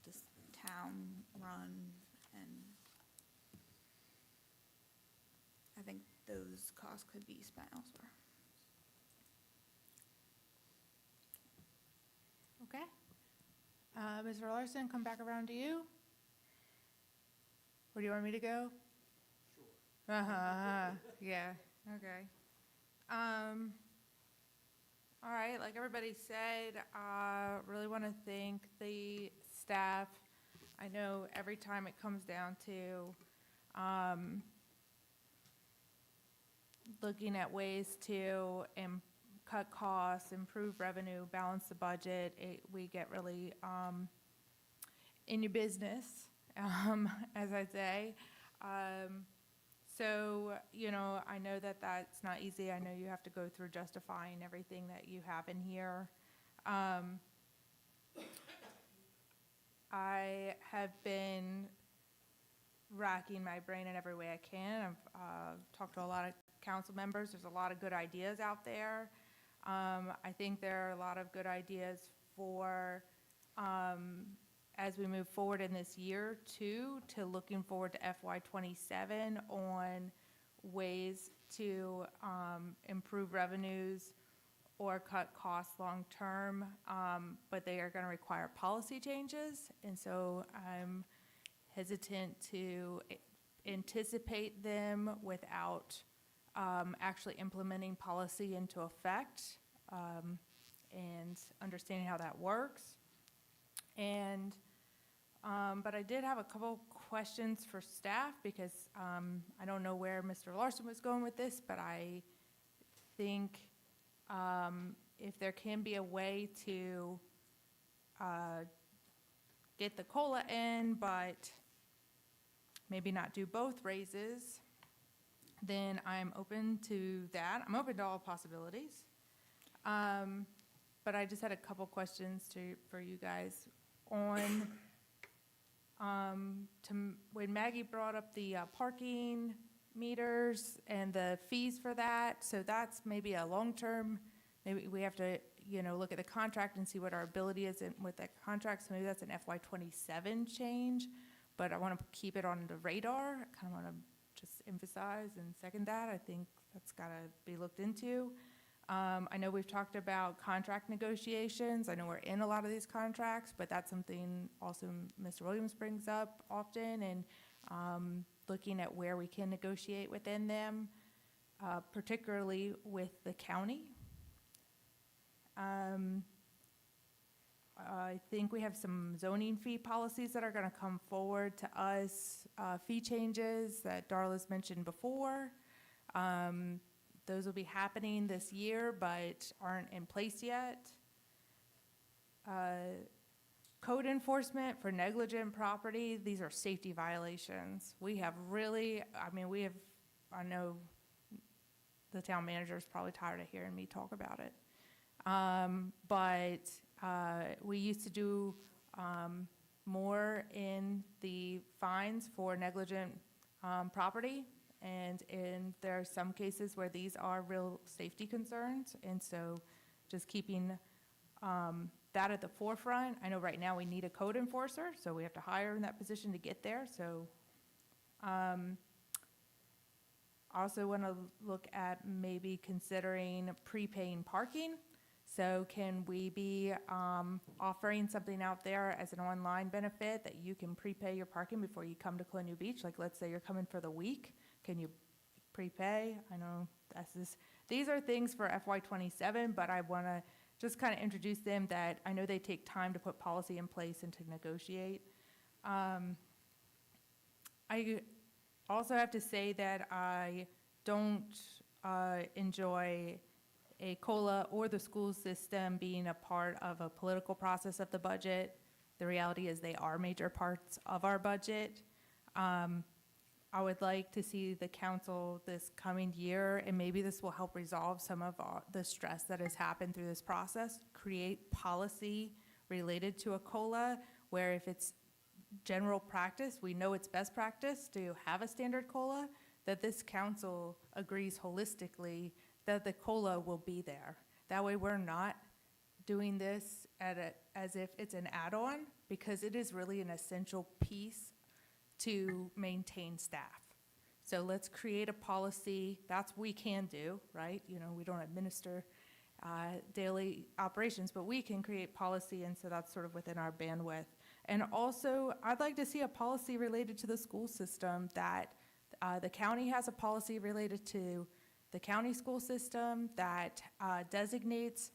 this town run, and I think those costs could be spent elsewhere. Okay. Mr. Larson, come back around to you. Where do you want me to go? Sure. Yeah, okay. All right, like everybody said, really want to thank the staff. I know every time it comes down to looking at ways to cut costs, improve revenue, balance the budget, we get really in your business, as I say. So, you know, I know that that's not easy. I know you have to go through justifying everything that you have in here. I have been racking my brain in every way I can. I've talked to a lot of council members. There's a lot of good ideas out there. I think there are a lot of good ideas for, as we move forward in this year too, to looking forward to FY27 on ways to improve revenues or cut costs long-term, but they are going to require policy changes. And so I'm hesitant to anticipate them without actually implementing policy into effect and understanding how that works. And but I did have a couple questions for staff because I don't know where Mr. Larson was going with this, but I think if there can be a way to get the COLA in, but maybe not do both raises, then I'm open to that. I'm open to all possibilities. But I just had a couple questions for you guys on when Maggie brought up the parking meters and the fees for that. So that's maybe a long-term, maybe we have to, you know, look at the contract and see what our ability is with that contract. So maybe that's an FY27 change, but I want to keep it on the radar. I kind of want to just emphasize and second that. I think that's got to be looked into. I know we've talked about contract negotiations. I know we're in a lot of these contracts, but that's something also Mr. Williams brings up often, and looking at where we can negotiate within them, particularly with the county. I think we have some zoning fee policies that are going to come forward to us, fee changes that Darla's mentioned before. Those will be happening this year, but aren't in place yet. Code enforcement for negligent property, these are safety violations. We have really, I know the town manager is probably tired of hearing me talk about it. But we used to do more in the fines for negligent property. And there are some cases where these are real safety concerns. And so just keeping that at the forefront. I know right now we need a code enforcer, so we have to hire in that position to get there. So I also want to look at maybe considering prepaying parking. So can we be offering something out there as an online benefit that you can prepay your parking before you come to Colonial Beach? Like, let's say you're coming for the week, can you prepay? I know these are things for FY '27, but I want to just kind of introduce them that I know they take time to put policy in place and to negotiate. I also have to say that I don't enjoy a COLA or the school system being a part of a political process of the budget. The reality is they are major parts of our budget. I would like to see the council this coming year, and maybe this will help resolve some of the stress that has happened through this process, create policy related to a COLA, where if it's general practice, we know it's best practice to have a standard COLA, that this council agrees holistically that the COLA will be there. That way we're not doing this as if it's an add-on, because it is really an essential piece to maintain staff. So let's create a policy. That's what we can do, right? You know, we don't administer daily operations, but we can create policy, and so that's sort of within our bandwidth. And also, I'd like to see a policy related to the school system, that the county has a policy related to the county school system that designates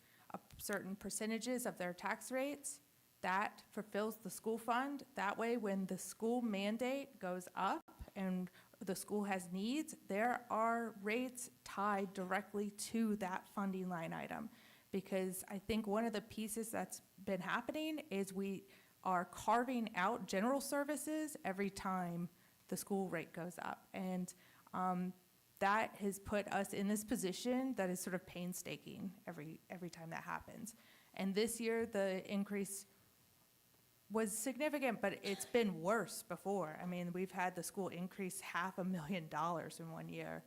certain percentages of their tax rates that fulfills the school fund. That way, when the school mandate goes up and the school has needs, there are rates tied directly to that funding line item. Because I think one of the pieces that's been happening is we are carving out general services every time the school rate goes up. And that has put us in this position that is sort of painstaking every time that happens. And this year, the increase was significant, but it's been worse before. I mean, we've had the school increase $500,000 in 1 year,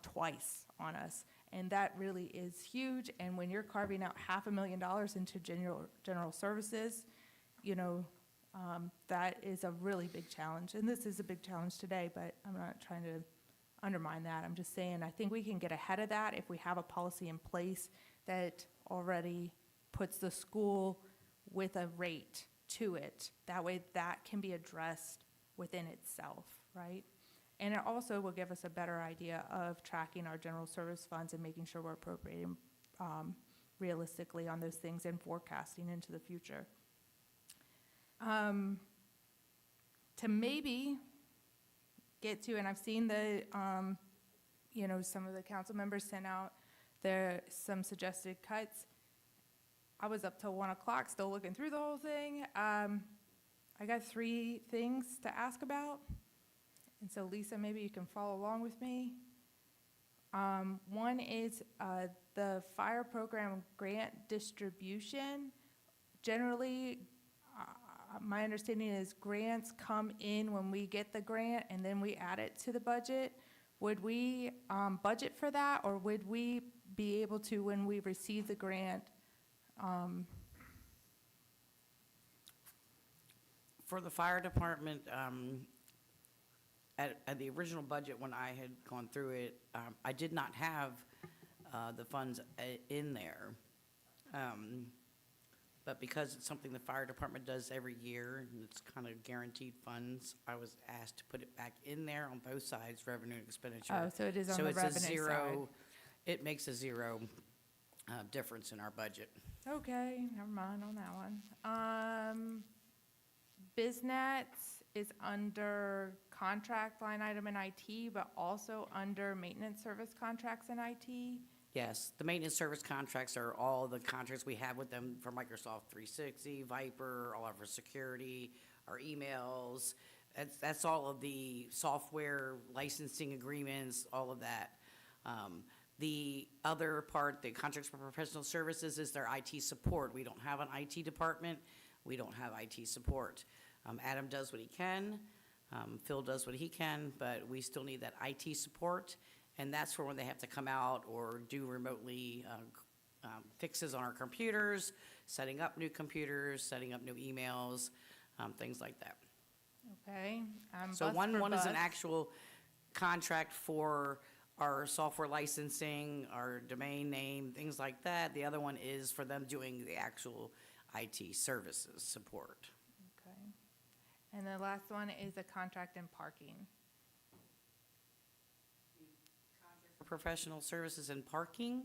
twice on us. And that really is huge. And when you're carving out $500,000 into general services, you know, that is a really big challenge. And this is a big challenge today, but I'm not trying to undermine that. I'm just saying, I think we can get ahead of that if we have a policy in place that already puts the school with a rate to it. That way that can be addressed within itself, right? And it also will give us a better idea of tracking our general service funds and making sure we're appropriating realistically on those things and forecasting into the future. To maybe get to, and I've seen the, you know, some of the council members sent out some suggested cuts. I was up till 1 o'clock still looking through the whole thing. I got 3 things to ask about. And so Lisa, maybe you can follow along with me. One is the fire program grant distribution. Generally, my understanding is grants come in when we get the grant and then we add it to the budget. Would we budget for that, or would we be able to, when we receive the grant? For the fire department, at the original budget, when I had gone through it, I did not have the funds in there. But because it's something the fire department does every year, and it's kind of guaranteed funds, I was asked to put it back in there on both sides, revenue and expenditure. Oh, so it is on the revenue side. So it's a zero, it makes a zero difference in our budget. Okay, never mind on that one. BizNet is under contract line item in IT, but also under maintenance service contracts in IT. Yes, the maintenance service contracts are all the contracts we have with them for Microsoft 360, Viper, all of our security, our emails. That's all of the software licensing agreements, all of that. The other part, the contracts for professional services, is their IT support. We don't have an IT department. We don't have IT support. Adam does what he can. Phil does what he can, but we still need that IT support. And that's for when they have to come out or do remotely fixes on our computers, setting up new computers, setting up new emails, things like that. Okay. So one is an actual contract for our software licensing, our domain name, things like that. The other one is for them doing the actual IT services support. Okay. And the last one is a contract in parking. For professional services and parking,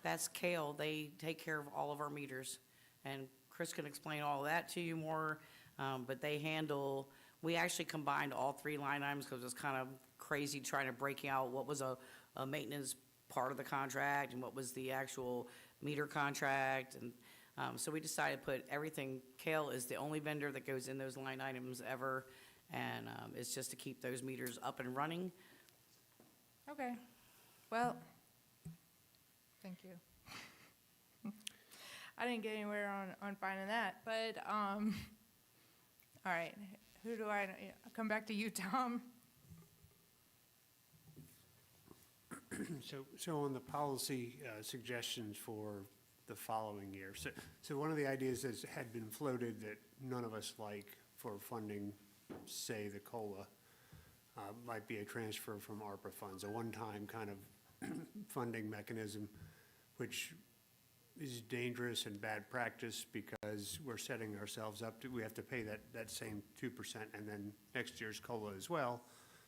that's Kale. They take care of all of our meters. And Chris can explain all that to you more, but they handle, we actually combined all three line items because it's kind of crazy trying to break out what was a maintenance part of the contract and what was the actual meter contract. And so we decided to put everything, Kale is the only vendor that goes in those line items ever, and it's just to keep those meters up and running. Okay. Well, thank you. I didn't get anywhere on finding that, but, all right, who do I, come back to you, Tom? So on the policy suggestions for the following year, so one of the ideas that had been floated that none of us like for funding, say, the COLA, might be a transfer from ARPA funds, a one-time kind of funding mechanism, which is dangerous and bad practice because we're setting ourselves up to, we have to pay that same 2% and then next year's COLA as well.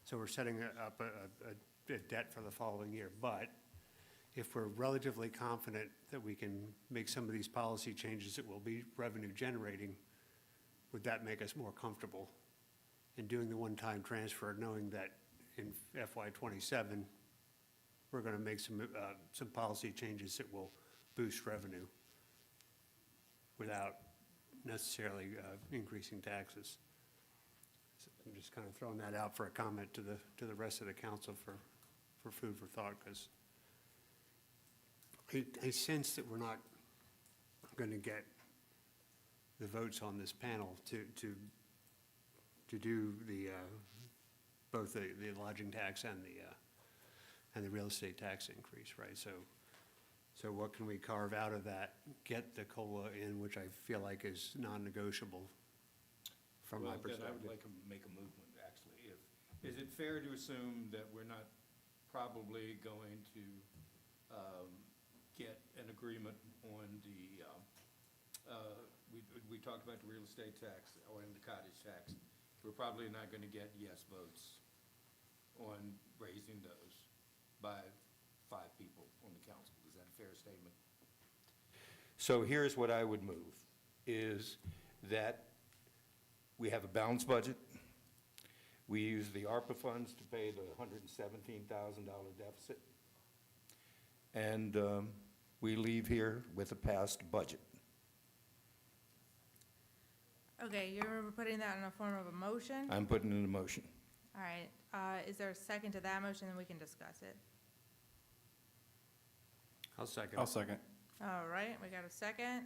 So we're setting up a debt for the following year. But if we're relatively confident that we can make some of these policy changes that will be revenue generating, would that make us more comfortable in doing the one-time transfer, knowing that in FY '27, we're going to make some policy changes that will boost revenue without necessarily increasing taxes? So I'm just kind of throwing that out for a comment to the rest of the council for food for thought, because I sense that we're not going to get the votes on this panel to do the both the lodging tax and the real estate tax increase, right? So what can we carve out of that? Get the COLA in, which I feel like is non-negotiable from my perspective. Well, then I would like to make a movement, actually. Is it fair to assume that we're not probably going to get an agreement on we talked about the real estate tax or in the cottage tax. We're probably not going to get yes votes on raising those by 5 people on the council. Is that a fair statement? So here's what I would move, is that we have a balanced budget. We use the ARPA funds to pay the $117,000 deficit. And we leave here with a passed budget. Okay, you're putting that in a form of a motion? I'm putting in a motion. All right, is there a second to that motion, then we can discuss it? I'll second. I'll second. All right, we got a second.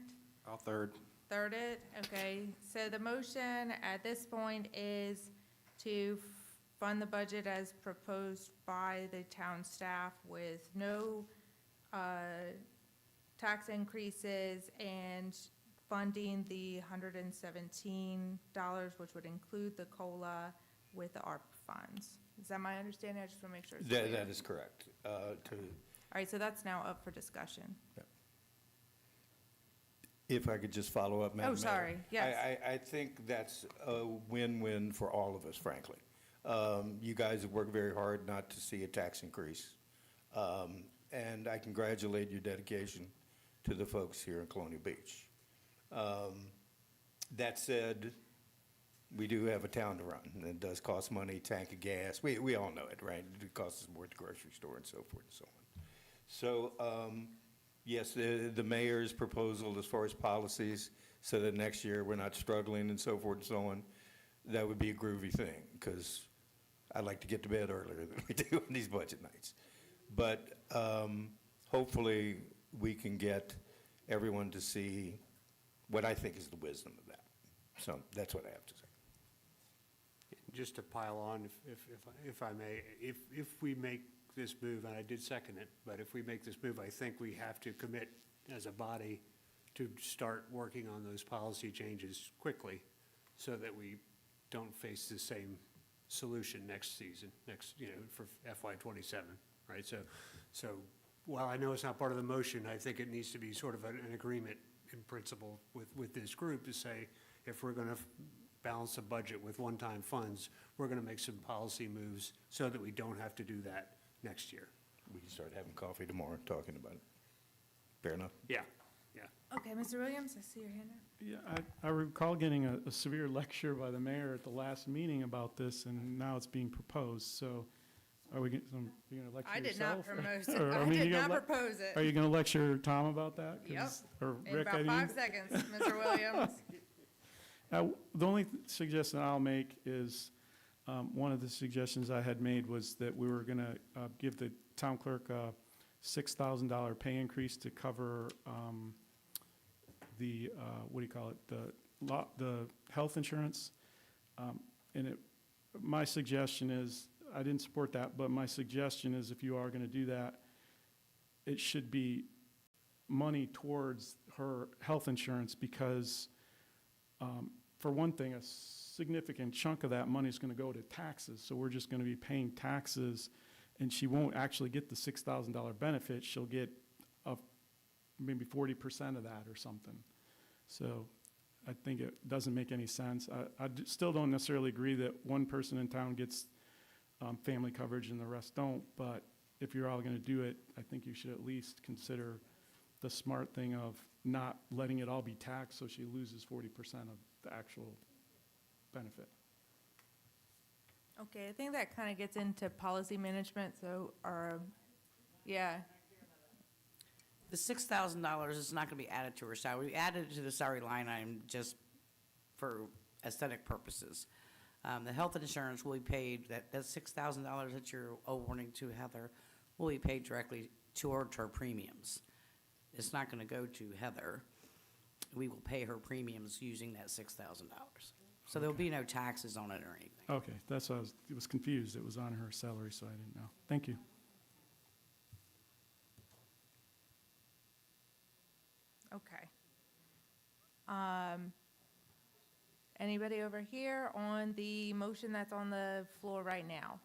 I'll third. Third it, okay. So the motion at this point is to fund the budget as proposed by the town staff with no tax increases and funding the $117, which would include the COLA with the ARP funds. Is that my understanding? I just want to make sure it's clear. That is correct. All right, so that's now up for discussion. If I could just follow up, Madam Mayor. Oh, sorry, yes. I think that's a win-win for all of us, frankly. You guys have worked very hard not to see a tax increase. And I congratulate your dedication to the folks here in Colonial Beach. That said, we do have a town to run, and it does cost money, tank of gas. We all know it, right? It costs us more at the grocery store and so forth and so on. So, yes, the mayor's proposal as far as policies, so that next year we're not struggling and so forth and so on, that would be a groovy thing, because I like to get to bed earlier than we do on these budget nights. But hopefully we can get everyone to see what I think is the wisdom of that. So that's what I have to say. Just to pile on, if I may, if we make this move, and I did second it, but if we make this move, I think we have to commit as a body to start working on those policy changes quickly so that we don't face the same solution next season, for FY '27. right? So while I know it's not part of the motion, I think it needs to be sort of an agreement in principle with this group to say, if we're going to balance the budget with one-time funds, we're going to make some policy moves so that we don't have to do that next year. We can start having coffee tomorrow, talking about it. Fair enough? Yeah. Okay, Mr. Williams, I see your hand up. Yeah, I recall getting a severe lecture by the mayor at the last meeting about this, and now it's being proposed, so are we, you gonna lecture I did yourself? not propose it. Or, I mean, did you not gonna propose it. Are you gonna lecture Tom about that? 'Cause- Yep. Or In Rick, I about mean? 5 seconds, Mr. Williams. The only suggestion I'll make is, one of the suggestions I had made was that we were gonna give the town clerk a $6,000 pay increase to cover the, what do you call it, the health insurance. And my suggestion is, I didn't support that, but my suggestion is if you are gonna do that, it should be money towards her health insurance because, for one thing, a significant chunk of that money is gonna go to taxes. So we're just gonna be paying taxes, and she won't actually get the $6,000 benefit. She'll get maybe 40% of that or something. So I think it doesn't make any sense. Still don't necessarily agree that one person in town gets family coverage and the rest don't, but if you're all gonna do it, I think you should at least consider the smart thing of not letting it all be taxed so she loses 40% of the actual benefit. Okay, I think that kind of gets into policy management, so, yeah. The $6,000 is not going to be added to her salary. We added it to the salary line item just for aesthetic purposes. The health insurance will be paid, that $6,000 that you're awarding to Heather will be paid directly toward her premiums. It's not going to go to Heather. We will pay her premiums using that $6,000. So there'll be no taxes on it or anything. Okay, that's why I was confused. It was on her salary, so I didn't know. Thank you. Okay. Anybody over here on the motion that's on the floor right now?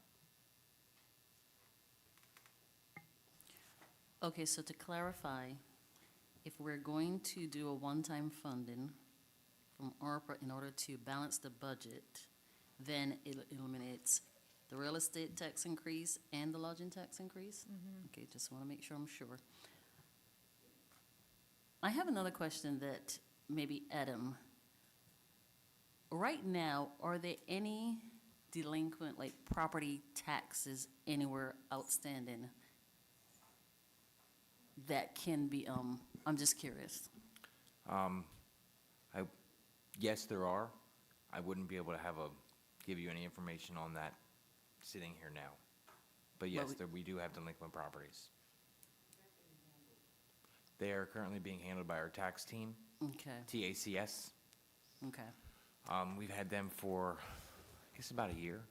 Okay, so to clarify, if we're going to do a one-time funding from ARPA in order to balance the budget, then it eliminates the real estate tax increase and the lodging tax increase? Okay, just want to make sure I'm sure. I have another question that maybe Adam, right now, are there any delinquent, like property taxes anywhere outstanding that can be, I'm just curious. Yes, there are. I wouldn't be able to give you any information on that sitting here now. But yes, we do have delinquent properties. They are currently being handled by our tax team, Okay, TACS. okay. We've had them for, I guess, about a year.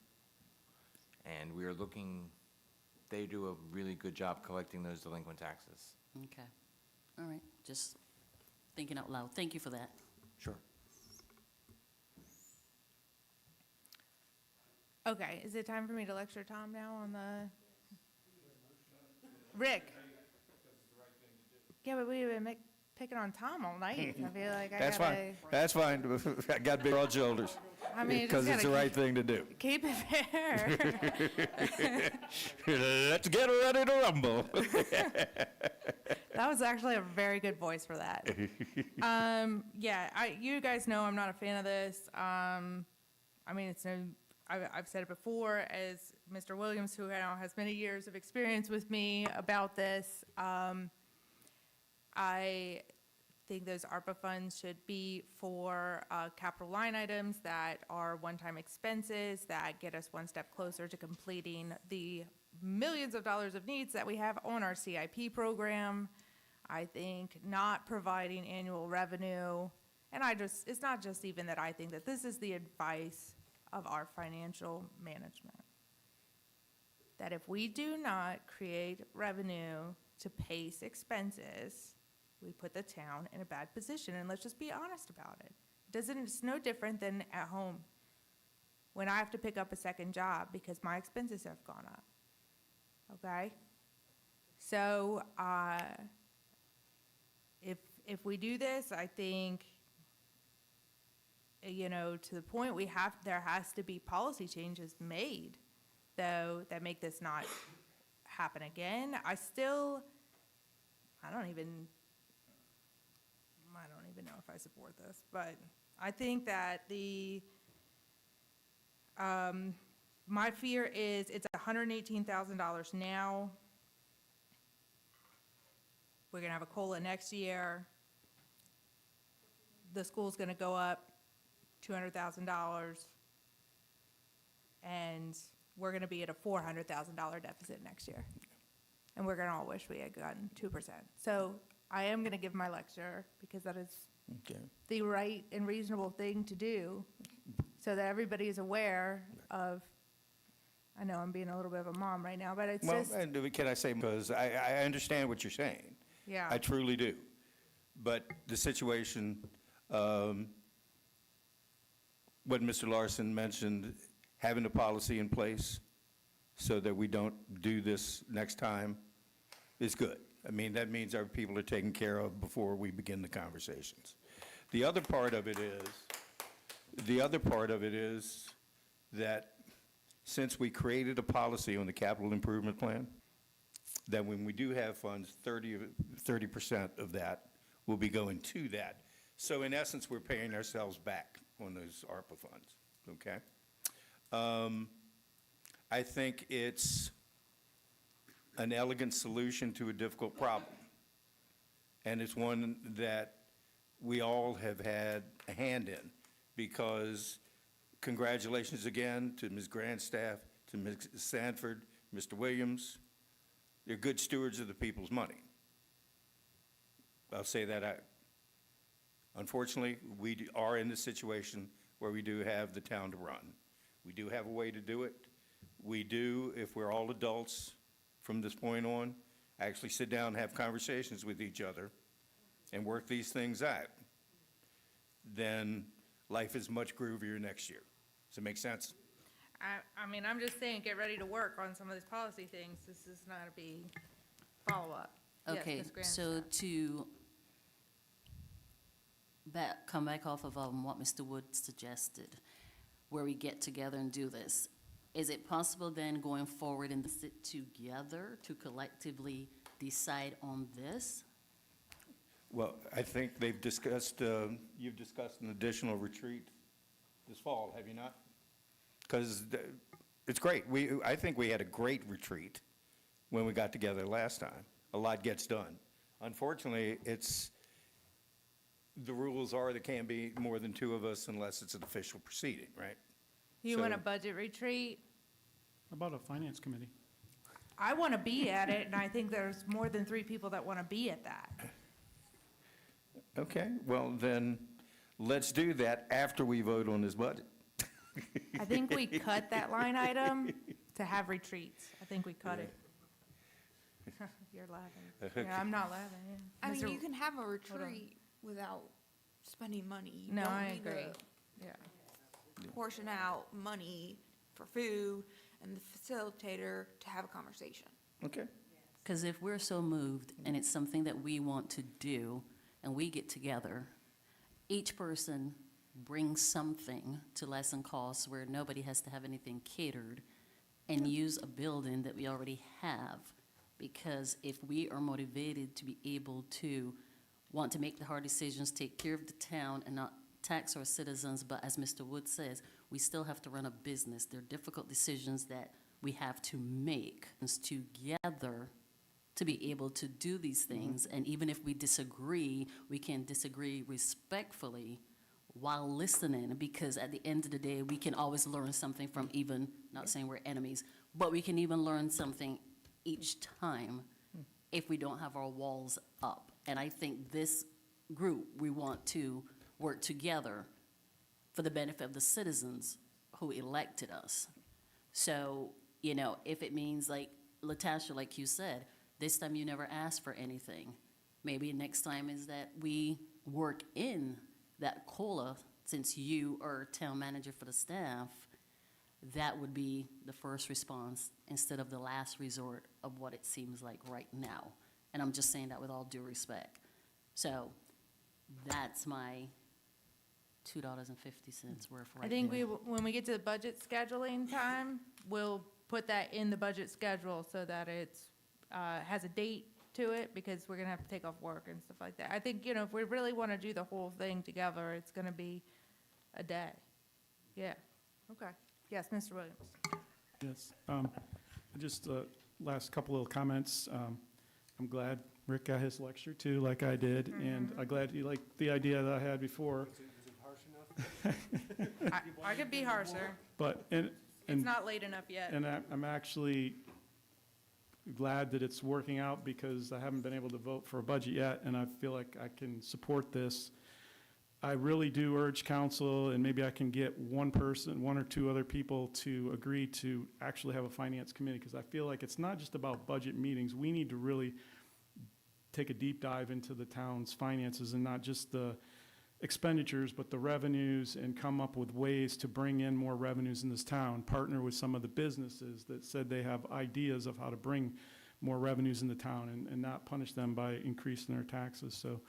And we are looking, they do a really good job collecting those delinquent taxes. Okay, all right, just thinking out loud. Thank you for that. Sure. Okay, is it time for me to lecture Tom now on the? Rick? Yeah, but we've been picking on Tom all night. I feel like I That's gotta. fine. That's fine. I got big broad shoulders. I mean, you just Because it's the gotta right thing to do. Keep it fair. Let's get ready to rumble. That was actually a very good voice for that. Yeah, you guys know I'm not a fan of this. I mean, it's no, I've said it before, as Mr. Williams, who now has many years of experience with me about this. I think those ARPA funds should be for capital line items that are one-time expenses that get us one step closer to completing the millions of dollars of needs that we have on our CIP program. I think not providing annual revenue, and it's not just even that I think that this is the advice of our financial management. That if we do not create revenue to pace expenses, we put the town in a bad position, and let's just be honest about it. It's no different than at home when I have to pick up a second job because my expenses have gone up. Okay? So, if we do this, I think, to the point there has to be policy changes made, though, that make this not happen again. I don't even know if I support this, but I think that my fear is it's $118,000 now. We're gonna have a COLA next year. The school's gonna go up $200,000. And we're gonna be at a $400,000 deficit next year. And we're gonna all wish we had gotten 2%. So I am gonna give my lecture because that is the right and reasonable thing to do so that everybody is aware of, I know I'm being a little bit of a mom right now, but it's Well, just, and can I say, because I understand what you're saying. yeah. I truly do. But the situation, what Mr. Larson mentioned, having a policy in place so that we don't do this next time is good. I mean, that means our people are taken care of before we begin the conversations. The other part of it is that since we created a policy on the capital improvement plan, that when we do have funds, 30% of that will be going to that. So in essence, we're paying ourselves back on those ARPA funds, okay? I think it's an elegant solution to a difficult problem. And it's one that we all have had a hand in, because congratulations again to Ms. Grandstaff, to Ms. Sanford, Mr. Williams. They're good stewards of the people's money. I'll say that. Unfortunately, we are in the situation where we do have the town to run. We do have a way to do it. We do, if we're all adults from this point on, actually sit down and have conversations with each other and work these things out, then life is much groovier next year. Does it make sense? I mean, I'm just saying, get ready to work on some of these policy things. This is not a big follow-up. Yes, Okay, Ms. Grandstaff. so to come back off of what Mr. Wood suggested, where we get together and do this, is it possible then going forward and to sit together to collectively decide on this? Well, I think they've discussed, you've discussed an additional retreat this fall, have you not? Because it's great. I think we had a great retreat when we got together last time. A lot gets done. Unfortunately, the rules are there can't be more than two of us unless it's an official proceeding, right? You So- want a budget retreat? How about a finance committee? I want to be at it, and I think there's more than 3 people that want to be at that. Okay, well, then, let's do that after we vote on this budget. I think we cut that line item to have retreats. I think we cut it. You're laughing. Yeah, I'm not laughing, yeah. I mean, Mr. you can have a on. retreat without spending money. You No, don't I need agree. to Yeah. portion out money for food and the facilitator to have a conversation. Okay. Because if we're so moved and it's something that we want to do and we get together, each person brings something to lessen costs where nobody has to have anything catered and use a building that we already have. Because if we are motivated to be able to want to make the hard decisions, take care of the town and not tax our citizens, but as Mr. Wood says, we still have to run a business. There are difficult decisions that we have to make together to be able to do these things. And even if we disagree, we can disagree respectfully while listening, because at the end of the day, we can always learn something from even, not saying we're enemies, but we can even learn something each time if we don't have our walls up. And I think this group, we want to work together for the benefit of the citizens who elected us. So, if it means, like, Latasha, like you said, this time you never asked for anything. Maybe next time is that we work in that COLA, since you are town manager for the staff, that would be the first response instead of the last resort of what it seems like right now. And I'm just saying that with all due respect. So that's my $2.50 worth right I think there. when we get to the budget scheduling time, we'll put that in the budget schedule so that it's, has a date to it, because we're gonna have to take off work and stuff like that. I think, if we really wanna do the whole thing together, it's gonna be a day. Yeah, okay. Yes, Mr. Williams. Yes, just last couple little comments. I'm glad Rick got his lecture too, like I did, and I'm glad you liked the idea that I had before. Is it harsh enough? I could be harsher. But, It's not late enough yet. And I'm actually glad that it's working out, because I haven't been able to vote for a budget yet, and I feel like I can support this. I really do urge council, and maybe I can get one or two other people to agree to actually have a finance committee, because I feel like it's not just about budget meetings. We need to really take a deep dive into the town's finances, and not just the expenditures, but the revenues, and come up with ways to bring in more revenues in this town. Partner with some of the businesses that said they have ideas of how to bring more revenues in the town, and not punish them by increasing their taxes. So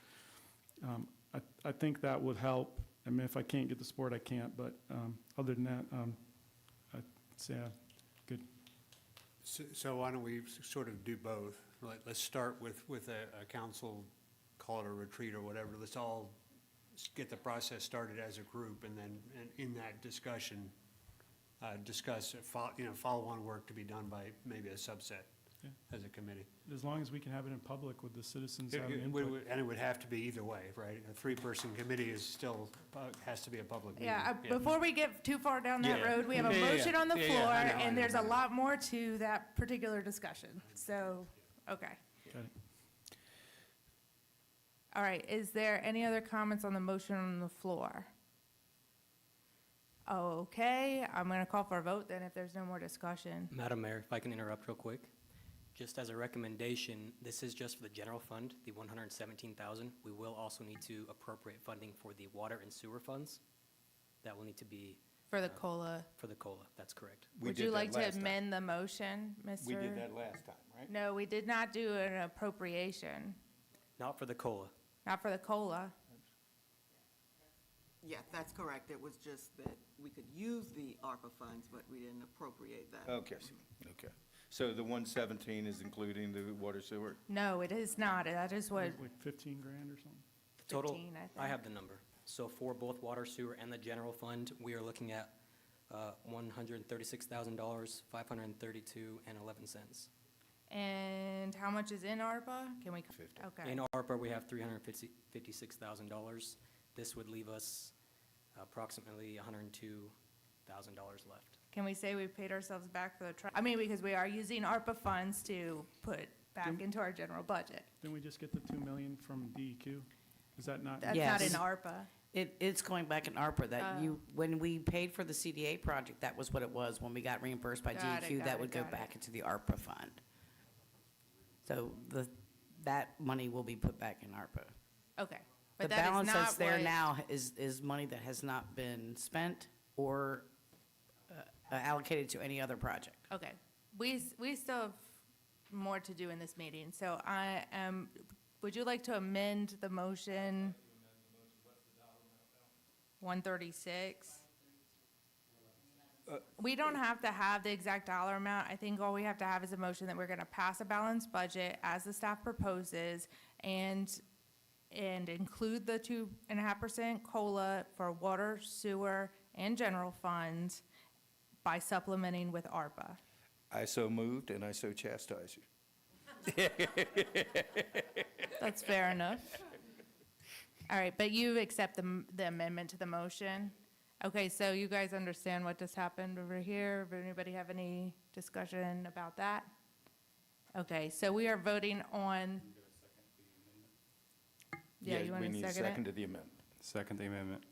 I think that would help. I mean, if I can't get the support, I can't, but other than that, I'd say good. So why don't we sort of do both? Let's start with a council, call it a retreat or whatever. Let's all get the process started as a group, and then in that discussion, discuss, follow-on work to be done by maybe a subset as a committee. As long as we can have it in public with the citizens It- having it input. would- And it would have to be either way, right? A three-person committee is still, has to be a public meeting. Yeah, before we get too far down that Yeah. road, we have a Yeah, yeah, motion on the yeah, floor, I know, I and know. there's a lot more to that particular discussion. So, okay. Got it. All right, is there any other comments on the motion on the floor? Okay, I'm gonna call for a vote then if there's no more discussion. Madam Mayor, if I can interrupt real quick. Just as a recommendation, this is just for the general fund, the 117,000. We will also need to appropriate funding for the water and sewer funds. That will need to be For the COLA. for the COLA, that's correct. Would you like to amend the motion, Mr.? We did that last time, right? No, we did not do an appropriation, Not for the COLA. not for the COLA. Yeah, that's correct. It was just that we could use the ARPA funds, but we didn't appropriate that. Okay, okay. So the 117 is including the water sewer? No, it is not. That is what, Like 15 grand or something? Total, 15, I I think. have the number. So for both water, sewer, and the general fund, we are looking at $136,000, $532.11. and how much is in ARPA? Can we? 50. Okay. In ARPA, we have $356,000. This would leave us approximately $102,000 left. Can we say we paid ourselves back for the because we are using ARPA funds to put back into our general budget. Didn't we just get the 2 million from DEQ? Is that not? That's not in Yes. ARPA. It's going back in ARPA, that when we paid for the CDA project, that was what it was. When we got reimbursed by Got it, DEQ, got that it, would go got it. back into the ARPA fund. So that money will be put back in ARPA. Okay. The But that is balance that's not there what- now is money that has not been spent or allocated to any other project. Okay. We still have more to do in this meeting, so would you like to amend the motion? 136? We don't have to have the exact dollar amount. I think all we have to have is a motion that we're gonna pass a balanced budget as the staff proposes, and include the 2.5% COLA for water, sewer, and general funds by supplementing with ARPA. I so moved and I so chastise you. That's fair enough. All right, but you accept the amendment to the motion? Okay, so you guys understand what just happened over here? Does anybody have any discussion about that? Okay, so we are voting on. Yeah, you want We to need a second second it? to the amendment. Second the amendment.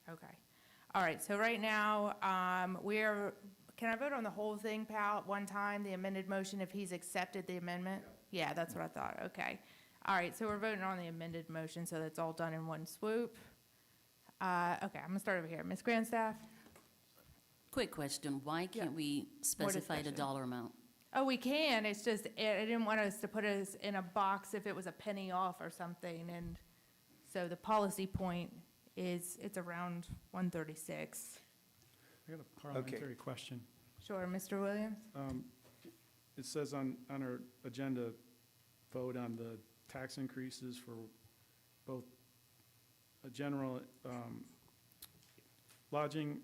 Okay. All right, so right now, can I vote on the whole thing, Pal, at one time, the amended motion, if he's accepted the amendment? Yeah, that's what I thought, okay. All right, so we're voting on the amended motion, so that's all done in one swoop. Okay, I'm gonna start over here. Ms. Grandstaff? Quick question, why can't we specify the discussion. dollar amount? Oh, we can, it's just, I didn't want us to put us in a box if it was a penny off or something, and so the policy point is, it's around 136. I got a parliamentary question. Sure, Mr. Williams? It says on our agenda, vote on the tax increases for both a general lodging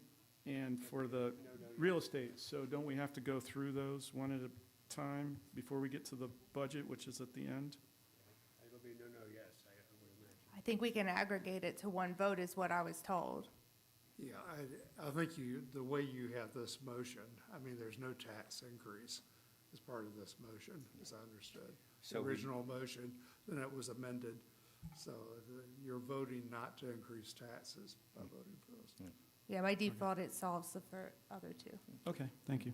and for the real estate. So don't we have to go through those one at a time before we get to the budget, which is at the end? It'll be no, yes, I would imagine. I think we can aggregate it to one vote is what I was told. Yeah, I think the way you have this motion, I mean, there's no tax increase as part of this motion, as I understood. The So we- original motion, then it was amended, so you're voting not to increase taxes by voting for this. Yeah, by default, it solves the other two. Okay, thank you.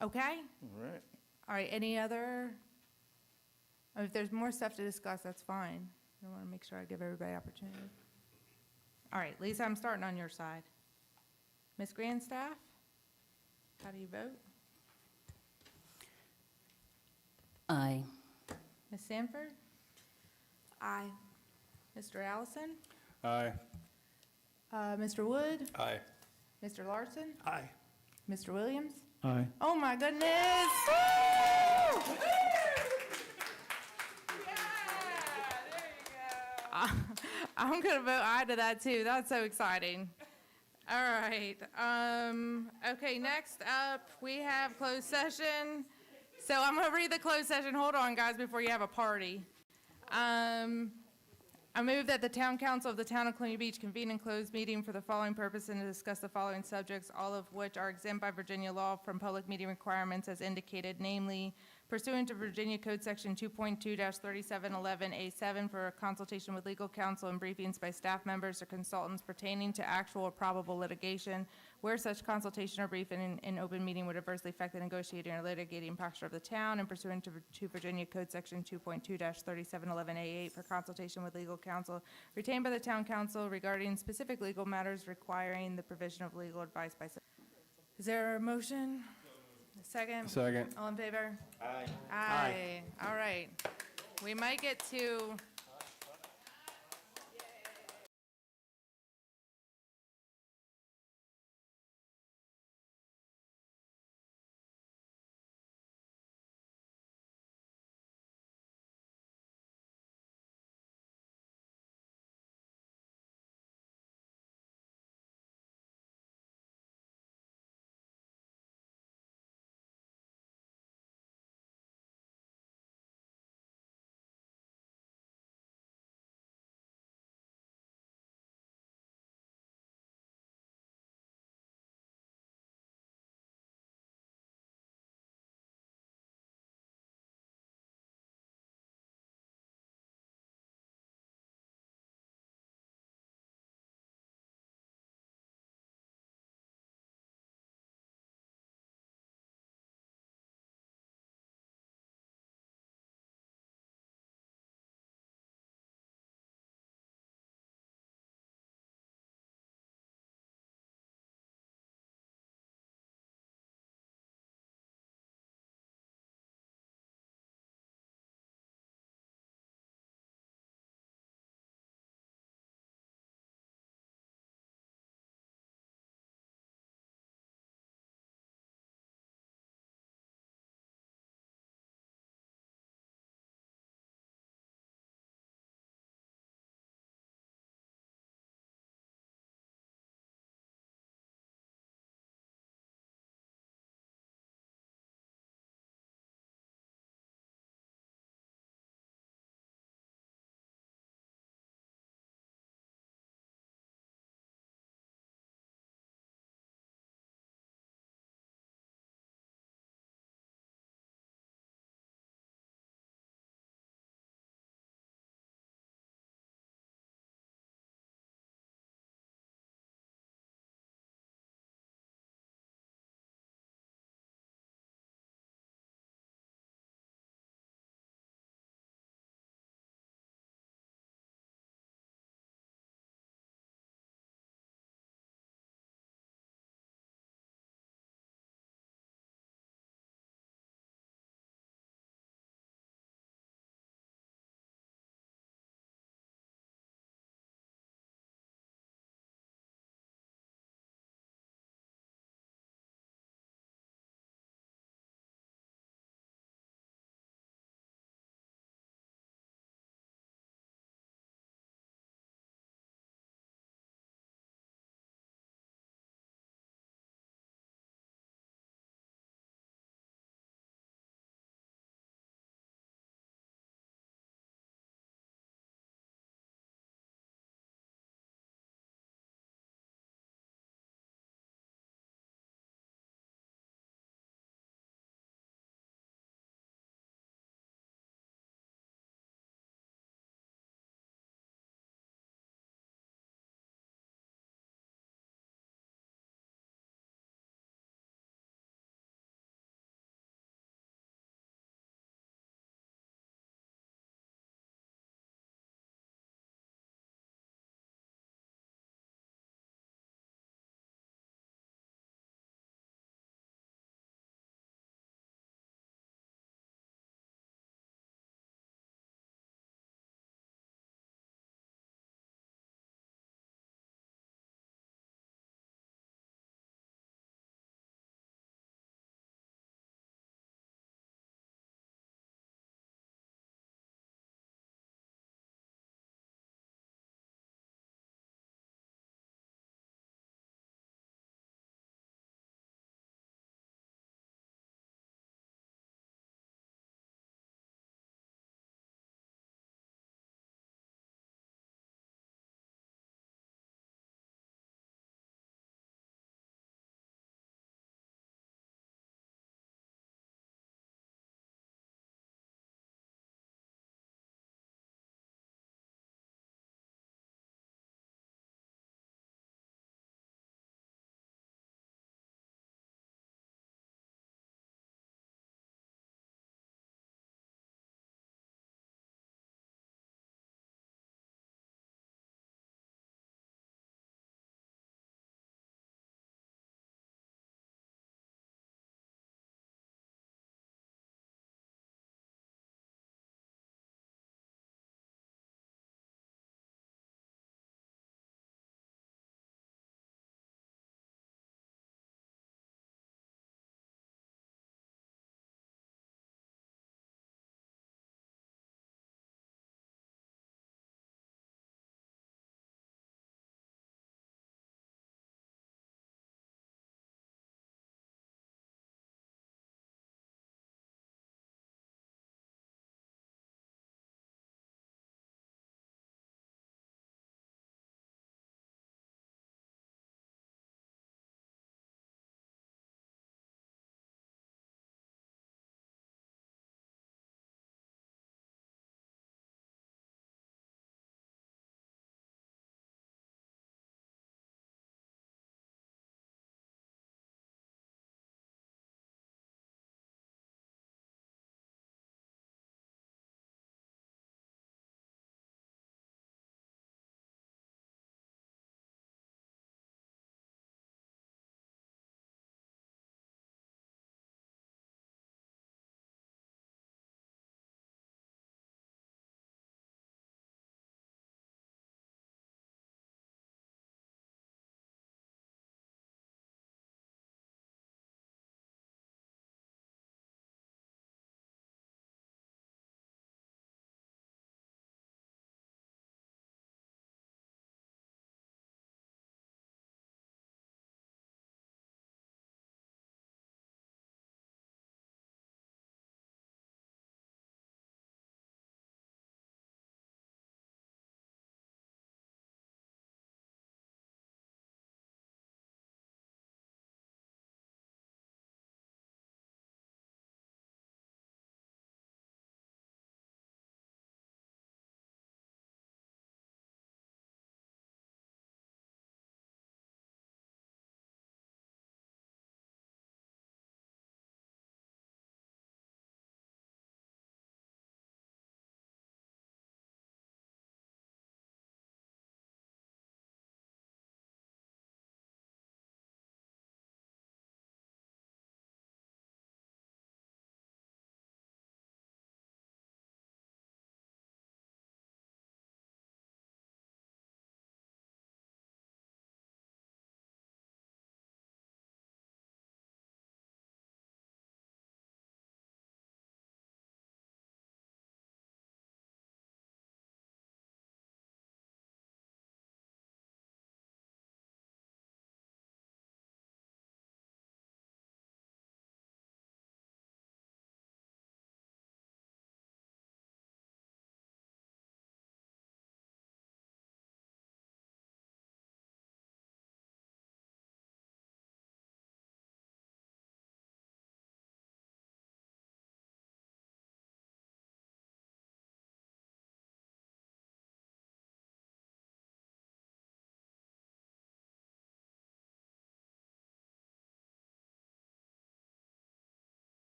Okay? All right. All right, any other? If there's more stuff to discuss, that's fine. I want to make sure I give everybody opportunity. All right, Lisa, I'm starting on your side. Ms. Grandstaff, how do you vote? Aye. Ms. Sanford? Aye. Mr. Allison? Aye. Mr. Wood? Aye. Mr. Larson? Aye. Mr. Williams? Aye. Oh, my goodness! Woo! I'm going to vote aye to that, too. That's so exciting. All right. Okay, next up, we have closed session. So I'm going to read the closed session. Hold on, guys, before you have a party. I move that the Town Council of the Town of Colonial Beach convene and close meeting for the following purpose and to discuss the following subjects, all of which are exempt by Virginia law from public meeting requirements as indicated, namely pursuant to Virginia Code Section 2.2-3711A7 for a consultation with legal counsel and briefings by staff members or consultants pertaining to actual or probable litigation, where such consultation or briefing in open meeting would adversely affect the negotiating or litigating posture of the town, and pursuant to Virginia Code Section 2.2-3711A8 for consultation with legal counsel retained by the town council regarding specific legal matters requiring the provision of legal advice by. Is there a motion? A second? Second. All in favor? Aye. Aye. All right. We might get to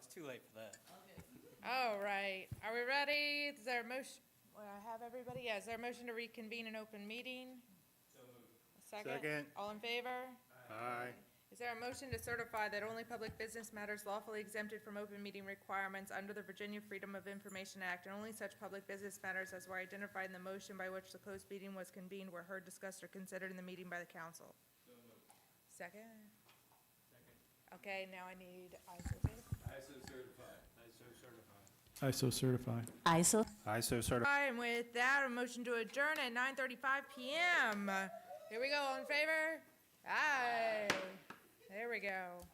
it's too late for that. All right, are we ready? Is there a motion, will I have everybody? Yeah, is there a motion to reconvene an open meeting? Second? Second. All in favor? Aye. Is there a motion to certify that only public business matters lawfully exempted from open meeting requirements under the Virginia Freedom of Information Act and only such public business matters as were identified in the motion by which the closed meeting was convened were heard, discussed, or considered in the meeting by the council? Second? Okay, now I need ISO certified. ISO certified. ISO? ISO certified. And with that, a motion to adjourn at 9:35 PM. Here we go, all in favor? Aye. There we go.